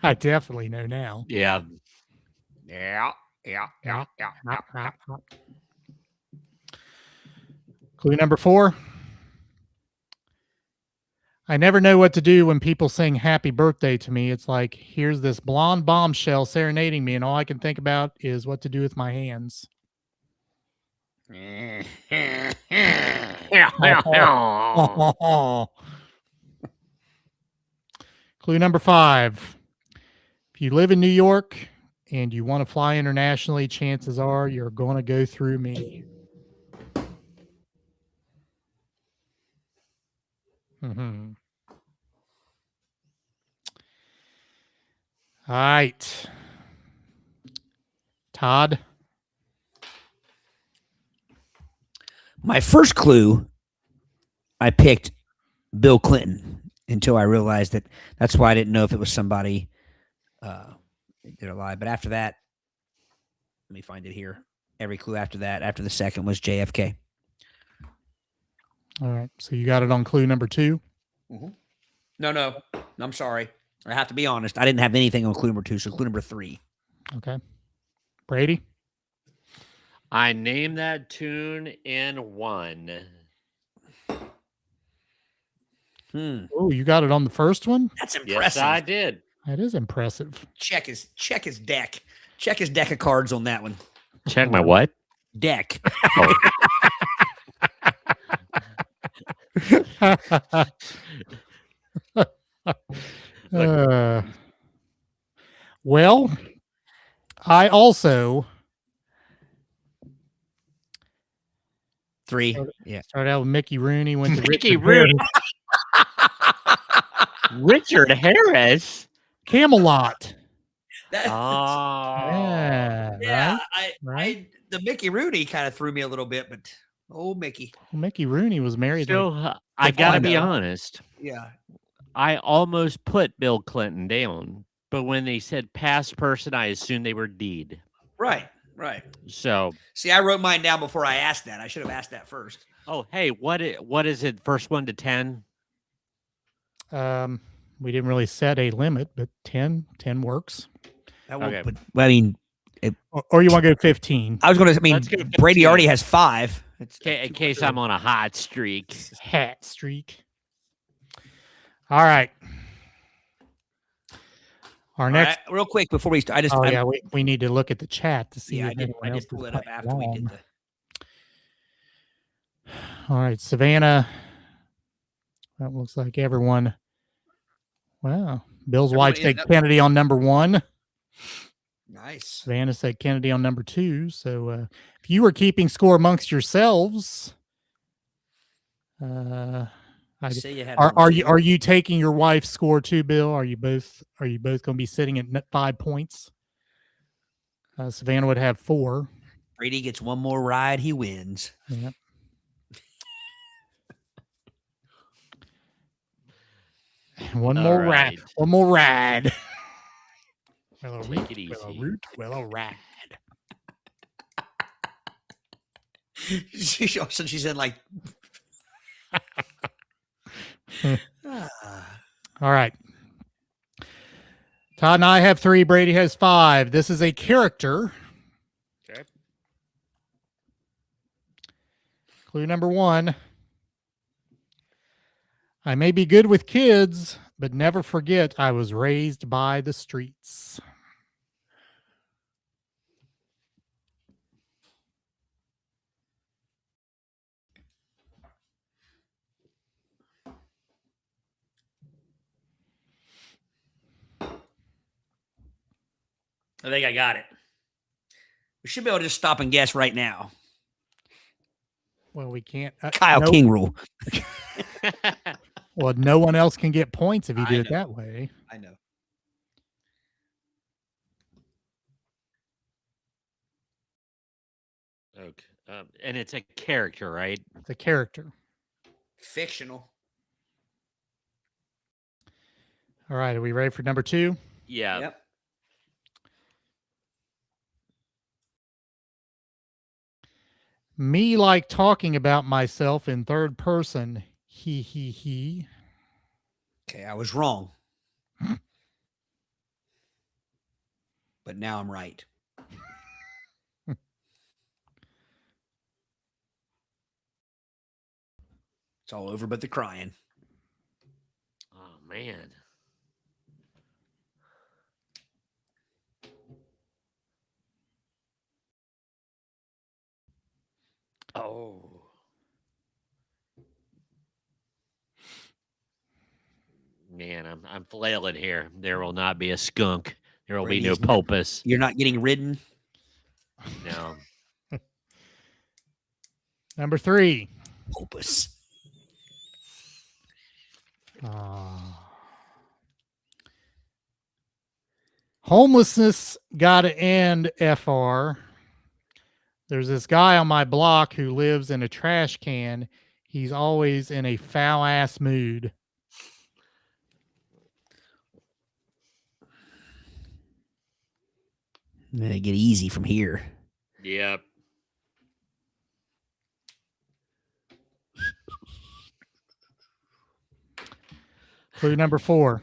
I definitely know now. Yeah. Yeah. Clue number 4. I never know what to do when people sing happy birthday to me. It's like, here's this blonde bombshell serenading me, and all I can think about is what to do with my hands. Clue number 5. If you live in New York and you want to fly internationally, chances are you're going to go through me. All right. Todd. My first clue, I picked Bill Clinton until I realized that's why I didn't know if it was somebody that are alive. But after that, let me find it here. Every clue after that, after the second, was JFK. All right. So you got it on clue number 2. No, I'm sorry. I have to be honest. I didn't have anything on clue number 2, so clue number 3. Okay. Brady. I named that tune in 1. Oh, you got it on the first one? That's impressive. Yes, I did. That is impressive. Check his deck. Check his deck of cards on that one. Check my what? Deck. Well, I also 3. Yeah. started out with Mickey Rooney, went to Mickey Richard Rooney. Harris. Richard Harris. Camelot. Oh. Yeah, I right. the Mickey Rooney kind of threw me a little bit, but Mickey. Well, Mickey Rooney was married. So I gotta be know. honest. Yeah. I almost put Bill Clinton down, but when they said past person, I assumed they were deed. Right. So See, I wrote mine down before I asked that. I should have asked that first. oh hey, what is it? First 1 to 10? We didn't really set a limit, but 10 works. That won't, Okay. but I mean, Or you want to go 15? I was going to. I mean, Let's go Brady 15. already has 5. It's In case I'm on a hot streak. Hat streak. All right. Our next. real quick before we start, We need to look at the chat to see. Yeah, if I did anyone else pull is it up playing after we did along. the. All right, Savannah. That looks like everyone. Wow. Bill's wife said Kennedy on number 1. Nice. Savannah said Kennedy on number 2. So if you were keeping score amongst yourselves, Say you had are you taking your wife's score too, Bill? Are you both going to be sitting at 5 points? Savannah would have 4. Brady gets one more ride, he wins. Yep. One more ride. One more ride. Well, a Take it easy. Well, a root. Well, a ride. So she's in like. All right. Todd and I have 3. Brady has 5. This is a character. Okay. Clue number 1. I may be good with kids, but never forget I was raised by the streets. I think I got it. We should be able to just stop and guess right now. Well, we can't. Kyle King rule. Well, no one else can get points if you do I it know. that way. I know. Okay. And it's a character, right? It's a character. Fictional. All right. Are we ready for number 2? Yeah. Yep. Me like talking about myself in third person. He. Okay, I was wrong. But now I'm right. It's all over but the crying. Oh man. Oh. Man, I'm flailing here. There will not be a skunk. There will be no pulpus. You're not getting ridden? No. Number 3. Pulpus. Homelessness got to end, FR. There's this guy on my block who lives in a trash can. He's always in a foul ass mood. I'm gonna get easy from here. Yep. Clue number 4.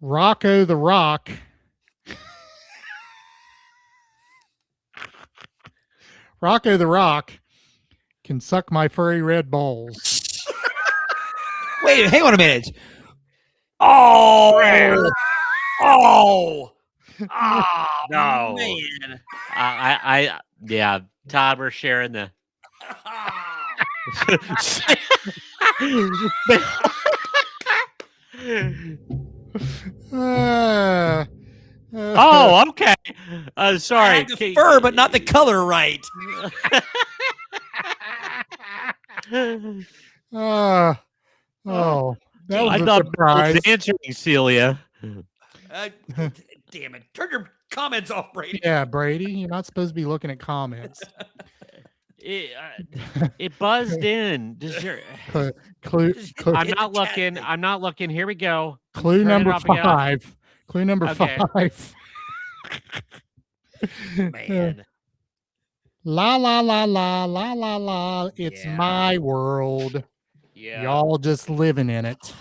Rocco the Rock. Rocco the Rock can suck my furry red balls. Wait, hang on a minute. Oh, oh, No. man. Yeah, Todd, we're sharing the. Oh, okay. I Sorry. had the fur, but not the color right. Oh, that was I a thought surprise. I was answering Celia. Damn it. Turn your comments off, Brady. Yeah, Brady, you're not supposed to be looking at comments. It buzzed in. Does your Clue, I'm not looking. I'm not looking. Here we go. clue Turn it number off again. 5. Clue number Okay. 5. Man. La la la la la la la. It's Yeah. my world. Yeah. Y'all just living in it.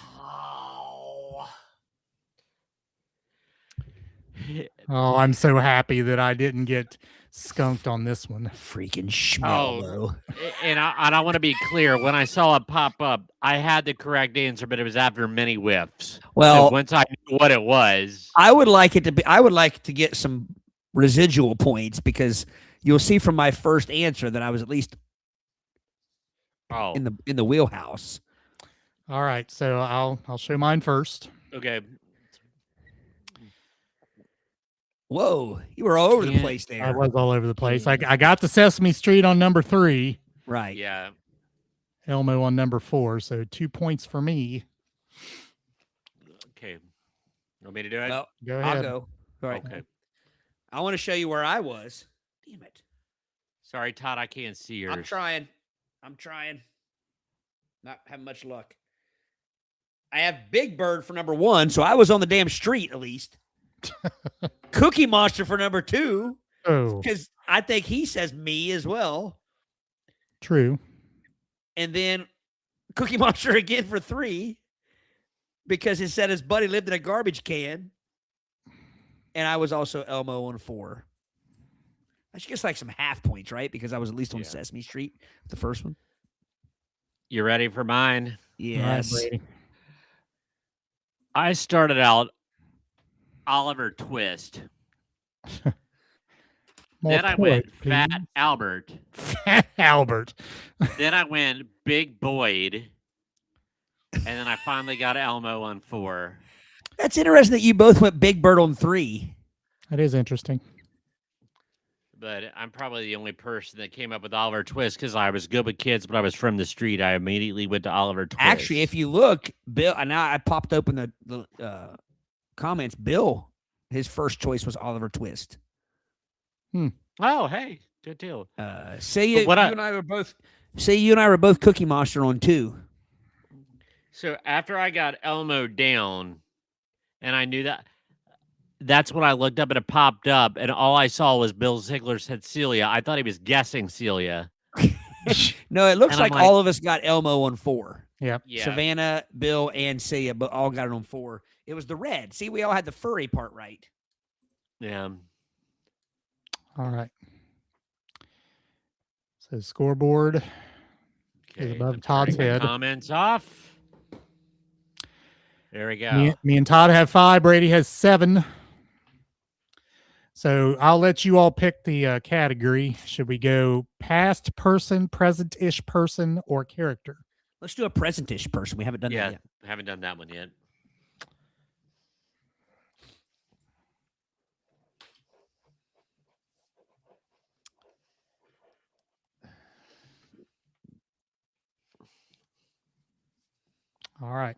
Oh, I'm so happy that I didn't get skunked on this one. Freaking schmelbo. And I want to be clear. When I saw it pop up, I had the correct answer, but it was after many whiffs. Well, So once I knew what it was, I would like to get some residual points because you'll see from my first answer that I was at least in the wheelhouse. All right, so I'll show mine first. Okay. Whoa, you were all over the place there. I was all over the place. I got the Sesame Street on number 3. Right. Yeah. Elmo on number 4. So 2 points for me. Okay. Want me to do it? Well, Go ahead. I'll go. All right. Okay. I want to show you where I was. Damn it. Sorry, Todd, I can't see yours. I'm trying. Not having much luck. I have Big Bird for number 1, so I was on the damn street at least. Cookie Monster for number 2, Oh, because I think he says me as well. true. And then Cookie Monster again for 3, because it said his buddy lived in a garbage can. And I was also Elmo on 4. I should get like some half points, right? Because I was at least on Sesame Street, the first one. You ready for mine? Yes. All right, Brady. I started out Oliver Twist. Then I went Fat Albert. Fat Albert. Then I went Big Boyd. And then I finally got Elmo on 4. That's interesting that you both went Big Bird on 3. That is interesting. But I'm probably the only person that came up with Oliver Twist because I was good with kids, but I was from the street. I immediately went to Oliver Twist. Actually, if you look, Bill, and now I popped open the comments. Bill, his first choice was Oliver Twist. Oh, hey, good deal. You and I were both Cookie Monster on 2. So after I got Elmo down, and I knew that's when I looked up and it popped up, and all I saw was Bill Ziegler said Celia. I thought he was guessing Celia. No, it looks And like all of us got Elmo on 4. Yep. Yeah. Savannah, Bill, and Celia, but all got it on 4. It was the red. See, we all had the furry part right. Yeah. All right. So scoreboard is Okay, above I'm Todd's turning my head. comments off. There we go. Me and Todd have 5. Brady has 7. So I'll let you all pick the category. Should we go past person, present-ish person, or character? Let's do a present-ish person. We haven't done that yet. Haven't done that one yet. All right.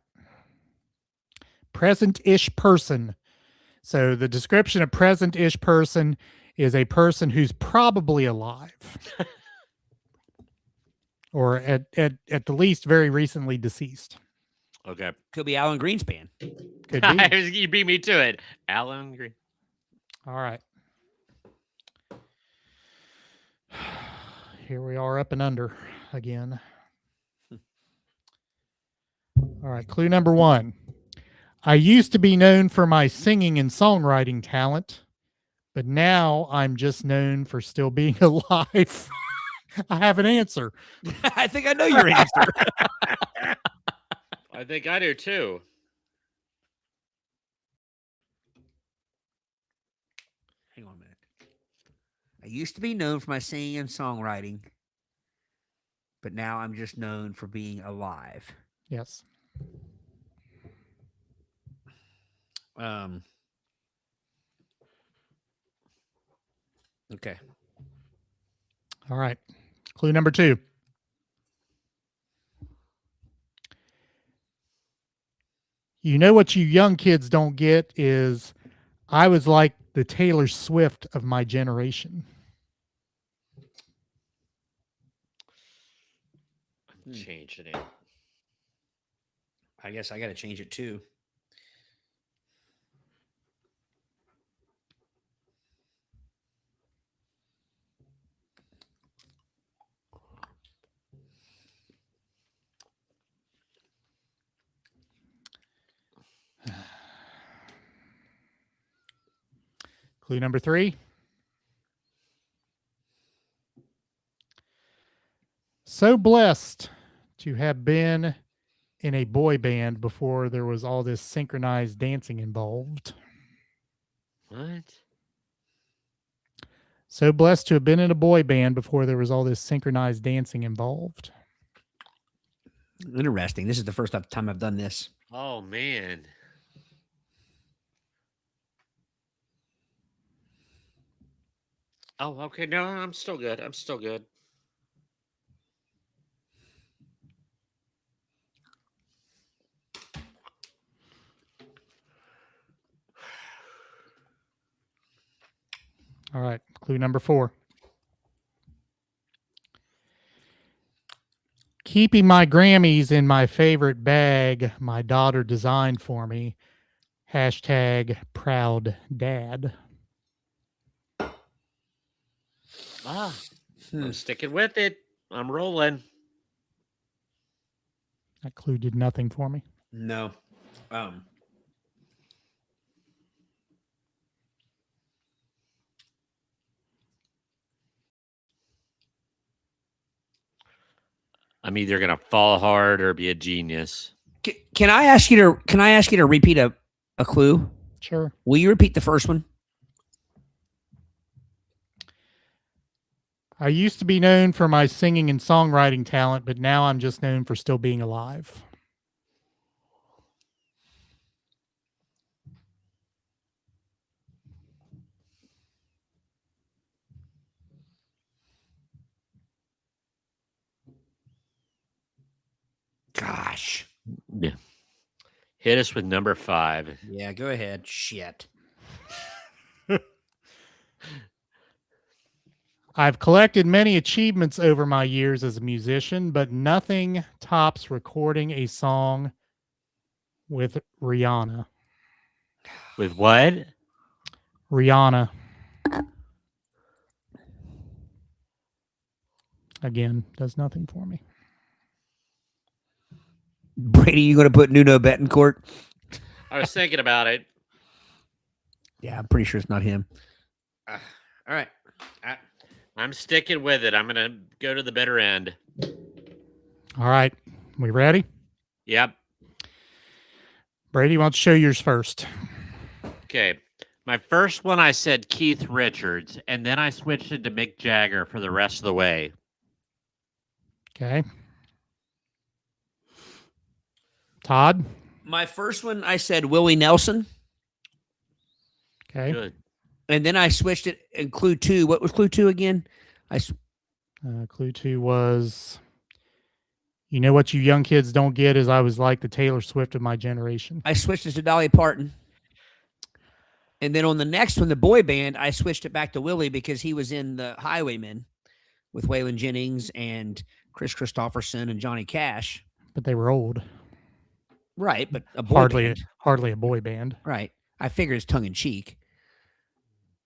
Present-ish person. So the description of present-ish person is a person who's probably alive. Or at the least very recently deceased. Okay. Could be Alan Greenspan. Could be. You beat me to it. Alan Green. All right. Here we are up and under again. All right. Clue number 1. I used to be known for my singing and songwriting talent, but now I'm just known for still being alive. I have an answer. I think I know your answer. I think I do too. Hang on a minute. I used to be known for my singing and songwriting, but now I'm just known for being alive. Yes. Okay. All right. Clue number 2. You know what you young kids don't get is I was like the Taylor Swift of my generation. Changing it. I guess I got to change it too. Clue number 3. So blessed to have been in a boy band before there was all this synchronized dancing involved. What? So blessed to have been in a boy band before there was all this synchronized dancing involved. Interesting. This is the first time I've done this. Oh man. Oh, okay. No, I'm still good. I'm still good. All right. Clue number 4. Keeping my Grammys in my favorite bag my daughter designed for me. Hashtag proud dad. I'm sticking with it. I'm rolling. That clue did nothing for me. No. I'm either gonna fall hard or be a genius. Can I ask you to repeat a clue? Sure. Will you repeat the first one? I used to be known for my singing and songwriting talent, but now I'm just known for still being alive. Gosh. Yeah. Hit us with number 5. Yeah, go ahead. Shit. I've collected many achievements over my years as a musician, but nothing tops recording a song with Rihanna. With what? Rihanna. Again, does nothing for me. Brady, you going to put Nuno Betancourt? I was thinking about it. Yeah, I'm pretty sure it's not him. All right. I'm sticking with it. I'm gonna go to the bitter end. All right. We ready? Yep. Brady, why don't you show yours first? Okay. My first one, I said Keith Richards, and then I switched it to Mick Jagger for the rest of the way. Okay. Todd? My first one, I said Willie Nelson. Okay. Good. And then I switched it in clue 2. What was clue 2 again? Clue 2 was You know what you young kids don't get is I was like the Taylor Swift of my generation. I switched it to Dolly Parton. And then on the next one, the boy band, I switched it back to Willie because he was in the Highwaymen with Waylon Jennings and Chris Christopherson and Johnny Cash. But they were old. Right, but a boy band. Hardly a boy band. Right. I figured it's tongue in cheek.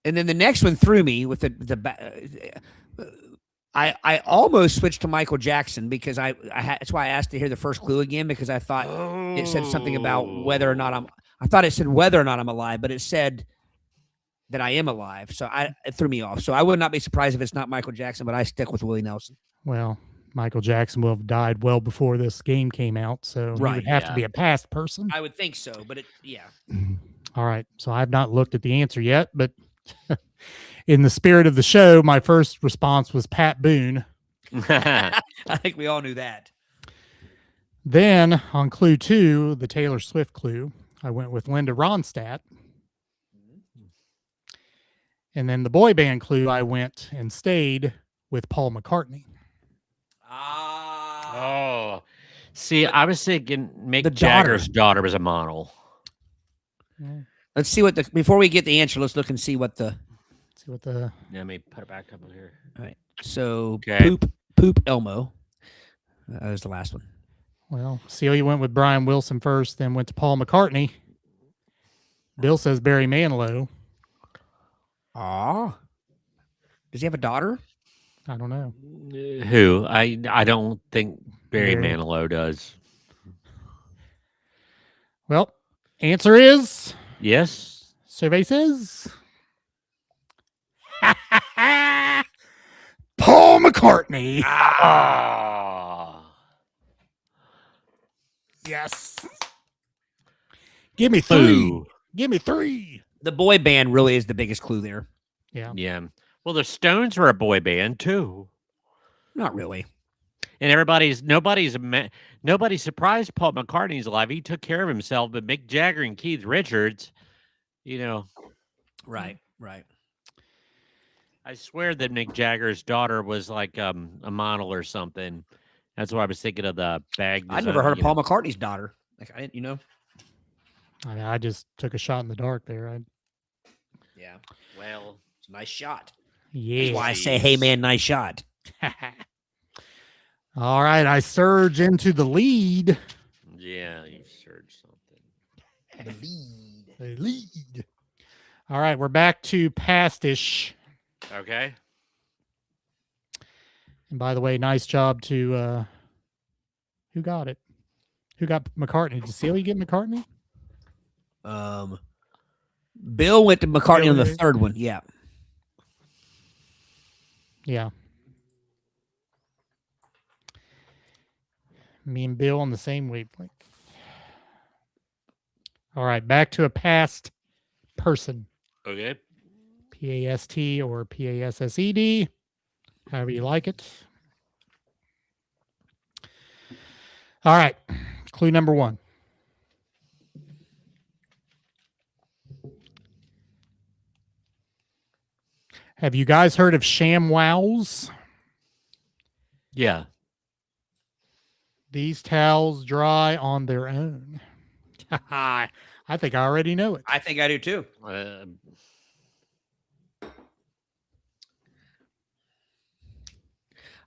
And then the next one threw me with I almost switched to Michael Jackson because that's why I asked to hear the first clue again, because I thought it said something about whether or not I thought it said whether or not I'm alive, but it said that I am alive. So it threw me off. So I would not be surprised if it's not Michael Jackson, but I stick with Willie Nelson. Well, Michael Jackson will have died well before this game came out, so he would have to be a past person. I would think so, but All right. So I've not looked at the answer yet, but in the spirit of the show, my first response was Pat Boone. I think we all knew that. Then on clue 2, the Taylor Swift clue, I went with Linda Ronstadt. And then the boy band clue, I went and stayed with Paul McCartney. Oh, see, I was thinking Mick Jagger's daughter was a model. Let's see before we get the answer, let's look and see what the. Yeah, let me put it back up here. All right. So okay. Poop Elmo. That was the last one. Well, Celia went with Brian Wilson first, then went to Paul McCartney. Bill says Barry Manilow. Does he have a daughter? I don't know. Who? I don't think Barry Manilow does. Well, answer is yes. Survey says Paul McCartney. Yes. Give me 3. Ooh. Give me 3. The boy band really is the biggest clue there. Yeah. Yeah. Well, the Stones were a boy band too. Not really. And nobody's surprised Paul McCartney's alive. He took care of himself, but Mick Jagger and Keith Richards, Right. I swear that Mick Jagger's daughter was like a model or something. That's why I was thinking of the bag. I never heard of Paul McCartney's daughter. Like I didn't, I just took a shot in the dark there. Yeah. Well, it's a nice shot. Yeah. That's why I say, hey man, nice shot. All right, I surge into the lead. Yeah, you surge something. The lead. All right, we're back to pastish. Okay. And by the way, nice job to who got it? Who got McCartney? Did Celia get McCartney? Bill went to McCartney on the third one. Yeah. Yeah. Me and Bill on the same wavelength. All right, back to a past person. Okay. P-A-S-T or P-A-S-S-E-D. However you like it. All right. Clue number 1. Have you guys heard of ShamWows? Yeah. These towels dry on their own. I think I already know it. I think I do too.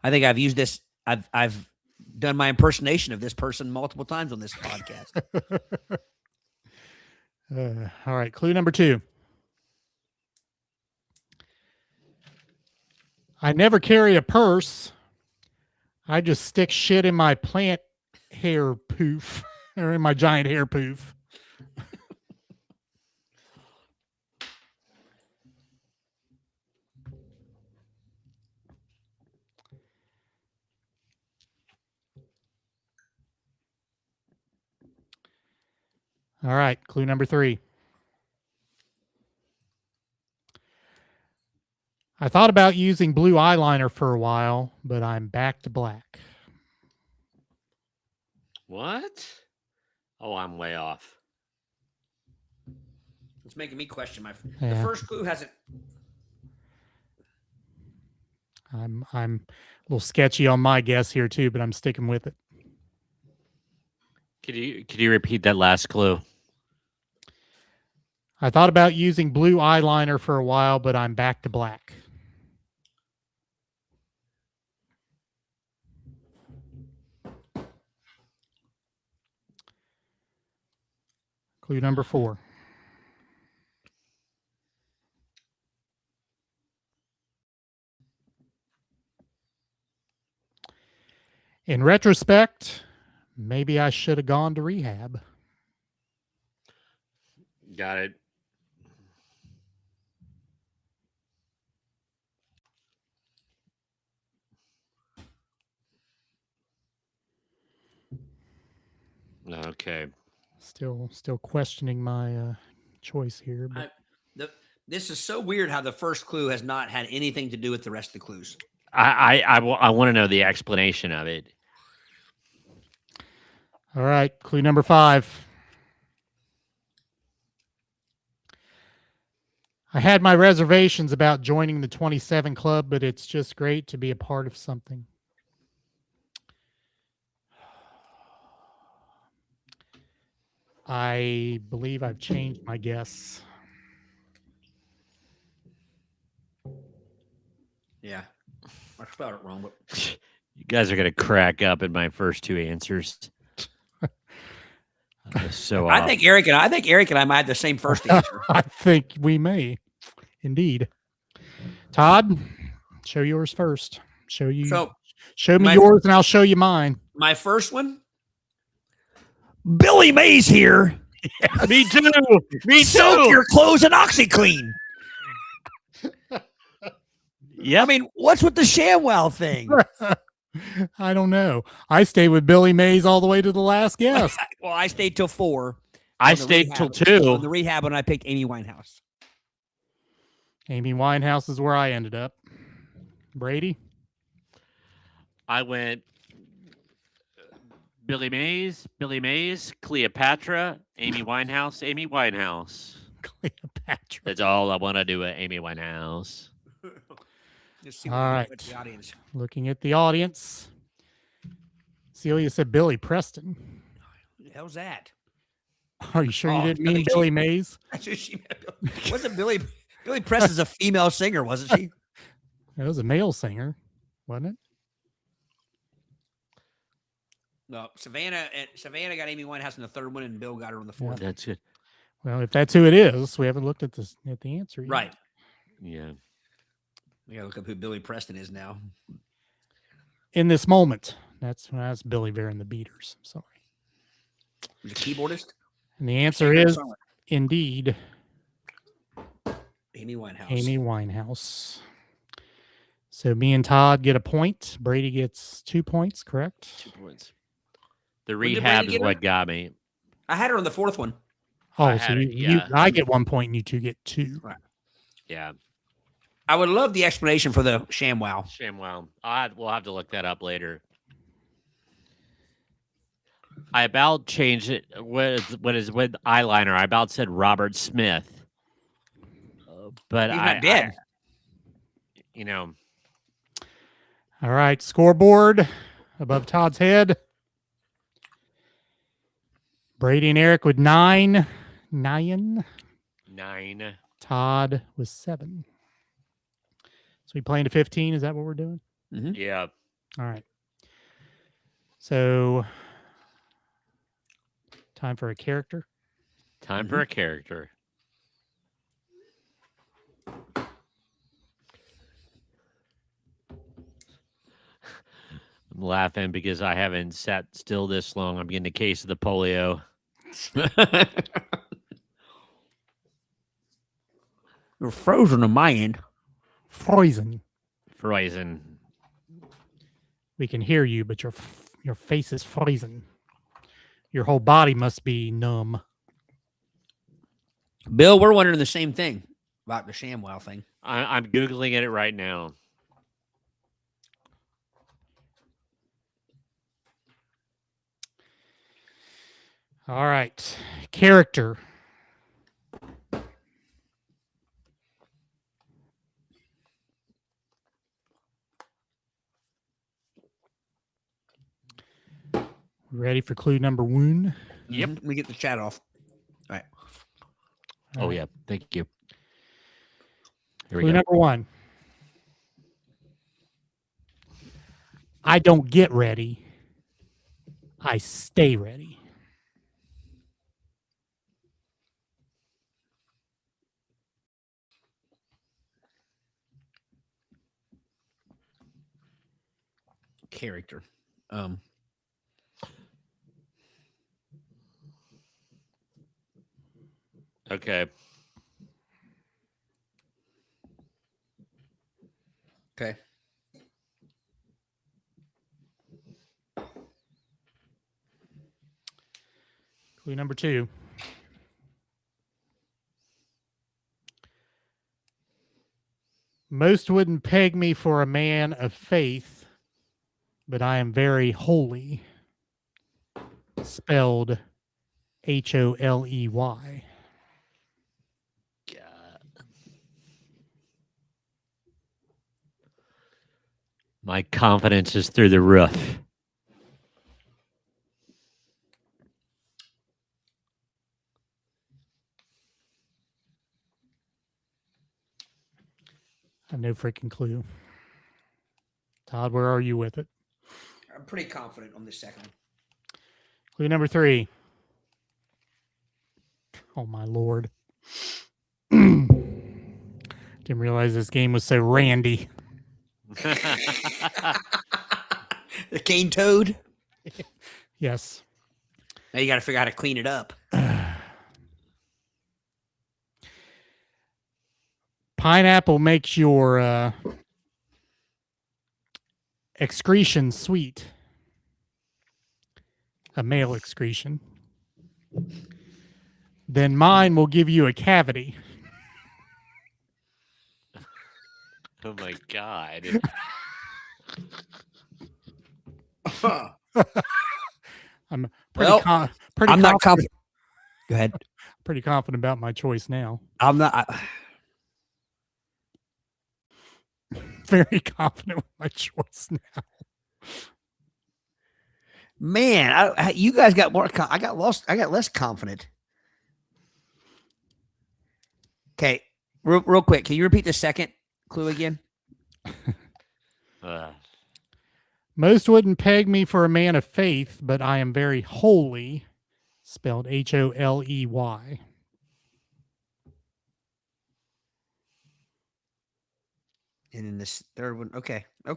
I think I've used this. I've done my impersonation of this person multiple times on this podcast. All right. Clue number 2. I never carry a purse. I just stick shit in my plant hair poof or in my giant hair poof. All right. Clue number 3. I thought about using blue eyeliner for a while, but I'm back to black. What? Oh, I'm way off. It's making me question Yeah. The first clue hasn't. I'm a little sketchy on my guess here too, but I'm sticking with it. Could you repeat that last clue? I thought about using blue eyeliner for a while, but I'm back to black. Clue number 4. In retrospect, maybe I should have gone to rehab. Got it. Okay. Still questioning my choice here. But This is so weird how the first clue has not had anything to do with the rest of the clues. I want to know the explanation of it. all right, clue number 5. I had my reservations about joining the 27 Club, but it's just great to be a part of something. I believe I've changed my guess. Yeah. I spelled it wrong, but You guys are gonna crack up at my first 2 answers. So I think Eric and I might have the same first answer. I think we may. Indeed. Todd, show yours first. Show me yours and I'll show you mine. My first one, Billy Mays here. Yes. Me too. Me Soak too. your clothes in OxyClean. Yeah. I mean, what's with the ShamWow thing? I don't know. I stayed with Billy Mays all the way to the last guess. Well, I stayed till 4. I stayed till 2. On the rehab when I picked Amy Winehouse. Amy Winehouse is where I ended up. Brady? I went Billy Mays, Cleopatra, Amy Winehouse. Cleopatra. That's all I want to do at Amy Winehouse. Just see All what right. the audience. Looking at the audience. Celia said Billy Preston. Who the hell's that? Are you sure you didn't I mean think Billy Mays? That's who she wasn't Billy. Billy Preston's a female singer, wasn't she? It was a male singer, wasn't it? No, Savannah got Amy Winehouse in the 3rd one, and Bill got her on the 4th. That's it. Well, if that's who it is, we haven't looked at the answer yet. Right. Yeah. We gotta look up who Billy Preston is now. In this moment, that's Billy Bear and the Beaters. Sorry. He's a keyboardist. And the answer is indeed Amy Winehouse. Amy Winehouse. So me and Todd get a point. Brady gets 2 points, correct? 2 points. The When did rehab Brady is get what her? got me. I had her on the 4th one. Oh, I so had it, you yeah. I get 1 point and you 2 get 2. Right. Yeah. I would love the explanation for the ShamWow. ShamWow. We'll have to look that up later. I about changed it. What is with eyeliner? I about said Robert Smith, but He's not dead. You know, All right, scoreboard above Todd's head. Brady and Eric with 9. 9. 9. Todd with 7. So we playing to 15. Is that what we're doing? Mm-hmm. Yeah. All right. So time for a character. Time for a character. I'm laughing because I haven't sat still this long. I'm getting a case of the polio. You're frozen on my end. Frozen. We can hear you, but your face is frozen. Your whole body must be numb. Bill, we're wondering the same thing about the ShamWow thing. I'm Googling it right now. All right. Character. Ready for clue number 1? Yep. Let me get the chat off. All right. Oh, All right. yeah. Thank you. Here we Clue go. number 1. I don't get ready. I stay ready. Character. Okay. Okay. Clue number 2. Most wouldn't peg me for a man of faith, but I am very holy. Spelled Holey. My confidence is through the roof. I have no freaking clue. Todd, where are you with it? I'm pretty confident on this second one. Clue number 3. Oh, my Lord. Didn't realize this game was so randy. The cane toad. Yes. Now you got to figure out how to clean it up. Pineapple makes your excretion sweet. A male excretion. Then mine will give you a cavity. Oh my God. I'm pretty Well, pretty I'm not confident. confident. Go ahead. Pretty confident about my choice now. I'm not. Very confident with my choice now. Man, you guys got more. I got lost. I got less confident. Okay, real quick. Can you repeat the second clue again? Most wouldn't peg me for a man of faith, but I am very holy. Spelled Holey. And then this third one. Okay. I'm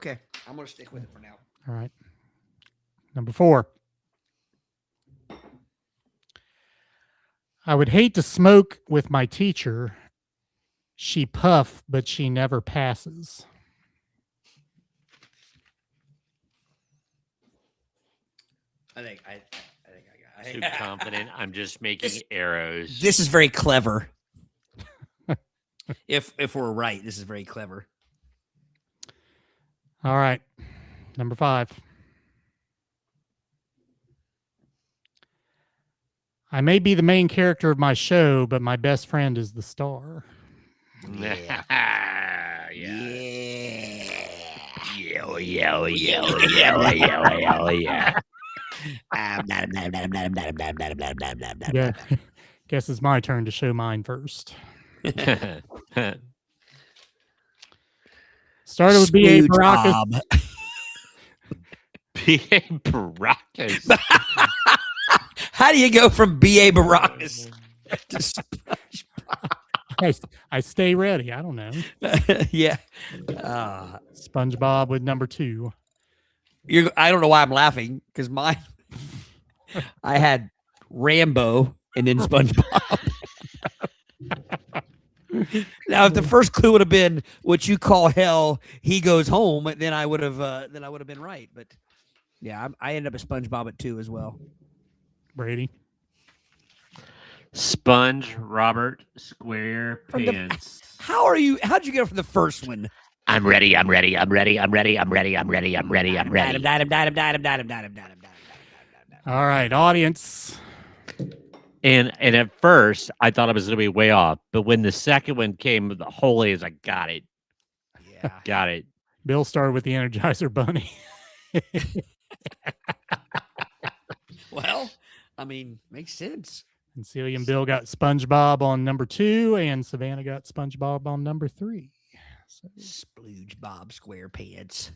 gonna stick with it for now. All right. Number 4. I would hate to smoke with my teacher. She puff, but she never passes. I think I Too got. confident. I'm just making arrows. This is very clever. If we're right, this is very clever. All right. Number 5. I may be the main character of my show, but my best friend is the star. Yeah. Yeah. Guess it's my turn to show mine first. Started with B.A. Baracus. B.A. Baracus. How do you go from B.A. Baracus to SpongeBob? I stay ready. I don't know. Yeah. SpongeBob with number 2. I don't know why I'm laughing because mine. I had Rambo and then SpongeBob. Now, if the first clue would have been what you call hell, he goes home, then I would have been right. But yeah, I ended up at SpongeBob at 2 as well. Brady. Sponge Robert SquarePants. How'd you get from the first one? I'm ready. All right, audience. And at first, I thought I was going to be way off. But when the second one came, the holy is like, got it. Yeah. Got it. Bill started with the Energizer Bunny. Well, I mean, makes sense. And Celia and Bill got SpongeBob on number 2, and Savannah got SpongeBob on number 3. So, Splooge Bob SquarePants.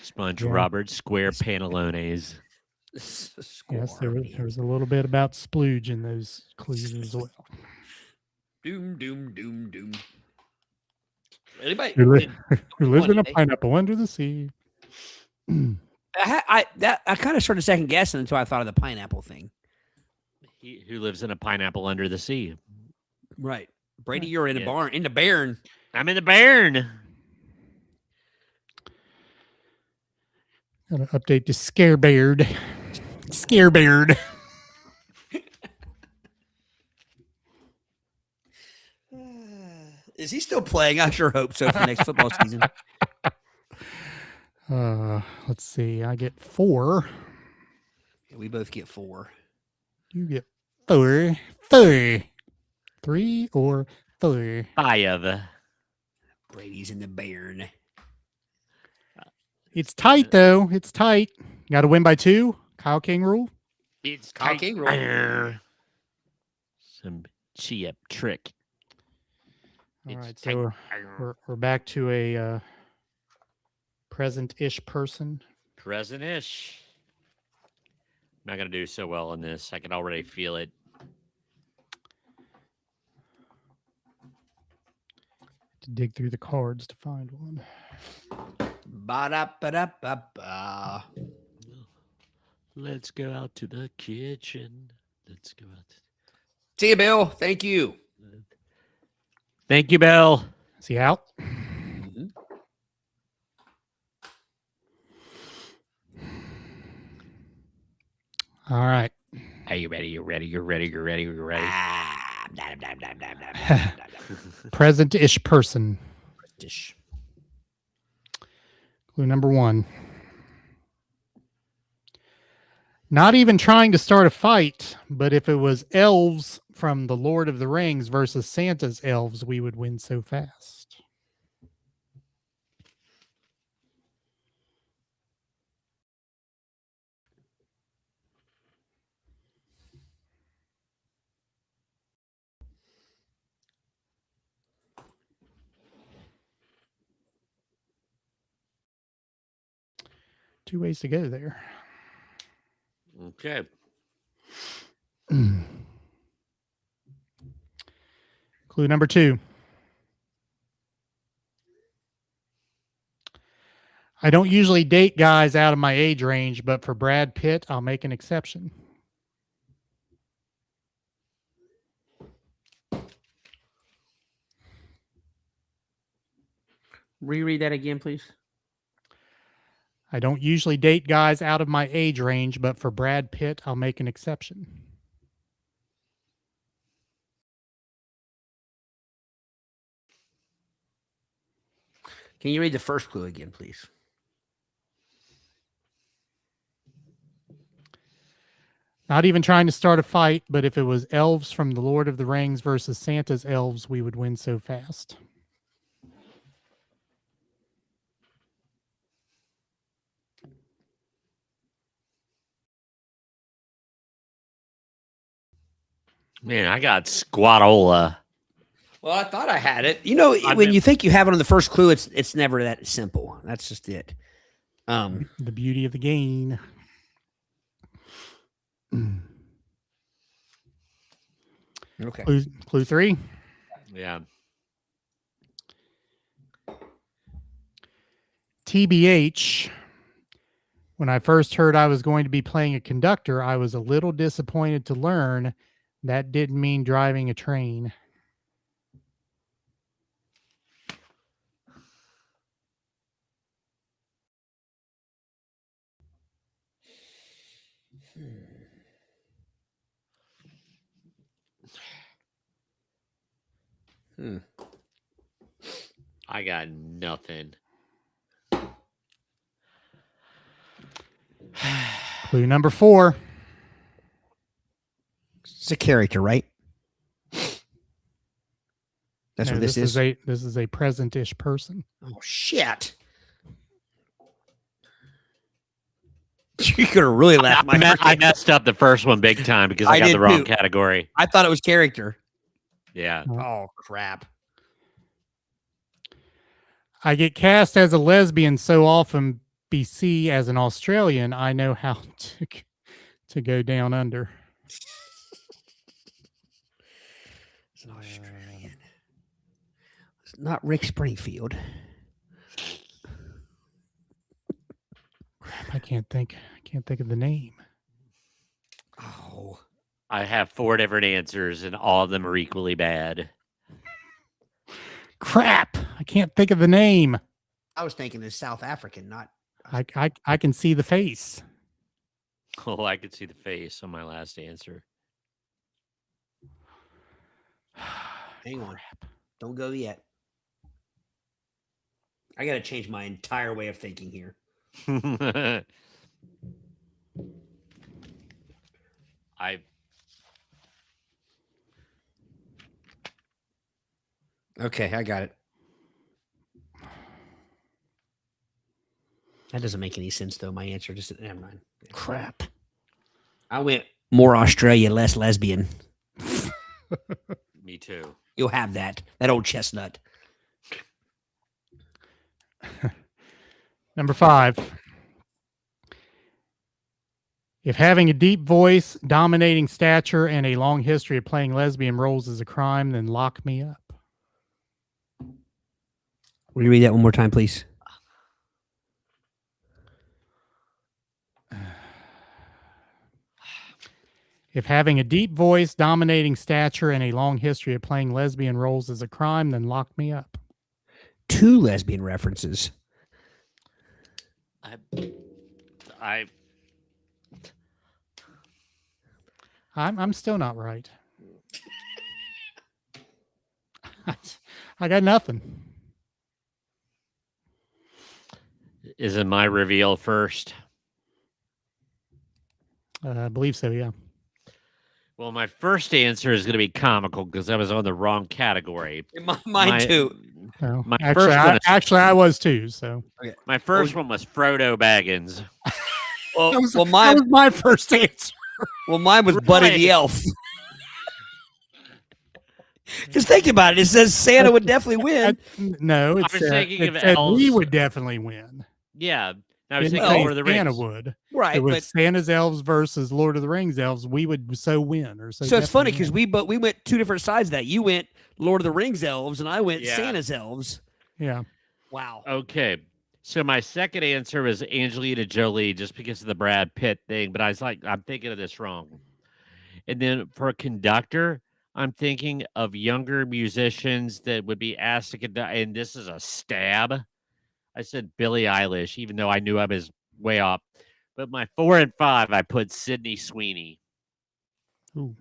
Sponge Yeah. Robert Square Pantalones. yes, there was a little bit about splooge in those clues as well. Doom, doom, doom, doom. Anybody Who lives in a today? pineapple under the sea. I kind of started second guessing until I thought of the pineapple thing. He who lives in a pineapple under the sea. Right, Brady, you're in Yeah. a barn, in the barn. I'm in the barn. Gotta update the Scarebeard. Scarebeard. Is he still playing? I sure hope so for next football season. Let's see. I get 4. Yeah, we both get 4. You get 4. 4. 3 or 4. 5. Brady's in the barn. It's tight though. It's tight. Got to win by 2. Kyle King rule. It's Kyle King rule. Some cheap trick. All It's right, tight. so we're back to a present-ish person. Present-ish. I'm not gonna do so well in this. I can already feel it. To dig through the cards to find one. Ba-da-ba-da-ba-ba. Let's go out to the kitchen. Let's go out. See you, Bill. Thank you. Thank you, Bill. Is he out? Mhm. All right. Are you ready? You're ready. You're ready. You're ready. You're ready. Ah, blah, blah, blah, blah, blah, blah, blah, blah. Present-ish person. Dish. Clue number 1. Not even trying to start a fight, but if it was elves from the Lord of the Rings versus Santa's elves, we would win so fast. Two ways to go there. Okay. Clue number 2. I don't usually date guys out of my age range, but for Brad Pitt, I'll make an exception. Reread that again, please. I don't usually date guys out of my age range, but for Brad Pitt, I'll make an exception. Can you read the first clue again, please? Not even trying to start a fight, but if it was elves from the Lord of the Rings versus Santa's elves, we would win so fast. Man, I got squatola. Well, I thought I had it. You know, I've when been- you think you have it on the first clue, it's never that simple. That's just it. The beauty of the game. Okay. Clue 3. Yeah. TBH. When I first heard I was going to be playing a conductor, I was a little disappointed to learn that didn't mean driving a train. I got nothing. Clue number 4. It's a character, right? That's No, what this is. This is a present-ish person. Oh shit! You could have really laughed. I messed up the first one big time because I got did the wrong too. category. I thought it was character. Yeah. Oh crap! I get cast as a lesbian so often. BC as an Australian, I know how to go down under. It's an Australian. It's not Rick Springfield. I can't think of the name. Oh, I have 4 different answers, and all of them are equally bad. Crap! I can't think of the name. I was thinking it's South African, not. I can see the face. Oh, I could see the face on my last answer. Hang on. Don't go yet. I got to change my entire way of thinking here. Okay, I got it. That doesn't make any sense, though. My answer just never mind. Crap. I went more Australia, less lesbian. Me too. You'll have that old chestnut. Number 5. If having a deep voice, dominating stature, and a long history of playing lesbian roles is a crime, then lock me up. Will you read that one more time, please? If having a deep voice, dominating stature, and a long history of playing lesbian roles is a crime, then lock me up. 2 lesbian references. I'm still not right. I got nothing. Is it my reveal first? I believe so, yeah. Well, my first answer is going to be comical because I was on the wrong category. Mine too. Well, My actually, first one is- I was too. So My first one was Frodo Baggins. Well, that was mine my first answer. Well, mine was Buddy the Elf. Because think about it. It says Santa would definitely win. No, it was said, thinking of it said we elves. would definitely win. Yeah. I was Didn't thinking say Lord of the Rings. Santa would. Right. It was But, Santa's elves versus Lord of the Rings elves. We would so win. so it's funny because we went 2 different sides of that. You went Lord of the Rings elves, and I went Santa's elves. Yeah. Wow. Okay. So my second answer was Angelina Jolie just because of the Brad Pitt thing, but I was like, I'm thinking of this wrong. And then for a conductor, I'm thinking of younger musicians that would be asked to conduct, and this is a stab. I said Billie Eilish, even though I knew I was way off. But my 4 and 5, I put Sydney Sweeney. Ooh.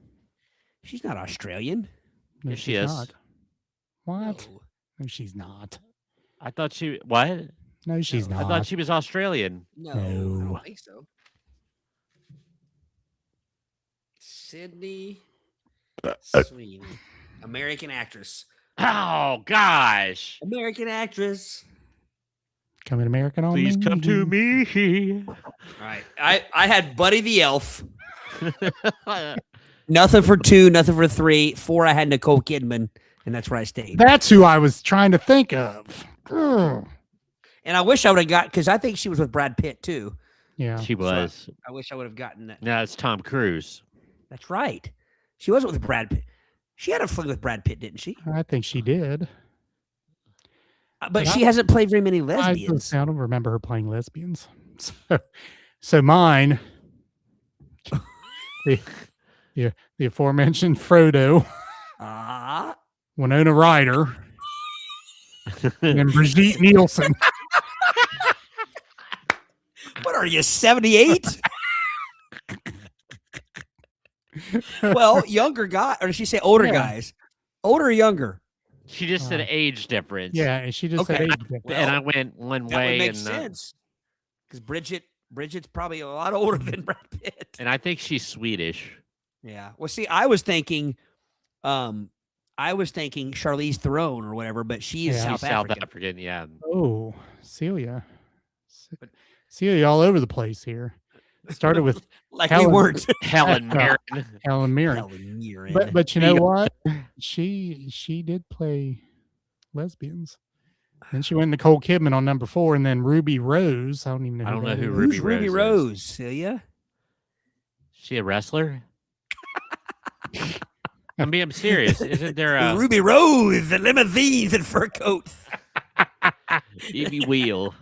She's not Australian. No, Yes, she she's is. not. What? No. No, she's not. I thought she what? No, she's No, not. I thought she was Australian. No, I No. don't think so. Sydney Sweeney. American actress. Oh gosh! American actress. Coming American on Please me. come to me. All right. I had Buddy the Elf. Nothing for 2, nothing for 3. 4, I had Nicole Kidman, and that's where I stayed. That's who I was trying to think of. Ugh. And I wish I would have got, because I think she was with Brad Pitt too. Yeah. She was. I wish I would have gotten that. No, it's Tom Cruise. That's right. She was with Brad Pitt. She had a fling with Brad Pitt, didn't she? I think she did. But she hasn't played very many I lesbians. don't remember her playing lesbians. So mine, the aforementioned Frodo, Ah. Winona Ryder, and Brigitte Nielsen. What are you, 78? Well, younger guy, or did she say older Yeah. guys? Older or younger? She just said age difference. Yeah, and she just said Okay. age difference. Well, And I went one That would way, make and sense. Because Bridget's probably a lot older than Brad Pitt. and I think she's Swedish. Yeah. Well, see, I was thinking Charlize Theron or whatever, but she is Yeah. South She's South African. African, yeah. Oh, Celia. Celia all over the place here. Started with Like Helen. we weren't. Helen Mirren. Helen Mirren. Helen Mirren. But you There know you go. what? She did play lesbians. Then she went Nicole Kidman on number 4, and then Ruby Rose. I don't even know. I don't know that who is. Who's Ruby Ruby Rose Rose? Celia? She a wrestler? I'm serious. Isn't there a Ruby Rose, the limousines and fur coats. Evie Wheel?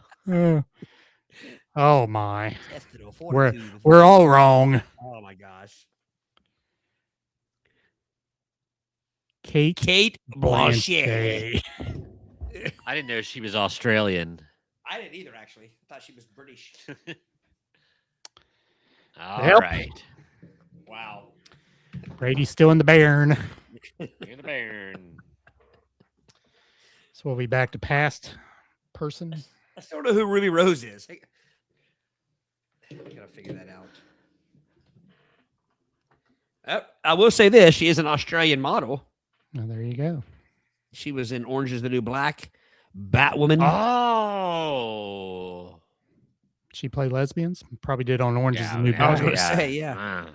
Oh my. Intestinal We're fortitude is- we're all wrong. Oh my gosh. Kate Blanchet. Blanchet. I didn't know she was Australian. I didn't either, actually. I thought she was British. All right. Yep. Wow. Brady's still in the Bairn. In the Bairn. So we'll be back to past person. I still don't know who Ruby Rose is. I gotta figure that out. I will say this: she is an Australian model. Oh, there you go. She was in Orange Is the New Black, Batwoman. Oh. She played lesbians. Probably did on Orange is the New I was Black. gonna say, yeah. Ah.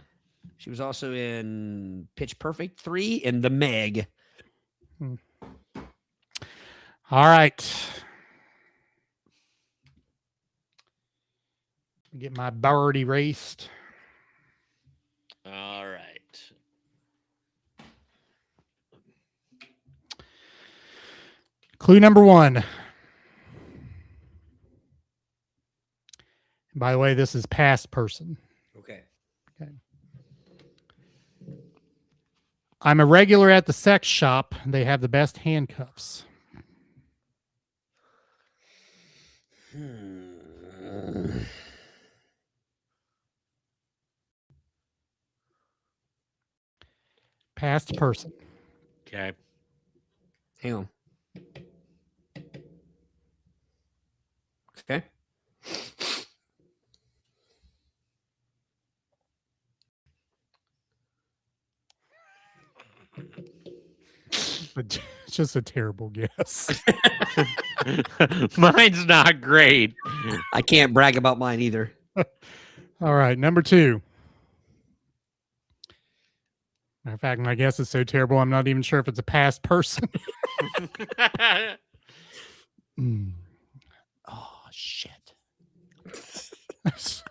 She was also in Pitch Perfect 3 and The Meg. All right. Get my bird erased. All right. Clue number 1. By the way, this is past person. Okay. I'm a regular at the sex shop. They have the best handcuffs. Past person. Okay. Hang on. Okay. But it's just a terrible guess. Mine's not great. I can't brag about mine either. All right, number 2. Matter of fact, my guess is so terrible, I'm not even sure if it's a past person. Oh, shit.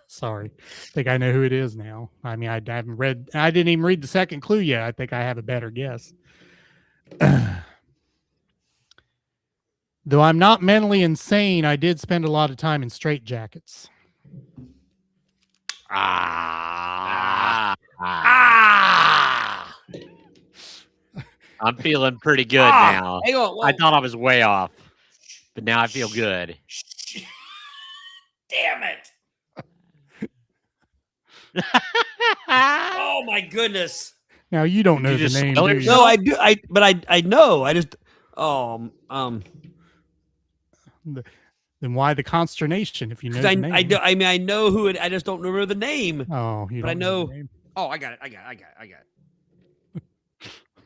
Sorry. I think I know who it is now. I mean, I haven't read, I didn't even read the second clue yet. I think I have a better guess. Though I'm not mentally insane, I did spend a lot of time in straitjackets. I'm feeling pretty good now. Hang on. I thought I was way off, but now I feel good. Damn it. Oh my goodness. Now you don't Did know you the just name, spell do it? you? No, I do. But I know. I just. Then why the consternation if you know 'cause the name? I mean, I know who it. I just don't remember the name. Oh, you but I don't know- the name. Oh, I got it. I got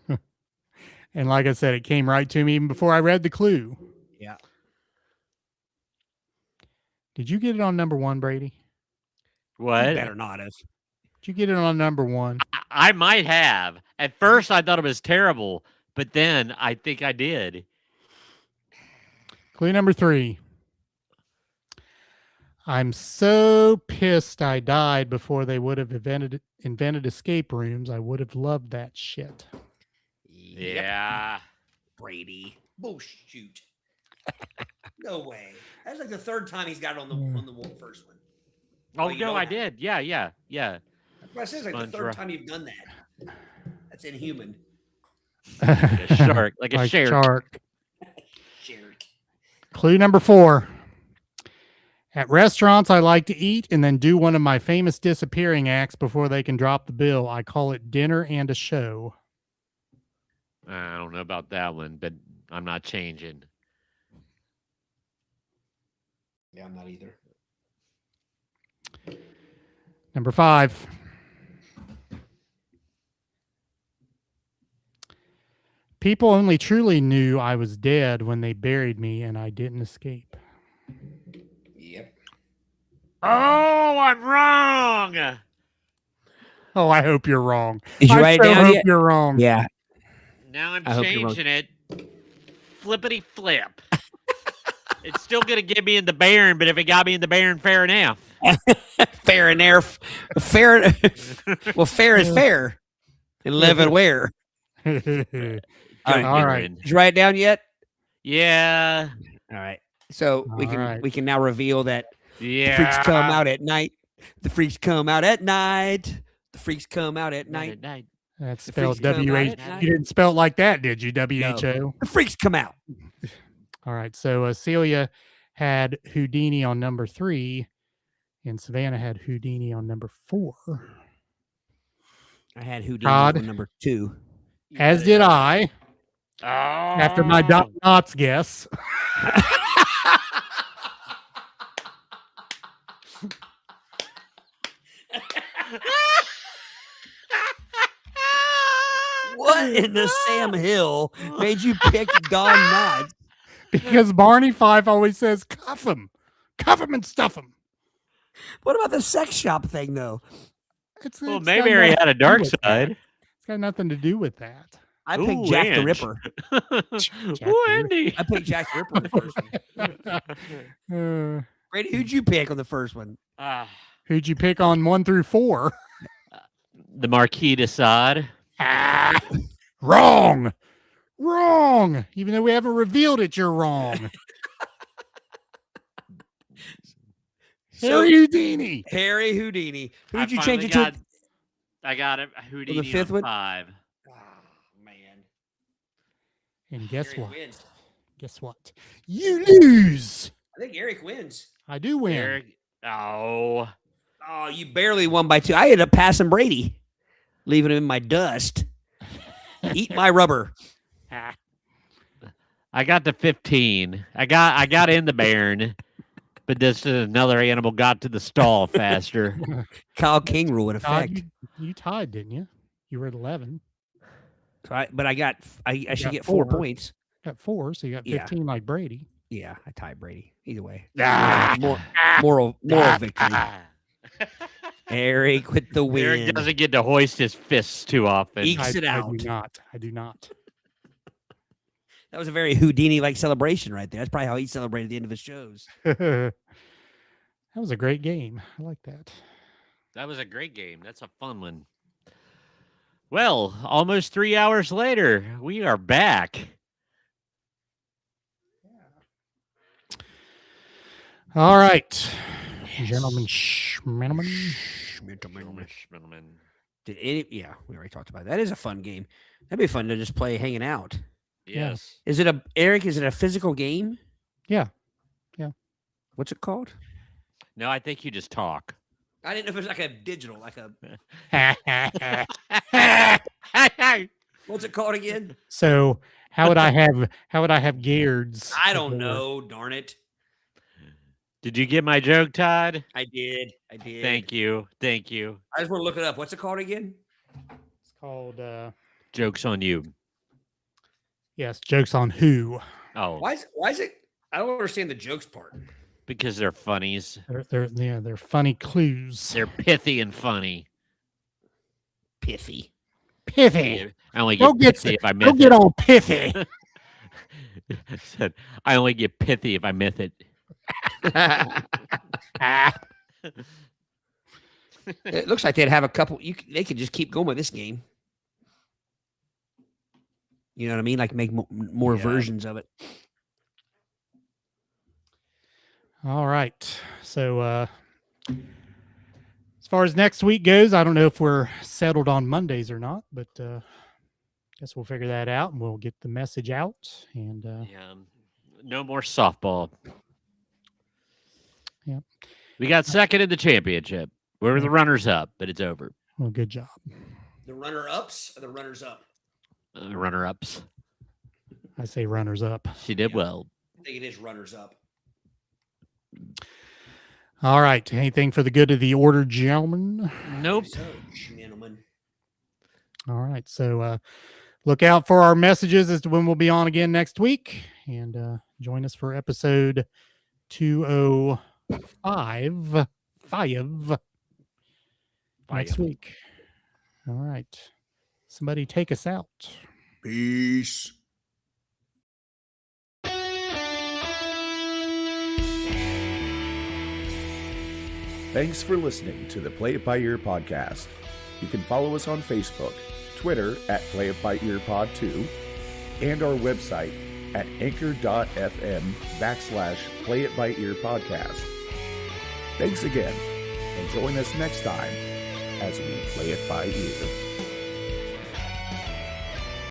it. And like I said, it came right to me even before I read the clue. Yeah. Did you get it on number 1, Brady? What? Better not have. Did you get it on number 1? I might have. At first, I thought it was terrible, but then I think I did. Clue number 3. I'm so pissed I died before they would have invented escape rooms. I would have loved that shit. Yep. Yeah. Brady. Bullshit. No way. That's like the third time he's got it on the first one. Oh, you no, don't I have- did. Yeah. That's what I said. It's like the Sponge third rock. time you've done that. That's inhuman. Like a shark. Like a Like shark. shark. Jerk. Clue number 4. At restaurants, I like to eat and then do one of my famous disappearing acts before they can drop the bill. I call it dinner and a show. I don't know about that one, but I'm not changing. Yeah, I'm not either. Number 5. People only truly knew I was dead when they buried me and I didn't escape. Yep. Oh, I'm wrong. Oh, I hope you're wrong. Did you I write it so down hope yet? you're wrong. Yeah. Now I'm I hope you're wrong. changing it. Flippity flip. It's still gonna get me in the Baron, but if it got me in the Baron, fair enough. Fair and air. Fair. Well, fair is fair. And live and where. All All right. Did you write it down yet? Yeah. All right. So we can now reveal that Yeah. the freaks come out at night. The freaks come out at night. The freaks come out at night. That's The spelled freaks come out W-H. at night. You didn't spell it like that, did you? W-H-O. The freaks come out. All right. So Celia had Houdini on number 3, and Savannah had Houdini on number 4. I had Houdini Todd? on number 2. As did I, Oh. after my Doc Knotts guess. What in the Sam Hill made you pick Don Knotts? Because Barney Fife always says, cuff him and stuff him. What about the sex shop thing, though? Well, it's maybe got he nothing had a to do dark with that. side. It's got nothing to do with that. I picked Ooh, Jack the Ange. Ripper. Ooh, Andy. I picked Jack the Ripper on the first one. Brady, who'd you pick on the first one? Who'd you pick on 1 through 4? The Marquis de Sade. Wrong. Even though we haven't revealed it, you're wrong. Harry Houdini. Harry Houdini. I Who'd you finally change it to? I got it. Houdini fifth on one? 5. Oh, man. And guess Eric what? wins. Guess what? You lose. I think Eric wins. I do win. Eric. Oh. Oh, you barely won by 2. I ended up passing Brady, leaving him in my dust. Eat my rubber. I got to 15. I got in the Baron, but this another animal got to the stall faster. Kyle King rule in Todd, effect. you tied, didn't you? You were at 11. So I should got get 4 4. points. Got 4, so you got 15 like Brady. Yeah, I tied Brady. Either way. Ah. Moral victory. Eric with the win. Eric doesn't get to hoist his fists too often. Ekes it out. I do not. That was a very Houdini-like celebration right there. That's probably how he celebrated the end of his shows. That was a great game. I like that. That was a great game. That's a fun one. Well, almost 3 hours later, we are back. All right. Gentlemen, gentlemen. Yeah, we already talked about it. That is a fun game. That'd be fun to just play hanging out. Yes. Is it a physical game? Yeah. What's it called? No, I think you just talk. I didn't know if it was like a digital, like a what's it called again? So how would I have Gaird's? I don't know, darn it. Did you get my joke, Todd? I did. Thank you. I just want to look it up. What's it called again? It's called Joke's on you. yes, jokes on who. Oh, Why is it? I don't understand the jokes part. because they're funnies. They're funny clues. They're pithy and funny. Pithy. Pithy. I only Go get get pithy if I Go myth get it. all pithy. I said, I only get pithy if I myth it. It looks like they'd have a couple. They could just keep going with this game. You know what I mean? Like make more versions of it. All right. So as far as next week goes, I don't know if we're settled on Mondays or not, but guess we'll figure that out and we'll get the message out. And Yeah. No more softball. Yep. We got second in the championship. We're the runners up, but it's over. well, good job. The runner-ups or the runners-up? Runner ups. I say runners up. She did Yeah. well. I think it is runners-up. All right. Anything for the good of the order, gentlemen? Nope. So, gentlemen. All right. So look out for our messages as to when we'll be on again next week. And join us for episode 205 5 next week. All right. Somebody take us out. Peace. Thanks for listening to the Play It By Ear podcast. You can follow us on Facebook, Twitter at Play It By Ear Pod 2, and our website at anchor.fm/Play It By Ear podcast. Thanks again, and join us next time as we play it by ear.